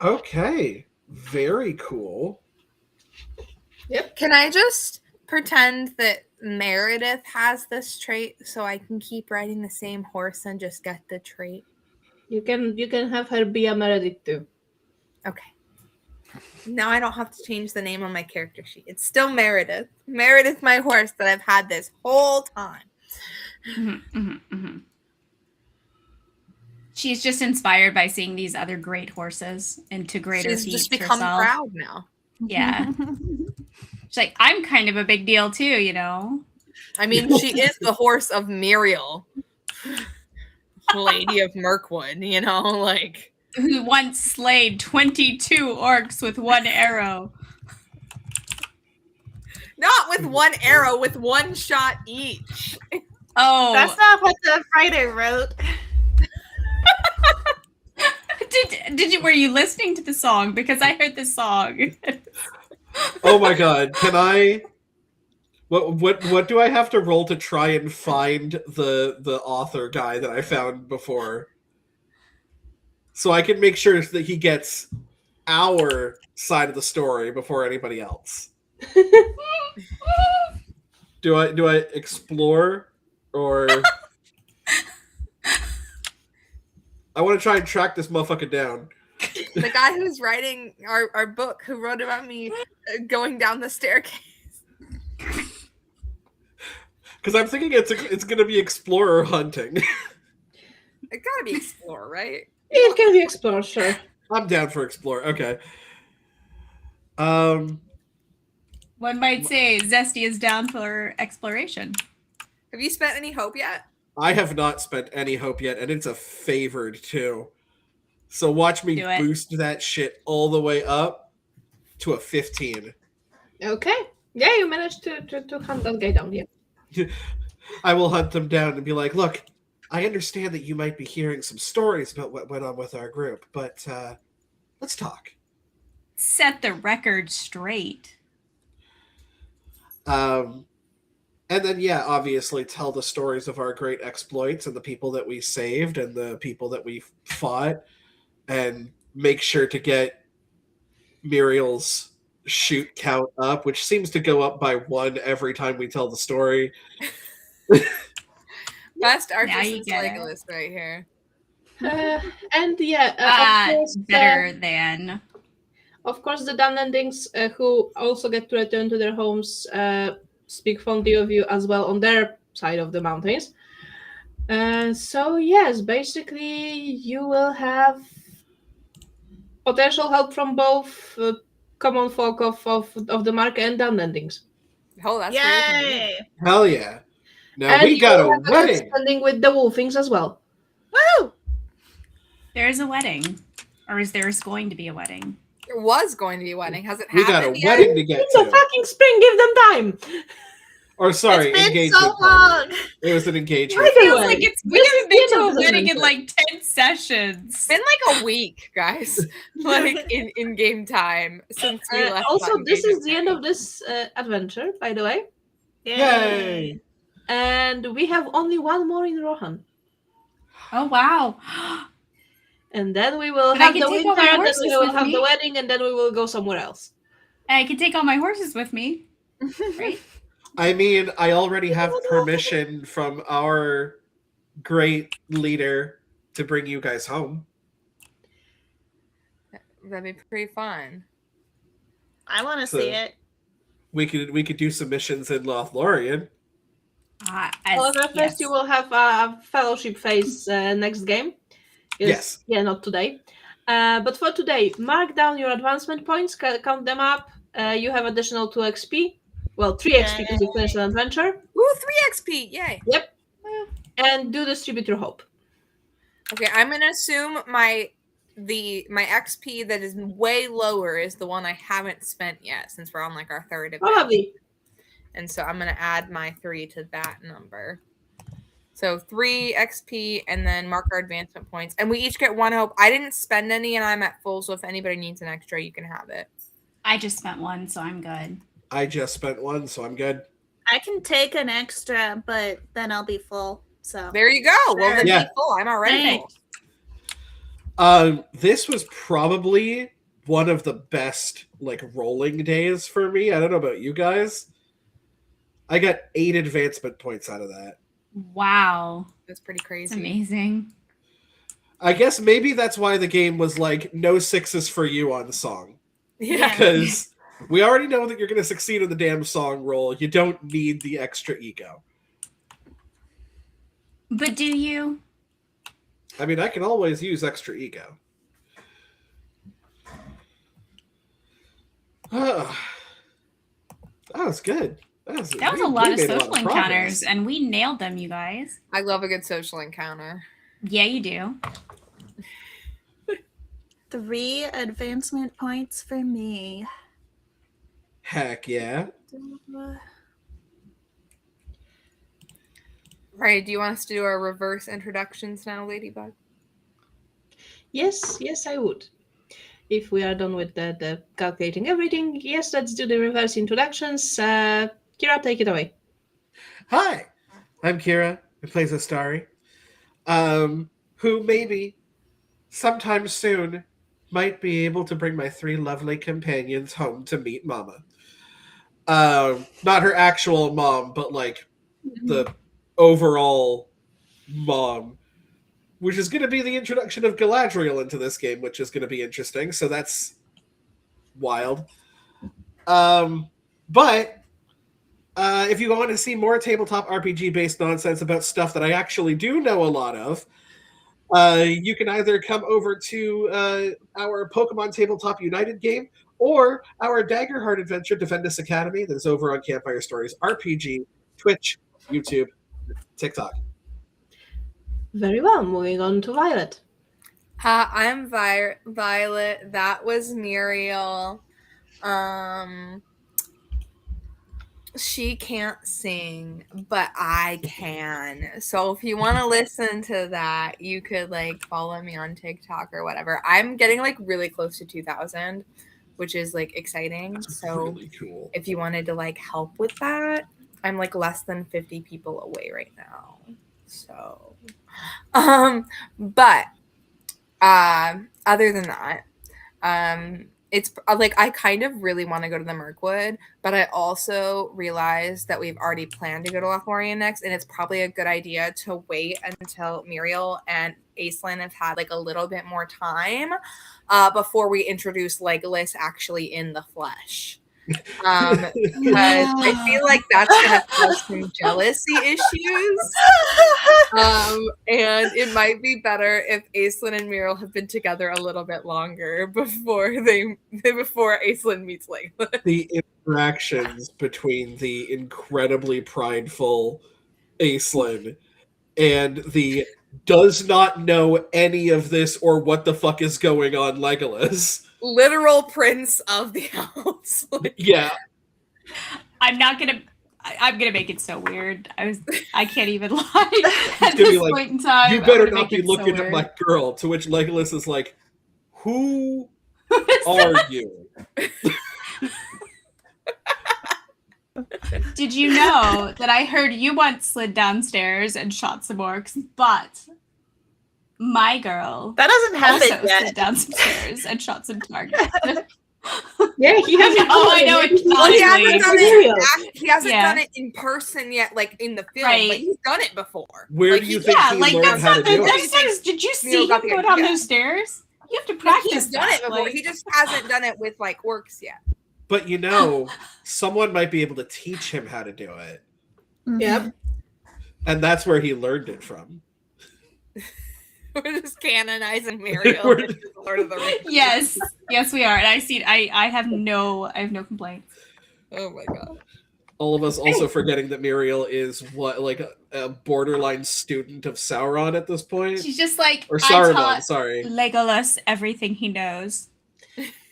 Speaker 2: Okay, very cool.
Speaker 1: Yep.
Speaker 4: Can I just pretend that Meredith has this trait so I can keep riding the same horse and just get the trait?
Speaker 1: You can have her be a Meredith too.
Speaker 4: Okay. Now I don't have to change the name on my character sheet. It's still Meredith. Meredith, my horse that I've had this whole time.
Speaker 3: She's just inspired by seeing these other great horses and to greater
Speaker 4: She's
Speaker 3: feats
Speaker 4: just become
Speaker 3: herself.
Speaker 4: proud now.
Speaker 3: Yeah. She's like, I'm kind of a big deal too, you know?
Speaker 4: I mean, she is the horse of Muriel, Lady of Mirkwood, you know, like.
Speaker 3: Who once slayed 22 orcs with 1 arrow.
Speaker 4: Not with 1 arrow, with 1 shot each.
Speaker 3: Oh.
Speaker 5: That's not what the writer wrote.
Speaker 3: Were you listening to the song? Because I heard the song.
Speaker 2: Oh my god, can I what do I have to roll to try and find the author guy that I found before? So I can make sure that he gets our side of the story before anybody else. Do I explore or I want to try and track this motherfucker down.
Speaker 4: The guy who's writing our book, who wrote about me going down the staircase.
Speaker 2: Because I'm thinking it's going to be explorer hunting.
Speaker 4: It gotta be explorer, right?
Speaker 1: It can be explored, sure.
Speaker 2: I'm down for explorer. Okay.
Speaker 3: One might say Zesty is down for exploration.
Speaker 4: Have you spent any hope yet?
Speaker 2: I have not spent any hope yet, and it's a favored too. So watch me boost that shit all the way up to a 15.
Speaker 1: Okay. Yeah, you managed to hunt that guy down, yeah.
Speaker 2: I will hunt them down and be like, look, I understand that you might be hearing some stories about what went on with our group, but let's talk.
Speaker 3: Set the record straight.
Speaker 2: And then, yeah, obviously tell the stories of our great exploits and the people that we saved and the people that we fought, and make sure to get Muriel's shoot count up, which seems to go up by 1 every time we tell the story.
Speaker 4: Best Archers Legolas right here.
Speaker 1: And yeah, of course,
Speaker 3: better than.
Speaker 1: Of course, the downlandings who also get to return to their homes speak fondly of you as well on their side of the mountains. So yes, basically you will have potential help from both common folk of the market and downlandings.
Speaker 4: Oh, that's great.
Speaker 5: Yay!
Speaker 2: Hell yeah. Now
Speaker 1: And
Speaker 2: we
Speaker 1: you
Speaker 2: got
Speaker 1: will
Speaker 2: a
Speaker 1: have a good
Speaker 2: wedding.
Speaker 1: spending with the wolfings as well.
Speaker 5: Woo!
Speaker 3: There's a wedding. Or is there's going to be a wedding?
Speaker 4: There was going to be a wedding. Has it
Speaker 2: We got a
Speaker 4: happened yet?
Speaker 2: wedding to get
Speaker 1: It's a
Speaker 2: to.
Speaker 1: fucking spring, give them time!
Speaker 2: Or sorry,
Speaker 5: It's been
Speaker 2: engagement
Speaker 5: so
Speaker 2: party.
Speaker 5: long.
Speaker 2: It was an engagement.
Speaker 1: By the
Speaker 3: Feels
Speaker 1: way,
Speaker 3: like it's we
Speaker 1: this is
Speaker 3: haven't
Speaker 1: the
Speaker 3: been
Speaker 1: end
Speaker 3: to
Speaker 1: of
Speaker 3: a
Speaker 1: this
Speaker 3: wedding in
Speaker 1: adventure.
Speaker 3: like 10 sessions.
Speaker 4: It's been like a week, guys. Like in game time since we left.
Speaker 1: Also,
Speaker 4: that
Speaker 1: this is
Speaker 4: engagement
Speaker 1: the end
Speaker 4: party.
Speaker 1: of this adventure, by the way.
Speaker 2: Yay!
Speaker 1: And we have only one more in Rohan.
Speaker 3: Oh wow.
Speaker 1: And then we will
Speaker 3: But I
Speaker 1: have
Speaker 3: can
Speaker 1: the
Speaker 3: take
Speaker 1: winter,
Speaker 3: all my
Speaker 1: then
Speaker 3: horses
Speaker 1: we will
Speaker 3: with
Speaker 1: have
Speaker 3: me.
Speaker 1: the wedding, and then we will go somewhere else.
Speaker 3: I can take all my horses with me. Right?
Speaker 2: I mean, I already have permission from our great leader to bring you guys home.
Speaker 4: That'd be pretty fun.
Speaker 5: I want to
Speaker 2: So-
Speaker 5: see it.
Speaker 2: We could do some missions in Lothlorien.
Speaker 1: However, first you will have a fellowship phase next game.
Speaker 2: Yes.
Speaker 1: Yeah, not today. But for today, mark down your advancement points, count them up. You have additional 2 XP. Well, 3 XP because you finished an adventure.
Speaker 4: Ooh, 3 XP! Yay!
Speaker 1: Yep. And do distribute your hope.
Speaker 4: Okay, I'm gonna assume my XP that is way lower is the one I haven't spent yet, since we're on like our third event.
Speaker 1: Probably.
Speaker 4: And so I'm gonna add my 3 to that number. So 3 XP and then mark our advancement points. And we each get 1 hope. I didn't spend any and I'm at full, so if anybody needs an extra, you can have it.
Speaker 3: I just spent 1, so I'm good.
Speaker 2: I just spent 1, so I'm good.
Speaker 5: I can take an extra, but then I'll be full. So
Speaker 4: There you go. Well, then
Speaker 2: Yeah.
Speaker 4: be full. I'm already
Speaker 5: Thanks.
Speaker 4: full.
Speaker 2: This was probably one of the best like rolling days for me. I don't know about you guys. I got 8 advancement points out of that.
Speaker 3: Wow.
Speaker 4: That's pretty
Speaker 3: It's
Speaker 4: crazy.
Speaker 3: amazing.
Speaker 2: I guess maybe that's why the game was like no 6s for you on song.
Speaker 4: Yeah.
Speaker 2: Because we already know that you're going to succeed in the damn song roll. You don't need the extra ego.
Speaker 3: But do you?
Speaker 2: I mean, I can always use extra ego. That was good. That was
Speaker 3: That was a lot of social encounters, and we nailed them, you guys.
Speaker 4: I love a good social encounter.
Speaker 3: Yeah, you do.
Speaker 5: 3 advancement points for me.
Speaker 2: Heck yeah.
Speaker 4: Right. Do you want us to do our reverse introductions now, Ladybug?
Speaker 1: Yes, I would. If we are done with the calculating everything, yes, let's do the reverse introductions. Kira, take it away.
Speaker 2: Hi, I'm Kira, who plays Astari, who maybe sometime soon might be able to bring my 3 lovely companions home to meet Mama. Not her actual mom, but like the overall mom, which is going to be the introduction of Galadriel into this game, which is going to be interesting. So that's wild. But if you want to see more tabletop RPG-based nonsense about stuff that I actually do know a lot of, you can either come over to our Pokemon Tabletop United game or our Daggerheart adventure, Defendus Academy, that is over on Campfire Stories RPG, Twitch, YouTube, TikTok.
Speaker 1: Very well. Moving on to Violet.
Speaker 4: I'm Violet. That was Muriel. She can't sing, but I can. So if you want to listen to that, you could like follow me on TikTok or whatever. I'm getting like really close to 2,000, which is like exciting.
Speaker 2: That's
Speaker 4: So
Speaker 2: really cool.
Speaker 4: if you wanted to like help with that, I'm like less than 50 people away right now. So, but other than that, it's like I kind of really want to go to the Mirkwood, but I also realized that we've already planned to go to Lothlorien next, and it's probably a good idea to wait until Muriel and Aislinn have had like a little bit more time before we introduce Legolas actually in the flesh. Because I feel like that's gonna cause some jealousy issues. And it might be better if Aislinn and Muriel have been together a little bit longer before Aislinn meets Legolas.
Speaker 2: The interactions between the incredibly prideful Aislinn and the does not know any of this or what the fuck is going on Legolas.
Speaker 4: Literal prince of the elves.
Speaker 2: Yeah.
Speaker 3: I'm gonna make it so weird. I can't even lie at
Speaker 2: Gonna be
Speaker 3: this
Speaker 2: like,
Speaker 3: point in time.
Speaker 2: You better not be looking at my girl. To which Legolas is like, who are you?
Speaker 3: Did you know that I heard you once slid downstairs and shot some orcs, but my girl
Speaker 5: That doesn't happen
Speaker 3: also
Speaker 5: yet.
Speaker 3: slid downstairs and shot some targets.
Speaker 1: Yeah, he hasn't.
Speaker 3: Oh, I know it's
Speaker 4: Well, he hasn't done
Speaker 1: Muriel.
Speaker 4: it. He hasn't
Speaker 3: Yeah.
Speaker 4: done it in person yet, like in the film.
Speaker 3: Right.
Speaker 4: But he's done it before.
Speaker 2: Where
Speaker 4: Like,
Speaker 2: do you
Speaker 4: he-
Speaker 2: think
Speaker 3: Yeah,
Speaker 2: he
Speaker 3: like
Speaker 2: learned
Speaker 3: that's
Speaker 2: how
Speaker 3: not
Speaker 2: to do
Speaker 3: the
Speaker 2: it?
Speaker 3: stairs. Did you see
Speaker 4: Neil got
Speaker 3: him
Speaker 4: the
Speaker 3: go down
Speaker 4: idea.
Speaker 3: those stairs? You have to
Speaker 4: He's
Speaker 3: practice
Speaker 4: done it
Speaker 3: that,
Speaker 4: before.
Speaker 3: like-
Speaker 4: He just hasn't done it with like orcs yet.
Speaker 2: But you know, someone might be able to teach him how to do it.
Speaker 1: Yep.
Speaker 2: And that's where he learned it from.
Speaker 4: We're just canonizing Muriel
Speaker 2: We're-
Speaker 4: into the Lord of the Rings.
Speaker 3: Yes, we are. And I have no complaints.
Speaker 4: Oh my god.
Speaker 2: All of us also forgetting that Muriel is what, like a borderline student of Sauron at this point?
Speaker 3: She's just like,
Speaker 2: Or
Speaker 3: I
Speaker 2: Saruman,
Speaker 3: taught
Speaker 2: sorry.
Speaker 3: Legolas everything he knows.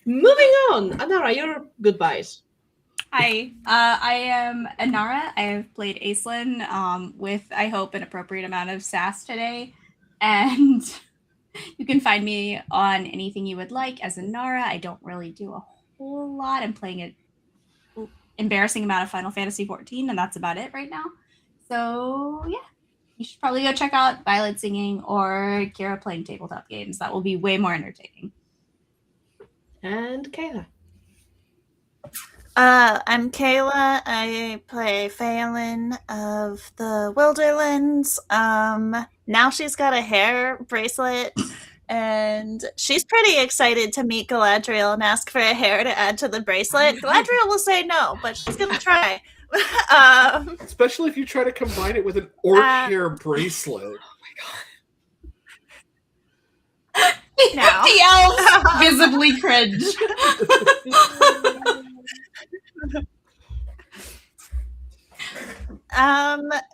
Speaker 1: Moving on, Anara, your goodbyes.
Speaker 3: Hi, I am Anara. I have played Aislinn with, I hope, an appropriate amount of sass today. And you can find me on anything you would like as Anara. I don't really do a whole lot. I'm playing an embarrassing amount of Final Fantasy XIV, and that's about it right now. So, yeah. You should probably go check out Violet singing or Kira playing tabletop games. That will be way more entertaining.
Speaker 1: And Kayla.
Speaker 5: I'm Kayla. I play Phelan of the Wilderlands. Now she's got a hair bracelet, and she's pretty excited to meet Galadriel and ask for a hair to add to the bracelet. Galadriel will say no, but she's gonna try.
Speaker 2: Especially if you try to combine it with an orc hair bracelet.
Speaker 5: Now.
Speaker 3: The elves visibly cringe.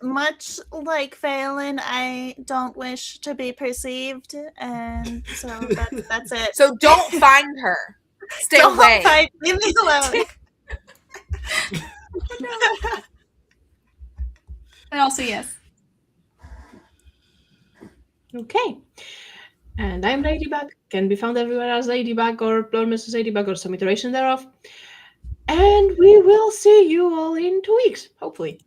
Speaker 5: Much like Phelan, I don't wish to be perceived, and so that's it.
Speaker 4: So don't find her. Stay
Speaker 5: Don't
Speaker 4: away.
Speaker 5: fight. Leave me alone.
Speaker 3: But also, yes.
Speaker 1: Okay. And I'm LadyBug. Can be found everywhere as LadyBug or Loremistress LadyBug or some iteration thereof. And we will see you all in 2 weeks, hopefully.